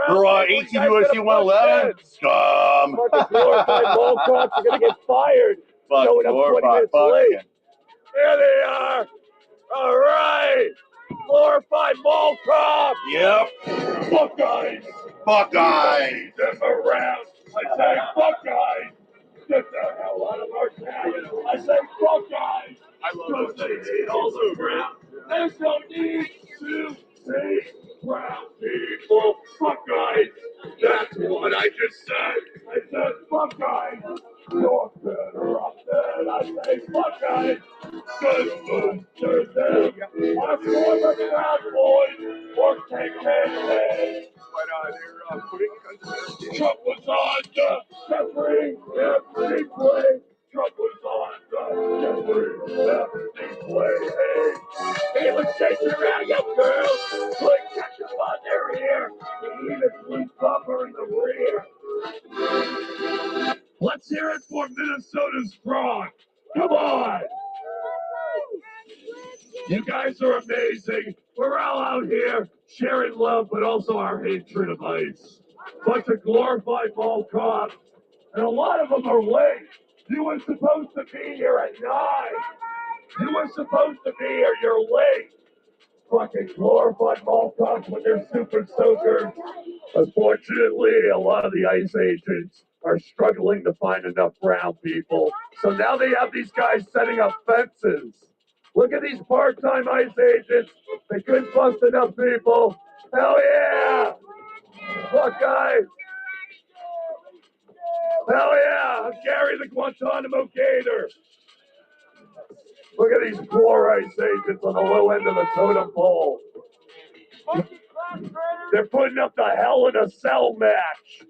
Speaker 1: For 18 U.S.C. 111? Scum.
Speaker 3: Fucking glorified mall cops are gonna get fired.
Speaker 1: Fuck,
Speaker 3: Showing up 20 minutes late. There they are. All right. Glorified mall cops.
Speaker 1: Yep.
Speaker 3: Buckeyes.
Speaker 1: Buckeyes.
Speaker 3: Step around. I say Buckeyes. Get the hell out of our town. I say Buckeyes. I love those all around. There's no need to say brown people. Buckeyes. That's what I just said. I said Buckeyes. You're better off than I say Buckeyes. Good boosters them. Our former Proud Boys for Kcmn. Trump was on to every place. truck was on the way. Hey, he was chasing around young girls, putting ketchup on their ear. He even flew bumper in the rear. Let's hear it for Minnesota's Frog. Come on. You guys are amazing. We're all out here sharing love, but also our hatred of ICE. Bunch of glorified mall cops, and a lot of them are late. You were supposed to be here at 9. You were supposed to be here. You're late. Fucking glorified mall cops with their super soakers. Unfortunately, a lot of the ICE agents are struggling to find enough brown people. So now they have these guys setting up fences. Look at these part-time ICE agents. They couldn't bust enough people. Hell yeah! Look, guys. Hell yeah! I'm Gary the Guantanamo Gator. Look at these poor ICE agents on the low end of the totem pole. They're putting up the Hell in a Cell match.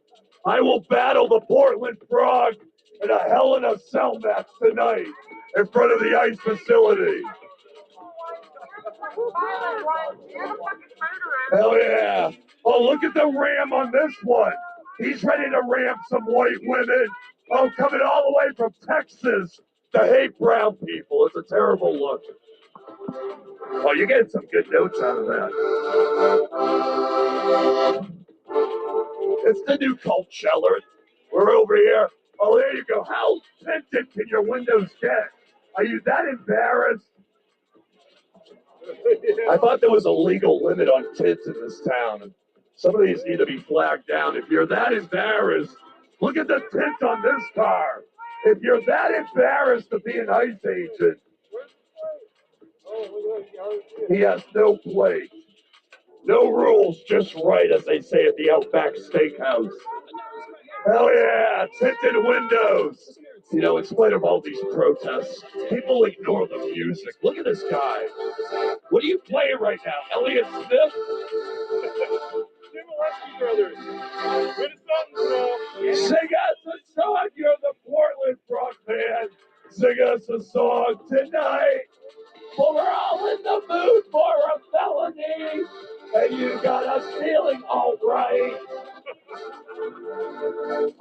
Speaker 3: I will battle the Portland Frog in a Hell in a Cell match tonight in front of the ICE facility. Hell yeah. Oh, look at the ram on this one. He's ready to ram some white women. Oh, coming all the way from Texas to hate brown people. It's a terrible look. Oh, you're getting some good notes out of that. It's the new Coachella. We're over here. Oh, there you go. How tinted can your windows get? Are you that embarrassed? I thought there was a legal limit on tints in this town. Some of these need to be flagged down. If you're that embarrassed, look at the tint on this car. If you're that embarrassed to be an ICE agent, he has no plate. No rules, just right, as they say at the Outback Steakhouse. Hell yeah, tinted windows. You know, in spite of all these protests, people ignore the music. Look at this guy. What are you playing right now? Elliott Smith?
Speaker 4: Brothers.
Speaker 3: Sing us a song, you're the Portland Frog Band. Sing us a song tonight. Well, we're all in the mood for a felony. And you got us feeling all right.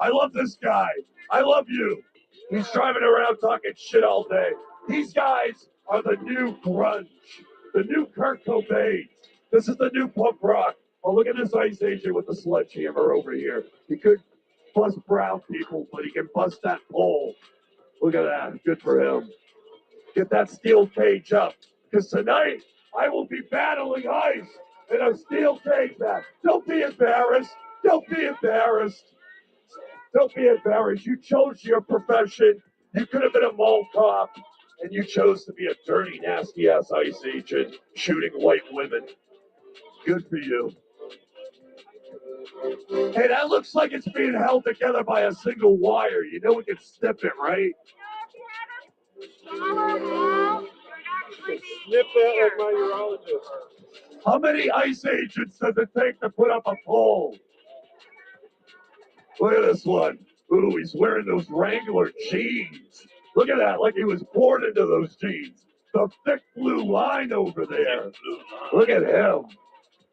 Speaker 3: I love this guy. I love you. He's driving around talking shit all day. These guys are the new grunge, the new Kurt Cobain. This is the new punk rock. Oh, look at this ICE agent with the sledgehammer over here. He could bust brown people, but he can bust that pole. Look at that. Good for him. Get that steel cage up. Because tonight, I will be battling ICE in a steel cage match. Don't be embarrassed. Don't be embarrassed. Don't be embarrassed. You chose your profession. You could have been a mall cop, and you chose to be a dirty, nasty-ass ICE agent shooting white women. Good for you. Hey, that looks like it's being held together by a single wire. You know we can snip it, right?
Speaker 4: Snip that like my urologist.
Speaker 3: How many ICE agents does it take to put up a pole? Look at this one. Ooh, he's wearing those Wrangler jeans. Look at that, like he was born into those jeans. The thick blue line over there. Look at him.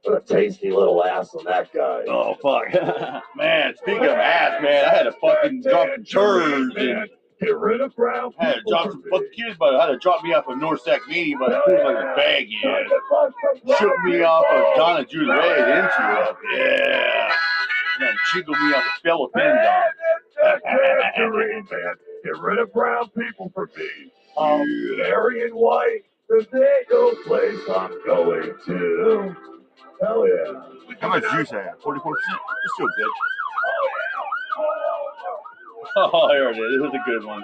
Speaker 3: What a tasty little ass on that guy.
Speaker 1: Oh, fuck. Man, speaking of ass, man, I had to fucking drop some turds and
Speaker 3: get rid of brown.
Speaker 1: I had to drop some fucking kids, but I had to drop me off of North Sacramento, but it feels like a bag yet. Shook me off of Donna Jude Ray into it. Yeah. And then jiggled me off of Philip Pendon.
Speaker 3: Get rid of brown people for me. Aryan white, the no place I'm going to. Hell yeah.
Speaker 1: How much juice I have? 44%? It's still good. Oh, here it is. This is a good one.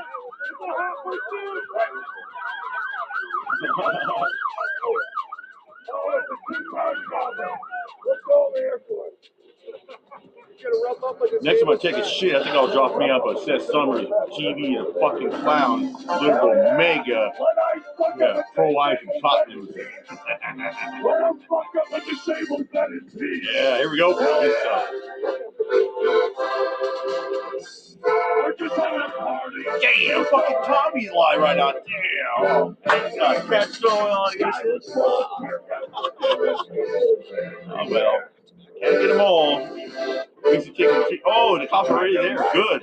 Speaker 1: Next time I take a shit, I think I'll drop me up a Seth Summers TV and a fucking clown, little mega, pro-life and Tottenham. Yeah, here we go. Good stuff.
Speaker 3: We're just having a party.
Speaker 1: Damn, fucking Tommy's live right now. Damn. He's got a catch going on. Oh, well. Can't get them all. He's kicking. Oh, the cops are already there. Good.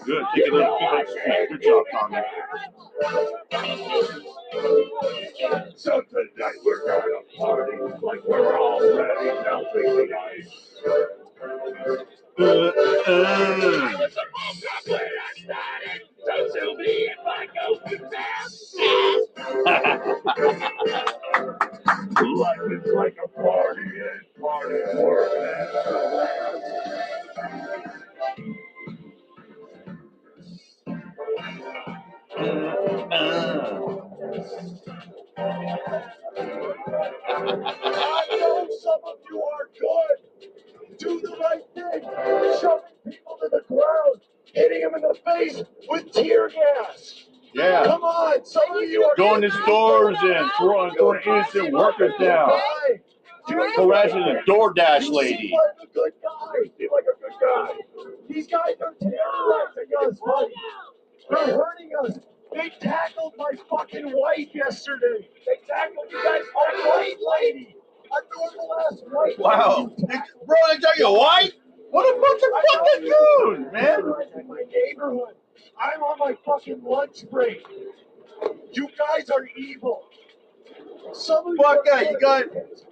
Speaker 1: Good. Take a little keep it straight. Good job, Tommy.
Speaker 3: So tonight we're gonna party like we're already melting the ice. Life is like a party and party work. I know some of you are good. Do the right thing. Shoving people to the ground, hitting them in the face with tear gas.
Speaker 1: Yeah.
Speaker 3: Come on, some of you are
Speaker 1: going to stores and throwing innocent workers down. Harassing a DoorDash lady.
Speaker 3: You seem like a good guy. You seem like a good guy. These guys are terrorizing us, buddy. They're hurting us. They tackled my fucking wife yesterday. They tackled you guys, a white lady. A normal ass white lady.
Speaker 1: Wow. Bro, they tell you white? What a bunch of fucking goons, man.
Speaker 3: In my neighborhood. I'm on my fucking lunch break. You guys are evil.
Speaker 1: Fuck yeah, you got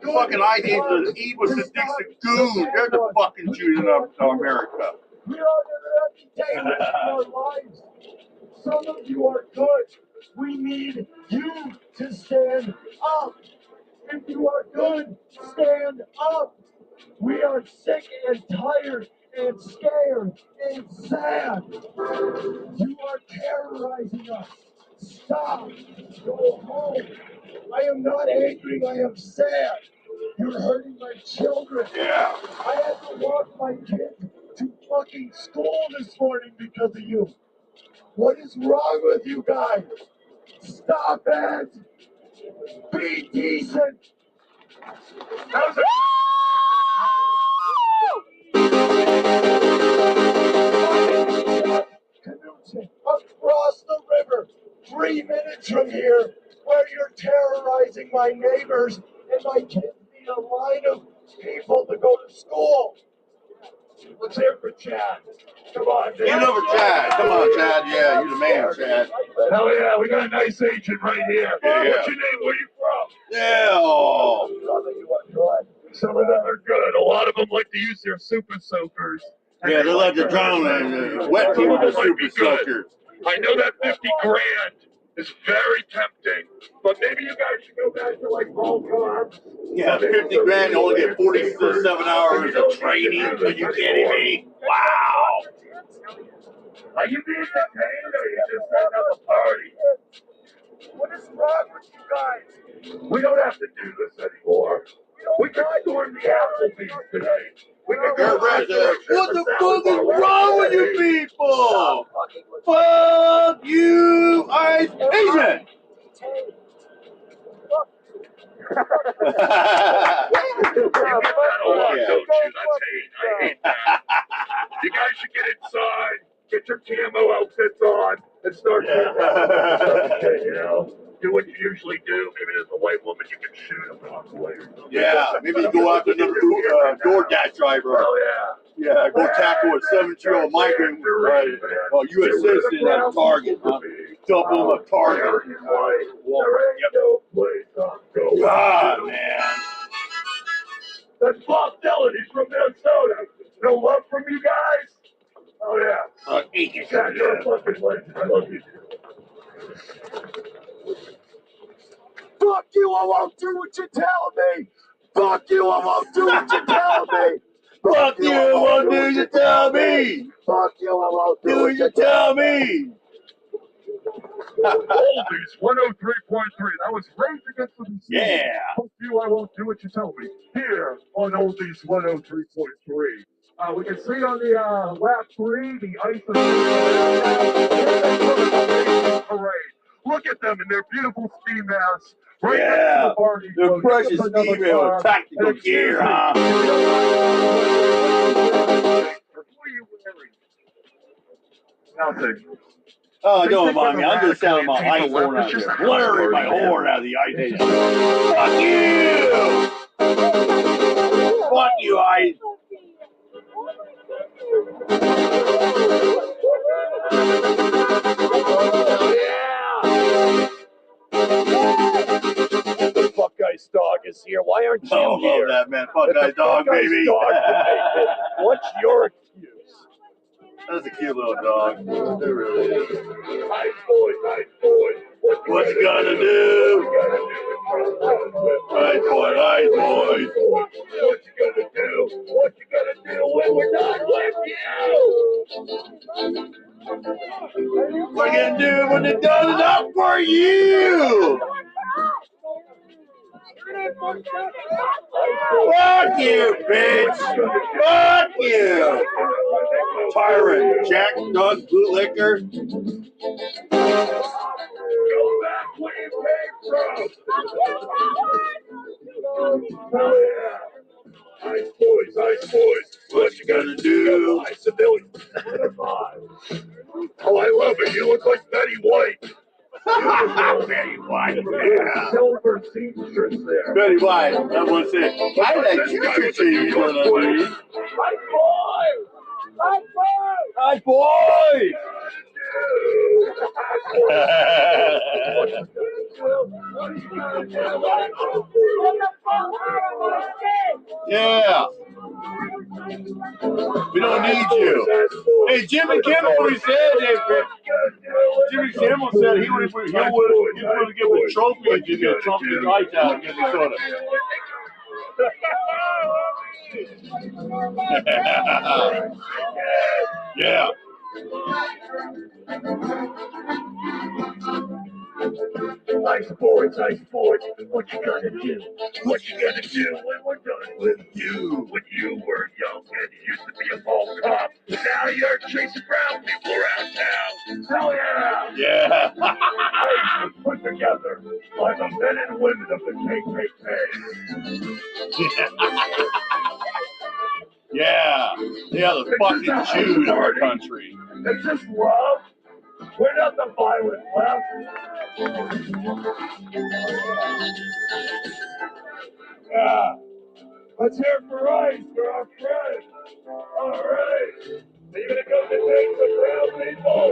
Speaker 1: fucking ideas of evil sadistic goons. They're the fucking Jews of America.
Speaker 3: We are their entertainment in our lives. Some of you are good. We need you to stand up. If you are good, stand up. We are sick and tired and scared and sad. You are terrorizing us. Stop. Go home. I am not angry. I am sad. You're hurting my children.
Speaker 1: Yeah.
Speaker 3: I had to walk my kids to fucking school this morning because of you. What is wrong with you guys? Stop it. Be decent. How's it? Across the river, 3 minutes from here, where you're terrorizing my neighbors and my kids need a line of people to go to school. Let's hear for Chad. Come on, Dave.
Speaker 1: Give it over Chad. Come on, Chad. Yeah, you're the man, Chad.
Speaker 3: Hell yeah, we got a nice agent right here.
Speaker 1: Yeah.
Speaker 3: What's your name? Where you from?
Speaker 1: Yeah. Oh.
Speaker 3: Some of them are good. A lot of them like to use their super soakers.
Speaker 1: Yeah, they like to drown and wet people with super soakers.
Speaker 3: I know that 50 grand is very tempting, but maybe you guys should go back to like all carbs.
Speaker 1: Yeah, 50 grand, you only get 47 hours of training. Are you kidding me? Wow.
Speaker 3: Are you being detained or are you just setting up a party? What is wrong with you guys? We don't have to do this anymore. We can storm the Applebee's today. We can go
Speaker 1: What the fuck is wrong with you people? Fuck you, Ice Asian.
Speaker 3: You guys should get inside, get your camo outfits on, and start you know, do what you usually do. Maybe there's a white woman you can shoot and walk away.
Speaker 1: Yeah, maybe you go after another DoorDash driver.
Speaker 3: Oh yeah.
Speaker 1: Yeah, go tackle a 17-year-old migrant, U.S. citizen at a Target, huh? Dump him at Target. God, man.
Speaker 3: That's Bob Dylan. He's from Minnesota. No love from you guys? Oh, yeah. God, you're a fucking legend. I love you. Fuck you, I won't do what you tell me. Fuck you, I won't do what you tell me.
Speaker 1: Fuck you, I won't do what you tell me.
Speaker 3: Fuck you, I won't
Speaker 1: do what you tell me.
Speaker 3: Oldies 103.3. That was Rage Against the Machine.
Speaker 1: Yeah.
Speaker 3: Fuck you, I won't do what you tell me. Here on Oldies 103.3. We can see on the lap 3, the ice is parade. Look at them in their beautiful ski masks. Right next to the party.
Speaker 1: Their precious ski with tactical gear, huh? Nothing. Oh, don't mind me. I'm just sounding my ice horn out there. Blaring my horn out of the ice. Fuck you! Fuck you, ice.
Speaker 3: The Buckeyes dog is here. Why aren't you
Speaker 1: Oh,
Speaker 3: here?
Speaker 1: love that, man. Buckeyes dog,
Speaker 3: Buckeyes
Speaker 1: baby.
Speaker 3: dog can make it. What's your excuse?
Speaker 1: That's a cute little dog. It really is.
Speaker 3: Ice boys.
Speaker 1: What you gonna do? Ice boy, ice boy.
Speaker 3: What you gonna do? What you gonna do when we're done with you?
Speaker 1: What you gonna do when they're done enough for you? Fuck you, bitch! Fuck you! Tyrant, Jack, Doug, bootlicker.
Speaker 3: Go back where you came from! Oh, yeah. Ice boys, what you gonna do? I civilians. Oh, I love it. You look like Betty White.
Speaker 1: Betty White, yeah.
Speaker 3: Silver seamstress there.
Speaker 1: Betty White, I want to say, I like future cheese, you know what I mean? Hi, boy! Yeah. We don't need you. Hey, Jimmy Kimmel already said that. Jimmy Kimmel said he would give a trophy if you get Trump his lights out in Minnesota. Yeah.
Speaker 3: Ice boys, what you gonna do? What you gonna do when we're done with you? When you were young and you used to be a mall cop, now you're chasing brown people around town. Hell yeah!
Speaker 1: Yeah.
Speaker 3: Ice was put together by the men and women of the KKK.
Speaker 1: Yeah. Yeah, the fucking Jews of our country.
Speaker 3: It's just love. We're not the violent left. Yeah. Let's hear it for Ice, for our friends. All right. Even if it goes to take the real people.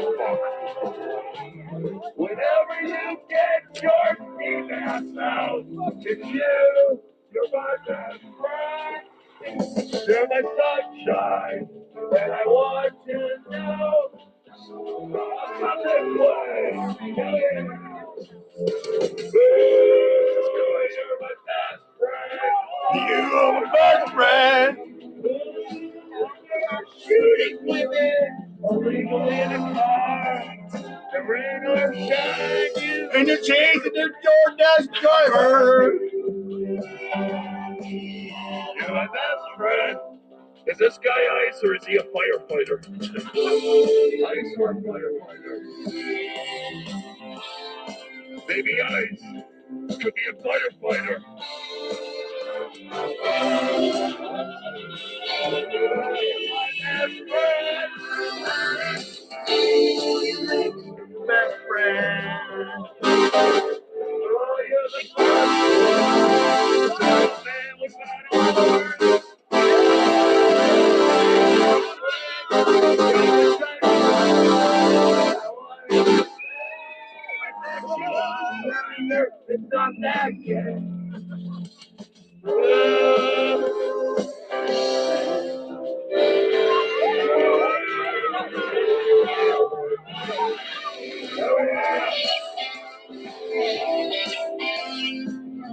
Speaker 3: Whenever you get your ski mask out, it's you. You're my best friend. You're my sunshine. And I want to know. Come this way. You're my best friend.
Speaker 1: You are my best friend.
Speaker 3: Shooting women illegally in a car. The rain or shine.
Speaker 1: And you're chasing the DoorDash driver.
Speaker 3: You're my best friend. Is this guy Ice or is he a firefighter? Ice or firefighter? Maybe Ice could be a firefighter. Best friend. Oh, you're the best friend. Man without a word. It's not that yet.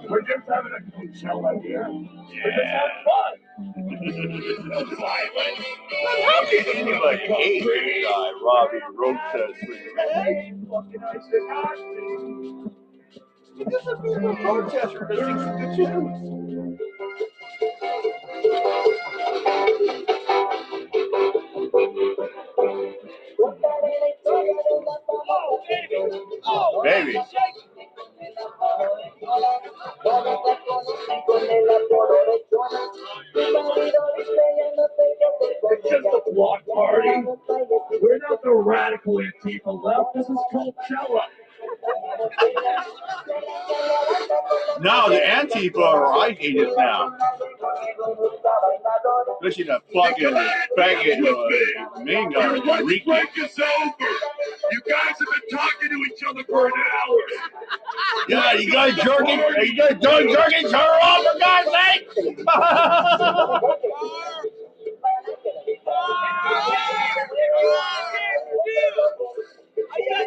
Speaker 3: We're just having a Coachella here. We're just having fun. No violence.
Speaker 1: How can anybody hate this guy, Robbie Rochester?
Speaker 3: Fucking Ice and Austin.
Speaker 1: This is people protester that thinks it's the Jews.
Speaker 3: Oh,
Speaker 1: baby.
Speaker 3: It's just a block Antifa left. This is called Cella.
Speaker 1: Now the Antifa are ICE agents now. Especially the fucking faggot main guy, Ricky.
Speaker 3: Break is over. You guys have been talking to each other for an hour.
Speaker 1: Yeah, you guys jerking? Are you guys done jerking? Turn her off for God's sake!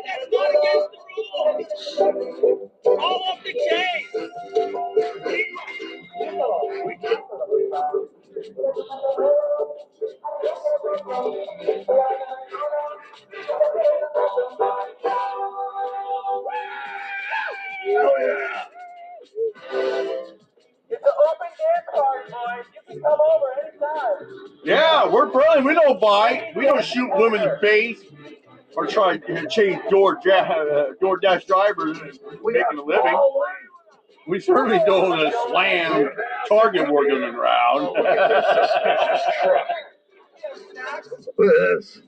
Speaker 3: That's not against the rules. All off the chain. Oh yeah.
Speaker 20: It's an open dance party, boys. You can come over anytime.
Speaker 1: Yeah, we're brilliant. We don't bite. We don't shoot women in the face or try to chase DoorDash drivers and making a living. We certainly don't slam target workers around.
Speaker 3: Look at this.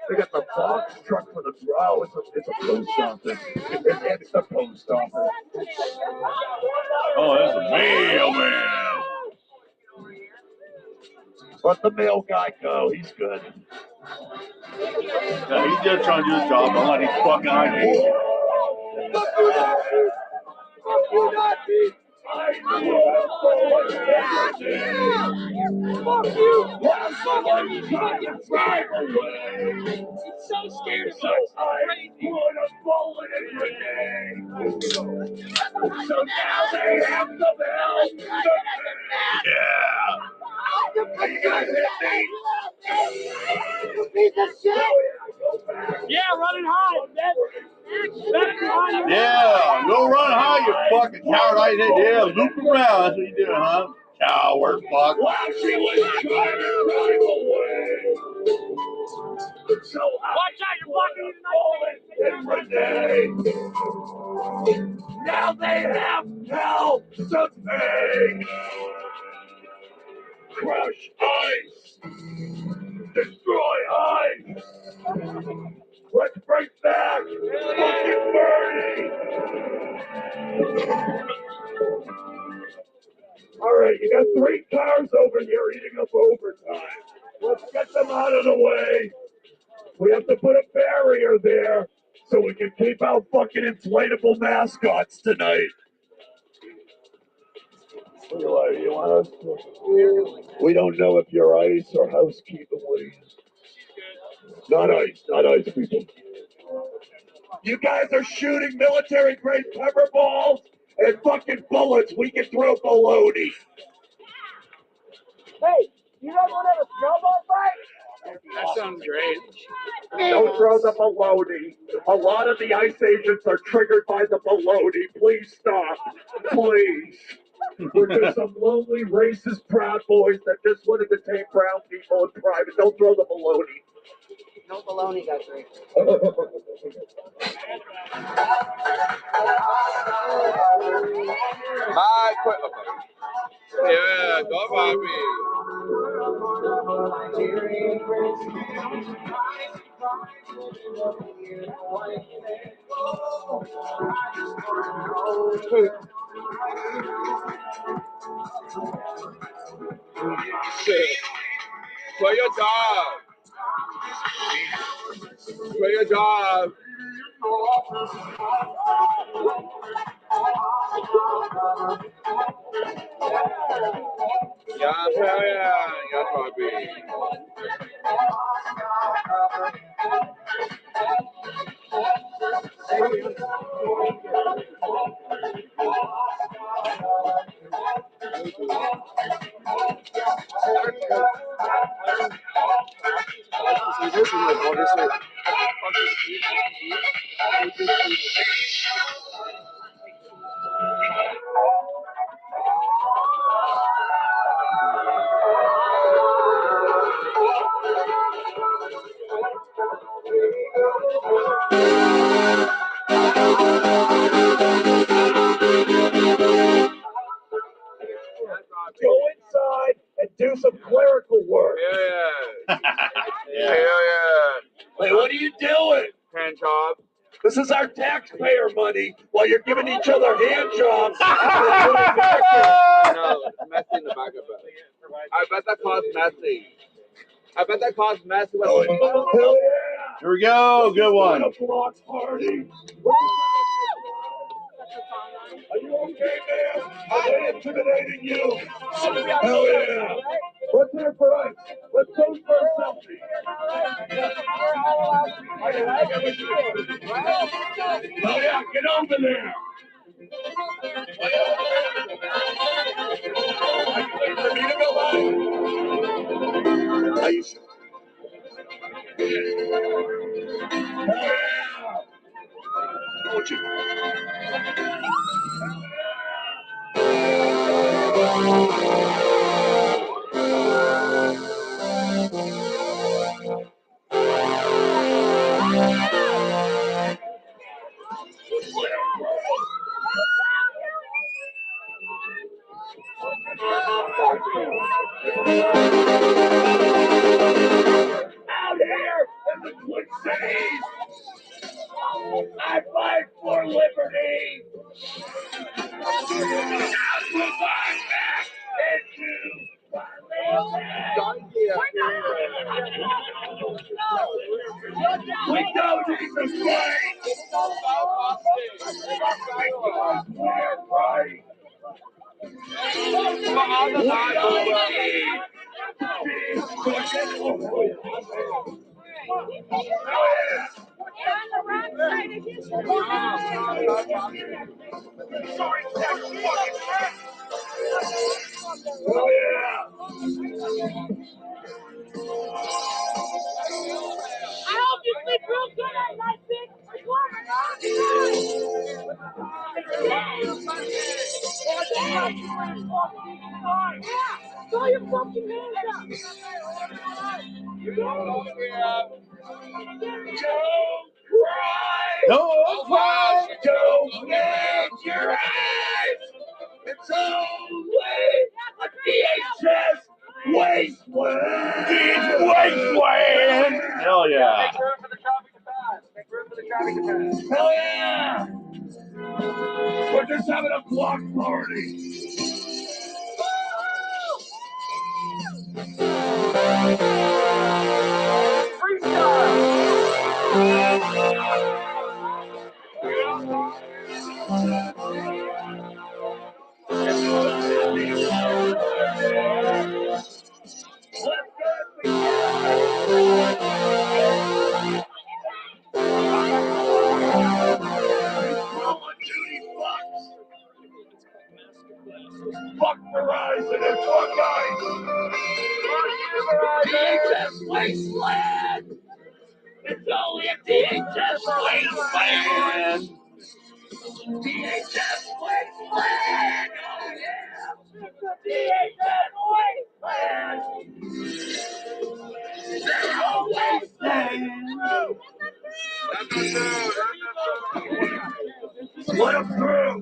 Speaker 3: They got the box truck for the grow. It's a post office. It's a post office.
Speaker 1: Oh, that's a mailman.
Speaker 3: Let the mail guy go. He's good.
Speaker 1: Yeah, he's just trying to do his job. Don't let his fucking ID.
Speaker 3: Fuck you, Nazi! I fuck you! Fucking drive away! He's so scared of you. I put a bullet in Renee. So now they have the bell.
Speaker 1: Yeah.
Speaker 3: Are you guys happy?
Speaker 20: You piece of shit!
Speaker 17: Yeah, running high.
Speaker 1: Yeah, go run high, you fucking coward. I said, yeah, loop around. That's what you do, huh? Coward, fuck.
Speaker 3: While she was trying to drive away. So
Speaker 17: Watch out, you're blocking
Speaker 3: Renee. Now they have hell to pay. Crush ice. Destroy ice. Let's bring back fucking Bernie. All right, you got 3 cars over here eating up overtime. Let's get them out of the way. We have to put a barrier there so we can keep out fucking inflatable mascots tonight. You want us? We don't know if you're ICE or housekeeping, please. Not ICE people. You guys are shooting military-grade pepper balls and fucking bullets. We can throw baloney.
Speaker 20: Hey, you guys want to have a snowball fight?
Speaker 17: That sounds great.
Speaker 3: Don't throw the baloney. A lot of the ICE agents are triggered by the baloney. Please stop. Please. We're just some lonely, racist Proud Boys that just want to detain brown people in private. Don't throw the baloney.
Speaker 9: No baloney, Guthrie.
Speaker 2: My equipment. Yeah, go Bobby. Play your job. Play your job. Yeah, hell yeah, that's Bobby.
Speaker 3: This is our taxpayer money while you're giving each other hand jobs.
Speaker 2: I know, it's messy in the back of it. I bet that cost messy. I bet that cost messy.
Speaker 3: Hell yeah.
Speaker 1: Here we go. Good one.
Speaker 3: A block party. Are you okay, man? Are they intimidating you? Hell yeah. What's here for us? Let's go for a selfie. Hell yeah, get over there. Are you waiting for me to go by? Are you sure? Hell yeah. Don't you? Out here in the Twin Cities, I fight for liberty. Now we'll fight back into we don't need to fight. We're right. Oh yeah.
Speaker 12: I hope you sleep real good at night, Vic. Throw your fucking hands up.
Speaker 3: Don't cry, don't close your eyes. It's only a DHS wasteland. It's wasteland.
Speaker 1: Hell yeah.
Speaker 2: Make room for the traffic to pass. Make room for the traffic to pass.
Speaker 3: Hell yeah. We're just having a block party. Fuck Verizon and fuck guys. DHS wasteland. It's only a DHS wasteland. DHS wasteland. Oh yeah. DHS wasteland. They're all wasteland. Let them through.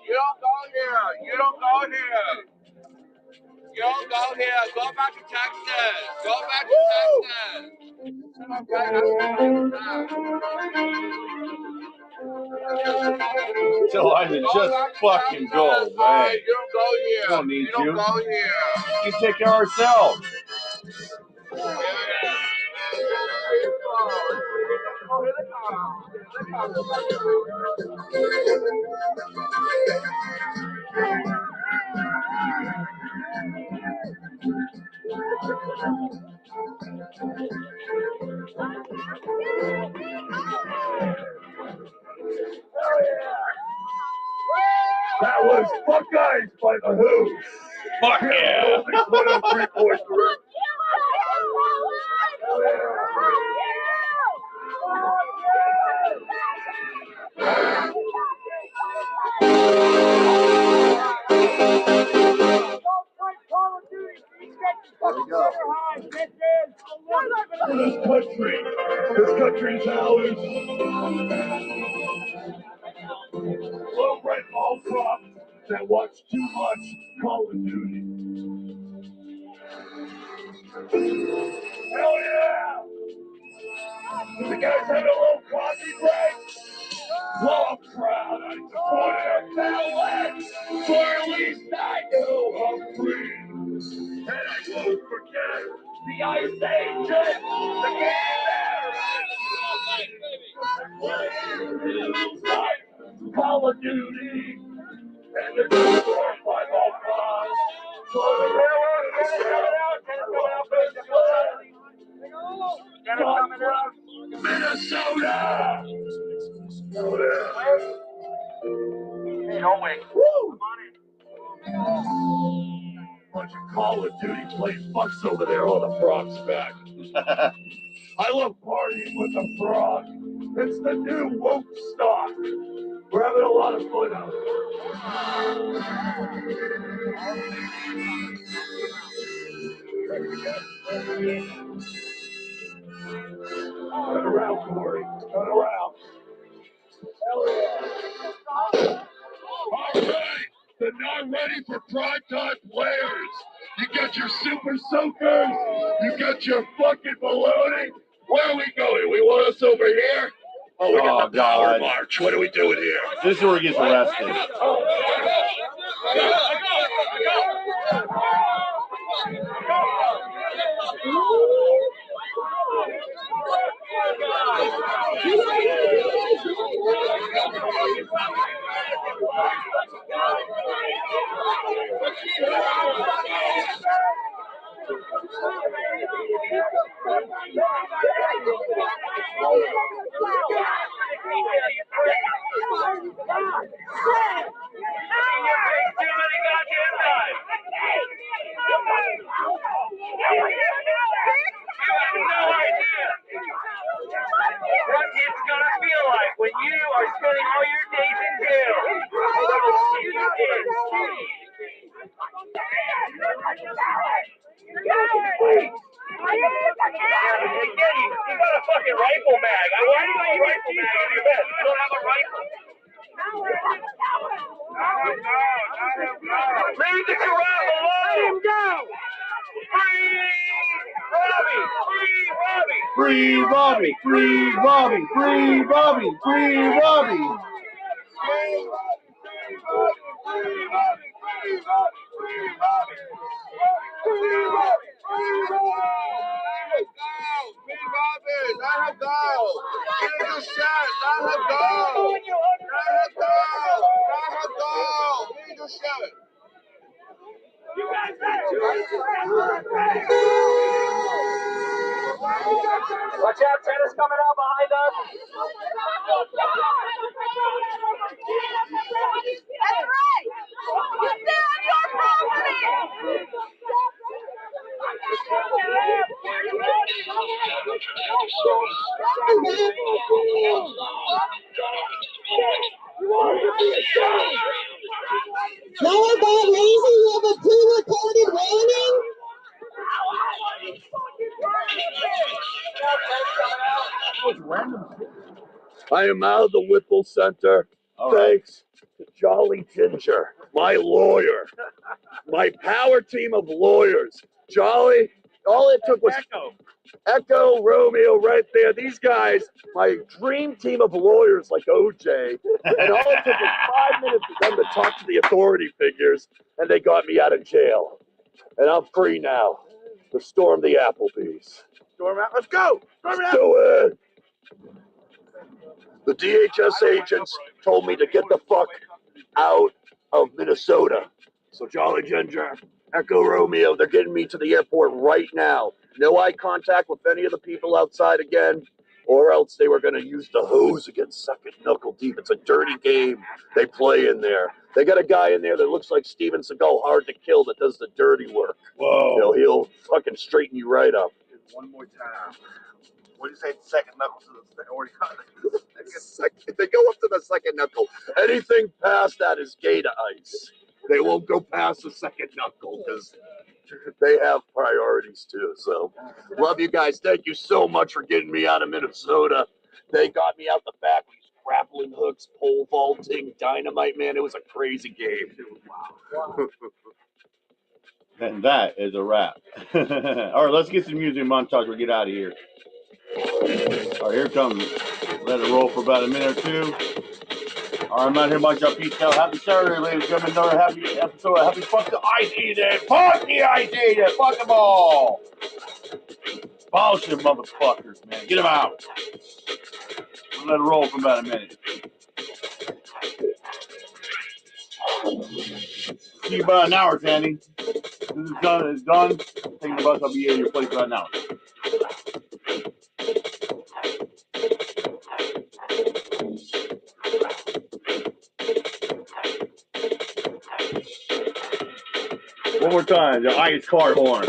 Speaker 2: You don't go here. You don't go here. Go back to Texas. Go back to Texas.
Speaker 1: So I just fucking go away.
Speaker 2: You don't go here.
Speaker 1: We don't need
Speaker 2: you. Don't go here.
Speaker 1: We can take care of ourselves.
Speaker 3: That was Buckeyes by the Who.
Speaker 1: Fuck yeah.
Speaker 3: 103.3. This country's ours. Low rent all cops that watch too much Call of Duty. Hell yeah! Do you guys have a little coffee break? Well, I'm proud I supported our ballet, for at least I know I'm free. And I won't forget the Ice Ages, the game Call of Duty, and the good Lord by all cause. Minnesota! Hey, don't wait. Woo! Bunch of Call of Duty playing fucks over there on the frog's back. I love partying with the frog. It's the new woke stock. We're having a lot of fun out here. Turn around, Corey. Turn around. Hell yeah. All right. The not ready for primetime players. You got your super soakers. You got your fucking baloney. Where are we going? We want us over here? Oh, we got the power march. What are we doing here?
Speaker 1: This is where he gets arrested.
Speaker 3: What it's gonna feel like when you are spending all your days in jail. Again, you got a fucking rifle mag. Why do you got your rifle mag in your vest? You don't have a rifle. Leave the giraffe alone. Let him go. Free Robbie! Free Robbie! Free Robbie! Free Robbie! Watch out, tennis coming out behind us.
Speaker 5: That's right. You stay on your property.
Speaker 7: How about lazy? You have a pre-recorded warning?
Speaker 3: I am out of the Whipple Center. Thanks to Jolly Ginger, my lawyer, my power team of lawyers. Jolly, all it took was Echo, Romeo, right there. These guys, my dream team of lawyers like OJ. And all it took was 5 minutes for them to talk to the authority figures, and they got me out of jail. And I'm free now to storm the Applebee's. Storm out. Let's go. Storm it out. Do it. The DHS agents told me to get the fuck out of Minnesota. So Jolly Ginger, Echo Romeo, they're getting me to the airport right now. No eye contact with any of the people outside again, or else they were going to use the hose against Second Knuckle Deep. It's a dirty game they play in there. They got a guy in there that looks like Steven Seagal, hard to kill, that does the dirty work. Whoa. He'll fucking straighten you right up. One more time.
Speaker 1: What do you say? Second knuckle to the
Speaker 3: Second, they go up to the second knuckle. Anything past that is gay to ICE. They won't go past the second knuckle because they have priorities too. So, love you guys. Thank you so much for getting me out of Minnesota. They got me out the back with these grappling hooks, pole vaulting, dynamite, man. It was a crazy game, dude. Wow.
Speaker 1: And that is a wrap. All right, let's get some music montage. We'll get out of here. All right, here it comes. Let it roll for about a minute or two. All right, I'm out here, my job. Peace out. Happy Saturday, ladies and gentlemen. Another happy episode. Happy fuck the ice eating. Fuck the ice eating. Fuck them all. Bullshit motherfuckers, man. Get them out. We'll let it roll for about a minute. See you about an hour, Sandy. This is done. It's done. Taking the bus. I'll be at your place about an hour. One more time, the ice car horn.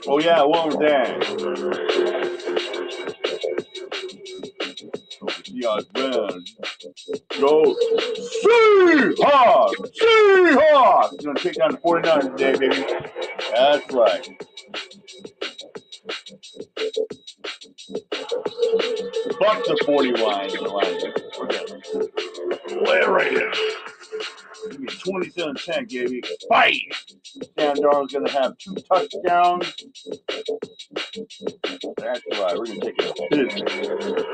Speaker 1: Oh yeah, one more time. Yeah, man. Go. Seahawks! Seahawks! You're gonna take down the 49ers today, baby. That's right. Fuck the 41 in the line. Larry. Give me 27-10, baby. Fight! Sam Darnold's gonna have 2 touchdowns. That's right. We're gonna take it to business.